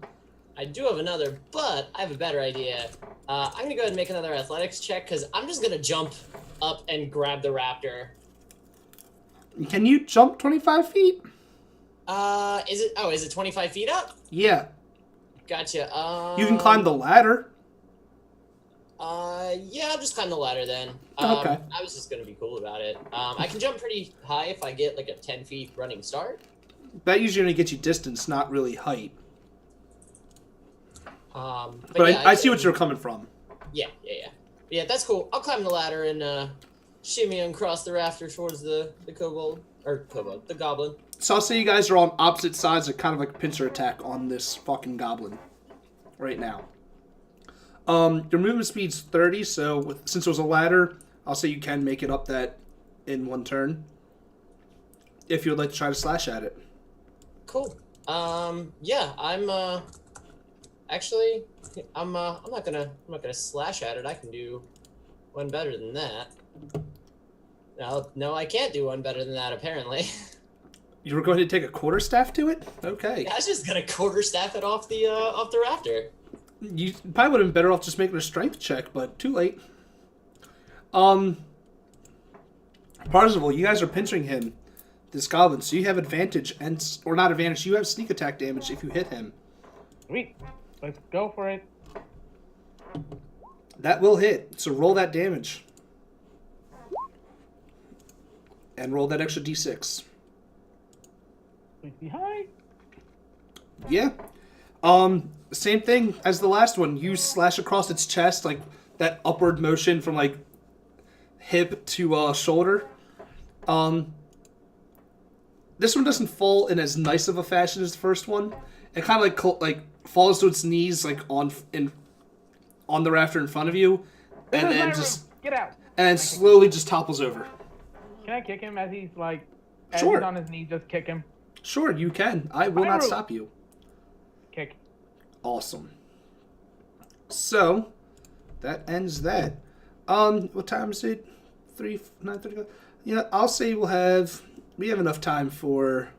I do have another, but I have a better idea. I'm gonna go ahead and make another athletics check because I'm just gonna jump up and grab the raptor. Can you jump 25 feet? Is it 25 feet up? Yeah. Gotcha. You can climb the ladder. Yeah, I'll just climb the ladder then. Okay. I was just gonna be cool about it. I can jump pretty high if I get like a 10 feet running start. That usually only gets you distance, not really height. But yeah, I see what you're coming from. Yeah. Yeah, that's cool. I'll climb the ladder and shimmy and cross the rafter towards the goblin. So I'll say you guys are on opposite sides of kind of like a pincer attack on this fucking goblin right now. Your movement speed's 30, so since it was a ladder, I'll say you can make it up that in one turn. If you would like to try to slash at it. Cool. Yeah, I'm not gonna slash at it. I can do one better than that. No, I can't do one better than that apparently. You were going to take a quarterstaff to it? Okay. I was just gonna quarterstaff it off the rafter. You probably would have been better off just making a strength check, but too late. Parzival, you guys are pinching him, this goblin, so you have advantage, or not advantage, you have sneak attack damage if you hit him. Sweet. Let's go for it. That will hit, so roll that damage. And roll that extra d6. Please be high. Yeah. Same thing as the last one. You slash across its chest, like that upward motion from like hip to shoulder. This one doesn't fall in as nice of a fashion as the first one. It kind of like falls to its knees, like on the rafter in front of you, This and is my then room. just Get out. and slowly just topples over. Can I kick him as he's like, as Sure. he's on his knee? Just kick him. Sure, you can. I will not stop you. Kick. Awesome. So, that ends that. What time is it? 9:35. Yeah, I'll say we have enough time for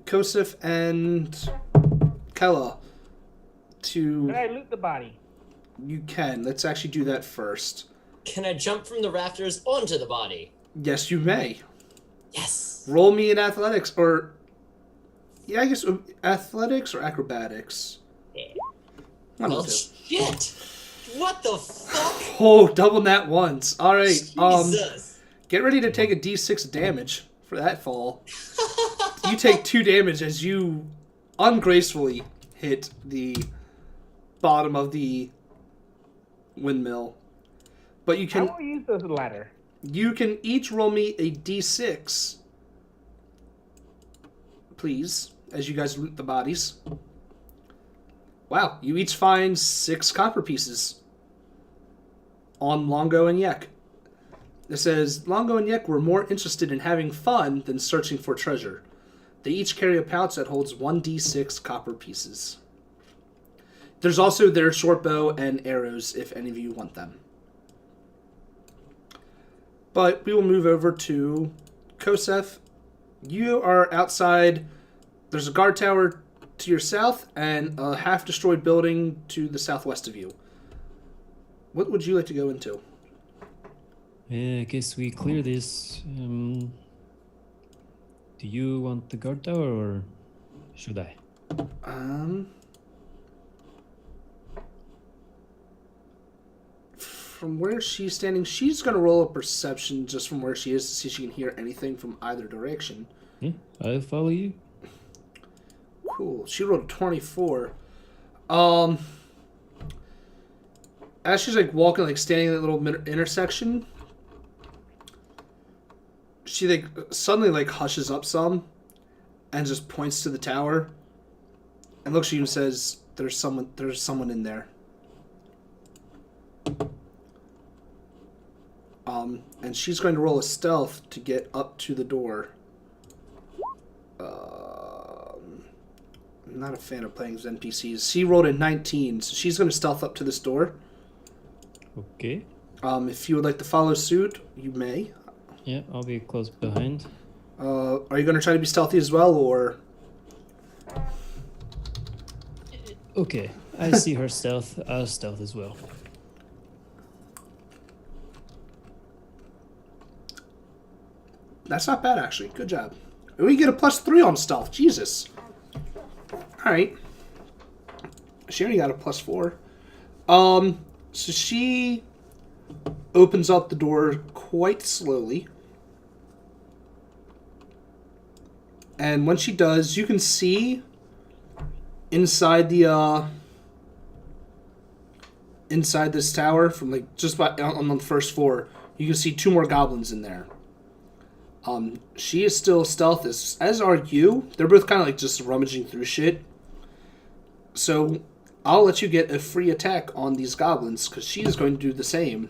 Kosef and Kella Can I to. loot the body? You can. Let's actually do that first. Can I jump from the rafters onto the body? Yes, you may. Yes. Roll me in athletics, or yeah, I guess athletics or acrobatics. One Well, of the two. shit. What the fuck? Oh, double nat ones. All right. Jesus. Get ready to take a d6 damage for that fall. You take 2 damage as you ungracefully hit the bottom of the windmill. But you I can will use this ladder. each roll me a d6, please, as you guys loot the bodies. Wow, you each find 6 copper pieces on Longo and Yek. It says, Longo and Yek were more interested in having fun than searching for treasure. They each carry a pouch that holds 1d6 copper pieces. There's also their short bow and arrows if any of you want them. But we will move over to Kosef. You are outside. There's a guard tower to your south and a half-destroyed building to the southwest of you. What would you like to go into? Yeah, I guess we clear this. Do you want the guard tower or should I? From where she's standing, she's going to roll a perception just from where she is to see if she can hear anything from either direction. Yeah, I'll follow you. Cool. She rolled a 24. As she's like walking, like standing in that little intersection, she like suddenly like hushes up some and just points to the tower and looks at you and says, there's someone in there. And she's going to roll a stealth to get up to the door. I'm not a fan of playing with NPCs. She rolled a 19, so she's going to stealth up to this door. Okay. If you would like to follow suit, you may. Yeah, I'll be close behind. Are you going to try to be stealthy as well, or? Okay, I see her stealth. I'll stealth as well. That's not bad, actually. Good job. We get a +3 on stealth. Jesus. Alright. She only got a +4. So she opens up the door quite slowly. And when she does, you can see inside the inside this tower from like just about on the first floor, you can see 2 more goblins in there. She is still stealth, as are you. They're both kind of like just rummaging through shit. So I'll let you get a free attack on these goblins because she is going to do the same.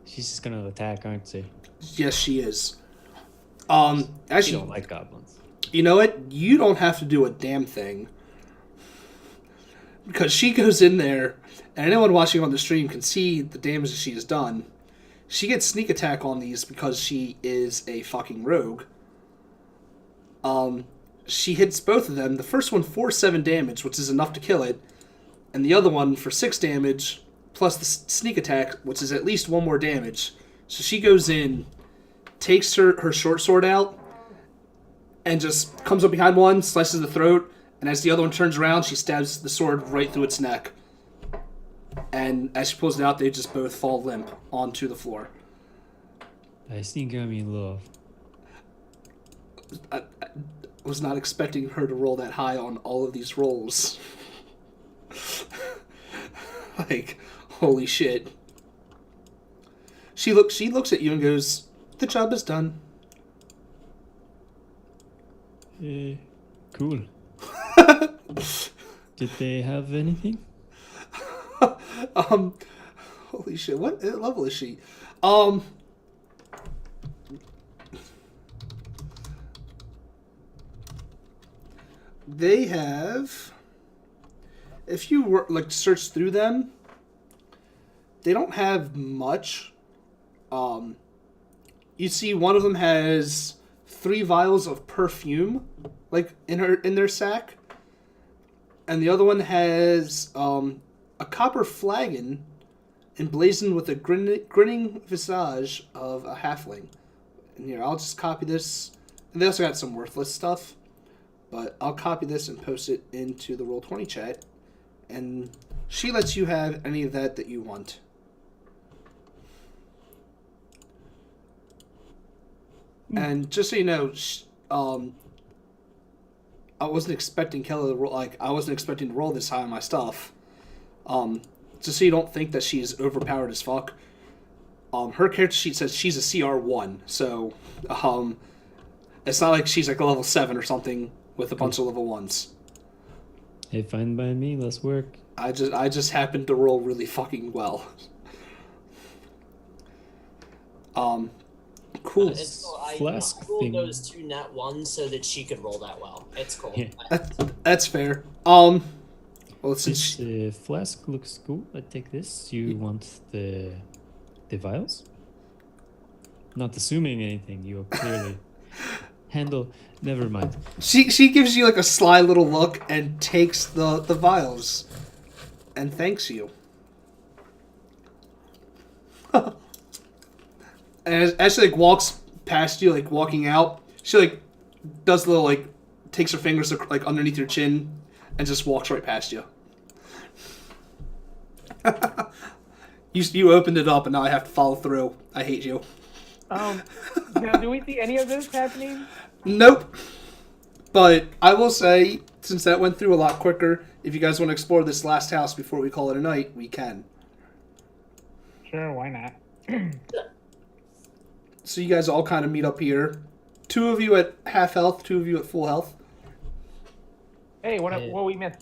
She's just gonna attack, aren't she? Yes, she is. As I she, don't like goblins. you know what? You don't have to do a damn thing. Because she goes in there, and anyone watching on the stream can see the damage that she has done. She gets sneak attack on these because she is a fucking rogue. She hits both of them. The first one for 7 damage, which is enough to kill it. And the other one for 6 damage, plus the sneak attack, which is at least 1 more damage. So she goes in, takes her short sword out, and just comes up behind one, slices the throat, and as the other one turns around, she stabs the sword right through its neck. And as she pulls it out, they just both fall limp onto the floor. I think I'm in love. I was not expecting her to roll that high on all of these rolls. Like, holy shit. She looks at you and goes, "The job is done." Cool. Did they have anything? Holy shit, what level is she? They have, if you were like search through them, they don't have much. You see one of them has 3 vials of perfume, like in their sack, and the other one has a copper flagon emblazoned with a grinning visage of a halfling. And here, I'll just copy this. And they also got some worthless stuff, but I'll copy this and post it into the Roll20 chat. And she lets you have any of that you want. And just so you know, I wasn't expecting Kelly to roll. Like, I wasn't expecting to roll this high on my stuff. Just so you don't think that she's overpowered as fuck. Her character sheet says she's a CR1, so it's not like she's like a level 7 or something with a bunch of level 1s. Hey, fine by me. Let's work. I just happened to roll really fucking well. Cool. It's cool. I Flask rolled thing. those 2 nat 1s so that she could roll that well. It's cool. Yeah. That's fair. Well, since This flask looks cool. I take this. You want the vials? Not assuming anything. You clearly handle. Never mind. she gives you like a sly little look and takes the vials and thanks you. And as she like walks past you, like walking out, she like does the little like takes her fingers like underneath your chin and just walks right past you. You opened it up and now I have to follow through. I hate you. Now, do we see any of this happening? Nope. But I will say, since that went through a lot quicker, if you guys want to explore this last house before we call it a night, we can. Sure, why not? So you guys all kind of meet up here. 2 of you at half health, 2 of you at full health. Hey, what we missed?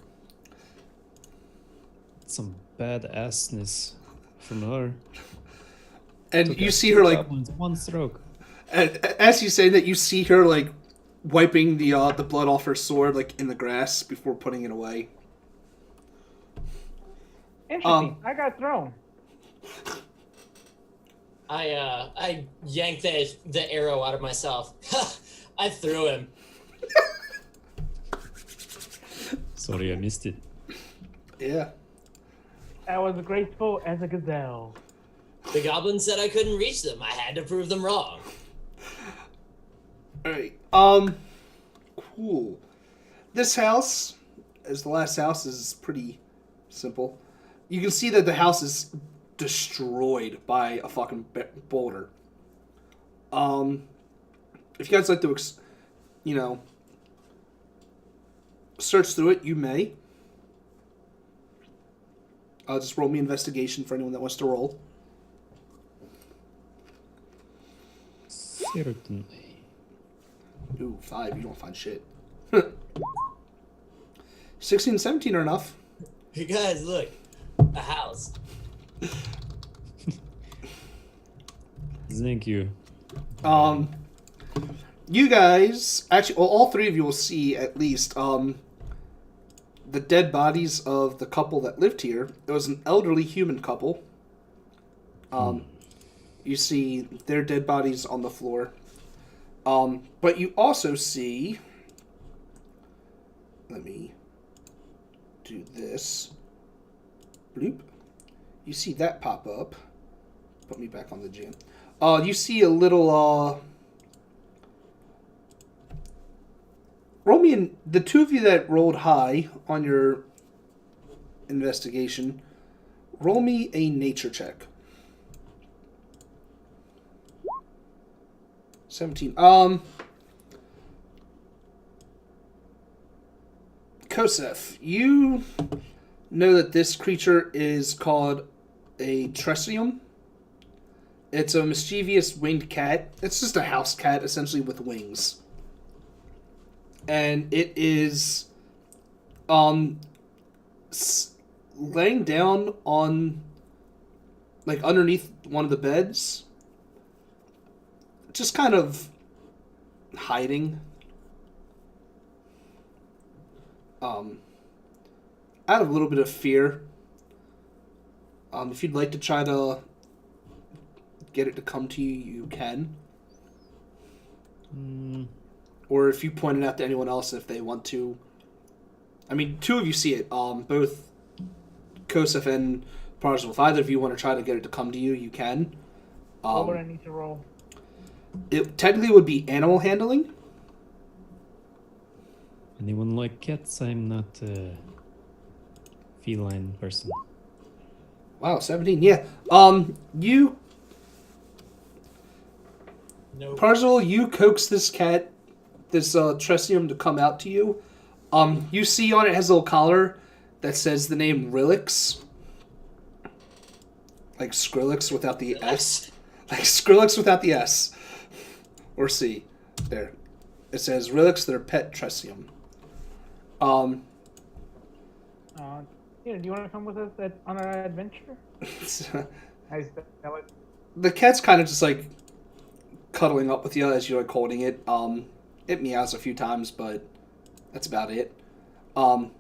Some badassness from her. And Took you out see 2 her like, goblins, one stroke. as you say that, you see her like wiping the blood off her sword like in the grass before putting it away. Interesting. I got thrown. I yanked the arrow out of myself. I threw him. Sorry, I missed it. Yeah. I was graceful as a gazelle. The goblin said I couldn't reach them. I had to prove them wrong. Alright. Cool. This house, as the last house, is pretty simple. You can see that the house is destroyed by a fucking boulder. If you guys like to, search through it, you may. Just roll me investigation for anyone that wants to roll. Certainly. Ooh, 5. You don't find shit. 16 and 17 are enough. Hey guys, look. A house. Thank you. You guys, actually, well, all three of you will see at least, the dead bodies of the couple that lived here. It was an elderly human couple. You see their dead bodies on the floor. But you also see, let me do this. Bloop. You see that pop up. Put me back on the jam. You see a little, roll me in, the two of you that rolled high on your investigation, roll me a nature check. 17. Kosef, you know that this creature is called a Tresium. It's a mischievous winged cat. It's just a house cat, essentially, with wings. And it is laying down on, like, underneath one of the beds, just kind of hiding. Out of a little bit of fear. If you'd like to try to get it to come to you, you can. Or if you point it out to anyone else if they want to. I mean, two of you see it. Both Kosef and Parzel. If either of you want to try to get it to come to you, you can. What would I need to roll? It technically would be animal handling. Anyone like cats? I'm not a feline person. Wow, 17. Yeah. You, No. Parzel, you coax this cat, this Tresium, to come out to you. You see on it has a little collar that says the name Rilix. Like Skrillex without the S. Like Skrillex without the S. Or C. There. It says Rilix, their pet Tresium. Do you want to come with us on our adventure? I spell it. The cat's kind of just like cuddling up with you as you're like holding it. It meows a few times, but that's about it. Let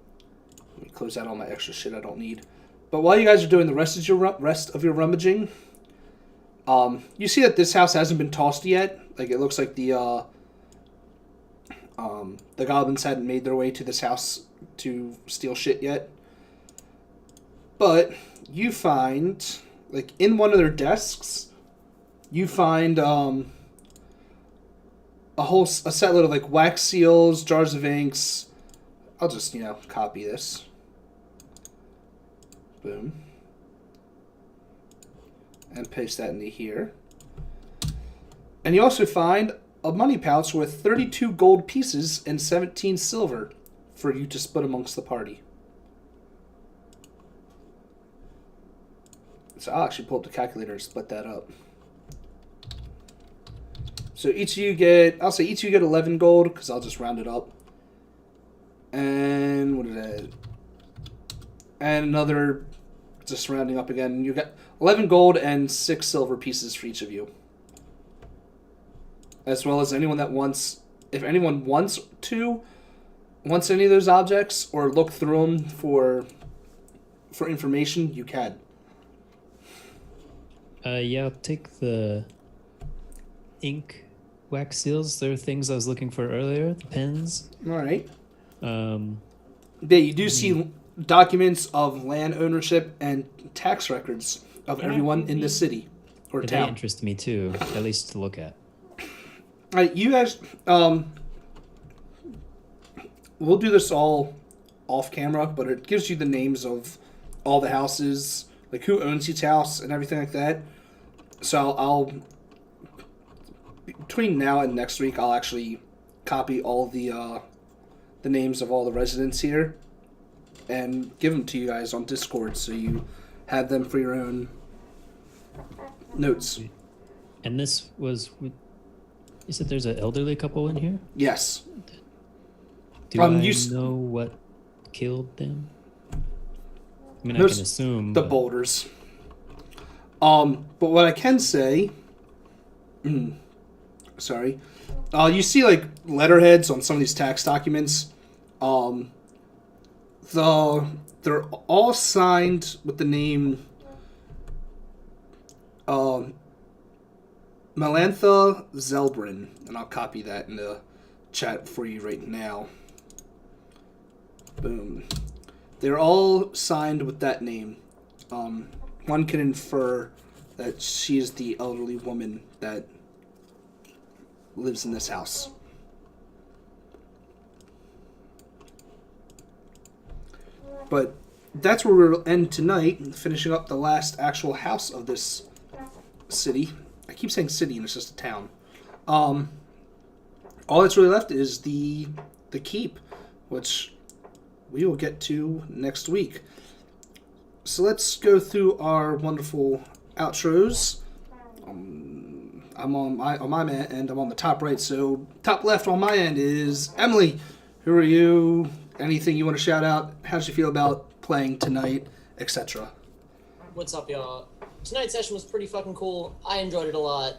me close out all my extra shit I don't need. But while you guys are doing the rest of your rummaging, you see that this house hasn't been tossed yet. Like it looks like the goblins hadn't made their way to this house to steal shit yet. But you find, like, in one of their desks, you find a set load of, like, wax seals, jars of inks. I'll just, copy this. Boom. And paste that into here. And you also find a money pouch with 32 gold pieces and 17 silver for you to split amongst the party. So I'll actually pull up the calculator and split that up. So each of you get, I'll say each of you get 11 gold, because I'll just round it up. And what is that? And another, just rounding up again, you get 11 gold and 6 silver pieces for each of you. As well as anyone that wants, if anyone wants any of those objects, or look through them for information, you can. Yeah, I'll take the ink wax seals. They're things I was looking for earlier. The pens. All right. Yeah, you do see documents of land ownership and tax records of everyone in the city or They town. interest me too, at least to look at. You guys, we'll do this all off camera, but it gives you the names of all the houses, like who owns each house and everything like that. So I'll between now and next week, I'll actually copy all the names of all the residents here and give them to you guys on Discord, so you have them for your own notes. And this was. You said there's an elderly couple in here? Yes. Do I you know what killed them? I mean, I Those- can assume. The but- boulders. But what I can say, sorry, you see like letterheads on some of these tax documents. They're all signed with the name, Melantha Zelbrin, and I'll copy that in the chat for you right now. Boom. They're all signed with that name. One can infer that she is the elderly woman that lives in this house. But that's where we'll end tonight, finishing up the last actual house of this city. I keep saying city and it's just a town. All that's really left is the keep, which we will get to next week. So let's go through our wonderful outros. I'm on my end. I'm on the top right. So top left on my end is Emily. Who are you? Anything you want to shout out? How did you feel about playing tonight, etc.? What's up, y'all? Tonight's session was pretty fucking cool. I enjoyed it a lot.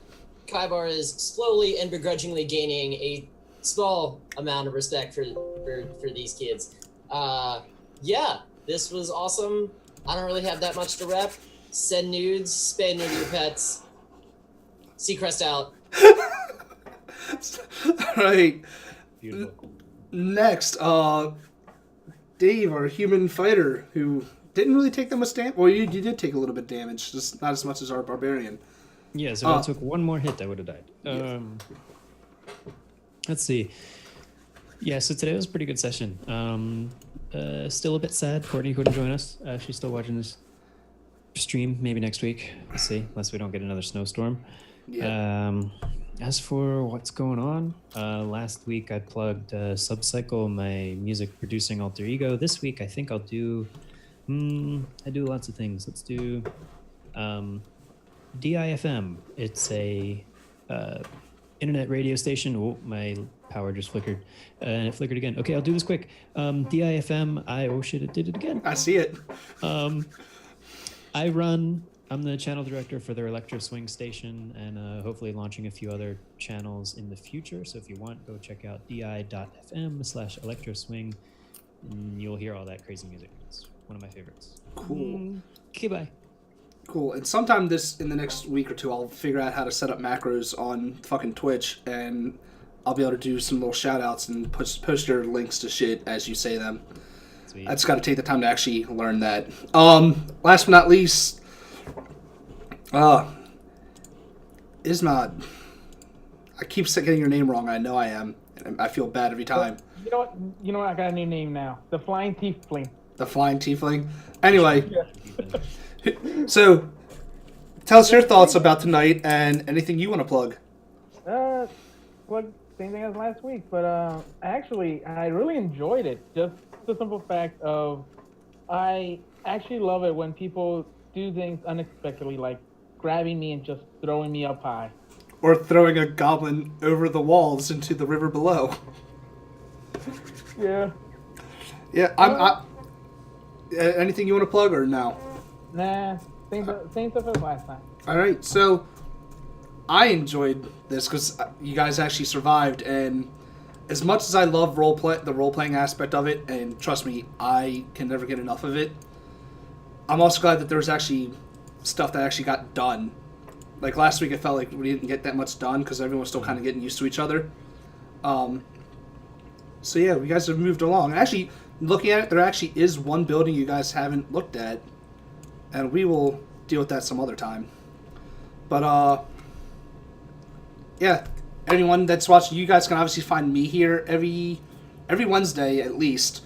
Kaibar is slowly and begrudgingly gaining a small amount of respect for these kids. Yeah, this was awesome. I don't really have that much to rep. Send nudes, spay and neuter your pets. Seacrest out. All right. Beautiful. Next, Dave, our human fighter, who didn't really take that much damage. Well, you did take a little bit of damage, just not as much as our barbarian. Yeah, so if I took one more hit, I would have died. Let's see. Yeah, so today was a pretty good session. Still a bit sad. Courtney couldn't join us. She's still watching this stream. Maybe next week. We'll see, unless we don't get another snowstorm. Yeah. As for what's going on, last week I plugged Subcycle, my music producing alter ego. This week I think I'll do. I do lots of things. Let's do DIFM. It's a internet radio station. Oh, my power just flickered, and it flickered again. Okay, I'll do this quick. DIFM. Oh shit! It did it again. I see it. I'm the channel director for their Electro Swing station, and hopefully launching a few other channels in the future. So if you want, go check out di.fm/Electro Swing, and you'll hear all that crazy music. It's one of my favorites. Cool. Okay, bye. Cool. And sometime in the next week or two, I'll figure out how to set up macros on fucking Twitch, and I'll be able to do some little shout outs and post your links to shit as you say them. Sweet. I just got to take the time to actually learn that. Last but not least, Ismad. I keep getting your name wrong. I know I am. And I feel bad every time. You know what? You know what? I got a new name now. The Flying Tiefling. The Flying Tiefling. Anyway, Yeah. so tell us your thoughts about tonight and anything you want to plug. Well, same thing as last week, but I really enjoyed it. Just the simple fact of I actually love it when people do things unexpectedly, like grabbing me and just throwing me up high. Or throwing a goblin over the walls into the river below. Yeah. Yeah, anything you want to plug or no? Nah. Same stuff as last time. All right, so I enjoyed this because you guys actually survived, and as much as I love the role-playing aspect of it, and trust me, I can never get enough of it, I'm also glad that there was actually stuff that actually got done. Like last week, it felt like we didn't get that much done because everyone was still kind of getting used to each other. So yeah, we guys have moved along. Actually, looking at it, there actually is one building you guys haven't looked at, and we will deal with that some other time. But yeah, anyone that's watching, you guys can obviously find me here every Wednesday at least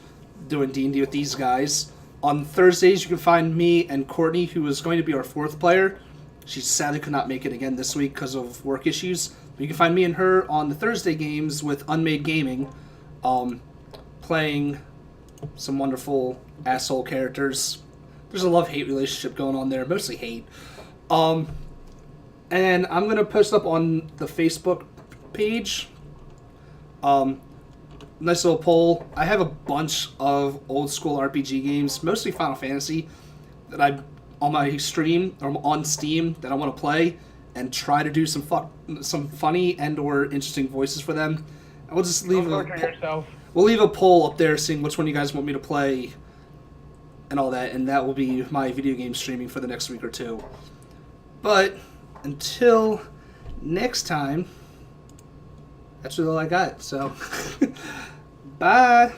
doing D&D with these guys. On Thursdays, you can find me and Courtney, who is going to be our 4th player. She sadly could not make it again this week because of work issues. But you can find me and her on the Thursday games with Unmade Gaming, playing some wonderful asshole characters. There's a love-hate relationship going on there, mostly hate. And I'm going to post up on the Facebook page nice little poll. I have a bunch of old school RPG games, mostly Final Fantasy, that I on my stream or on Steam that I want to play and try to do some funny and or interesting voices for them. And we'll just leave we'll leave a poll up there seeing which one you guys want me to play and all that, and that will be my video game streaming for the next week or two. But until next time, that's really all I got. So, bye.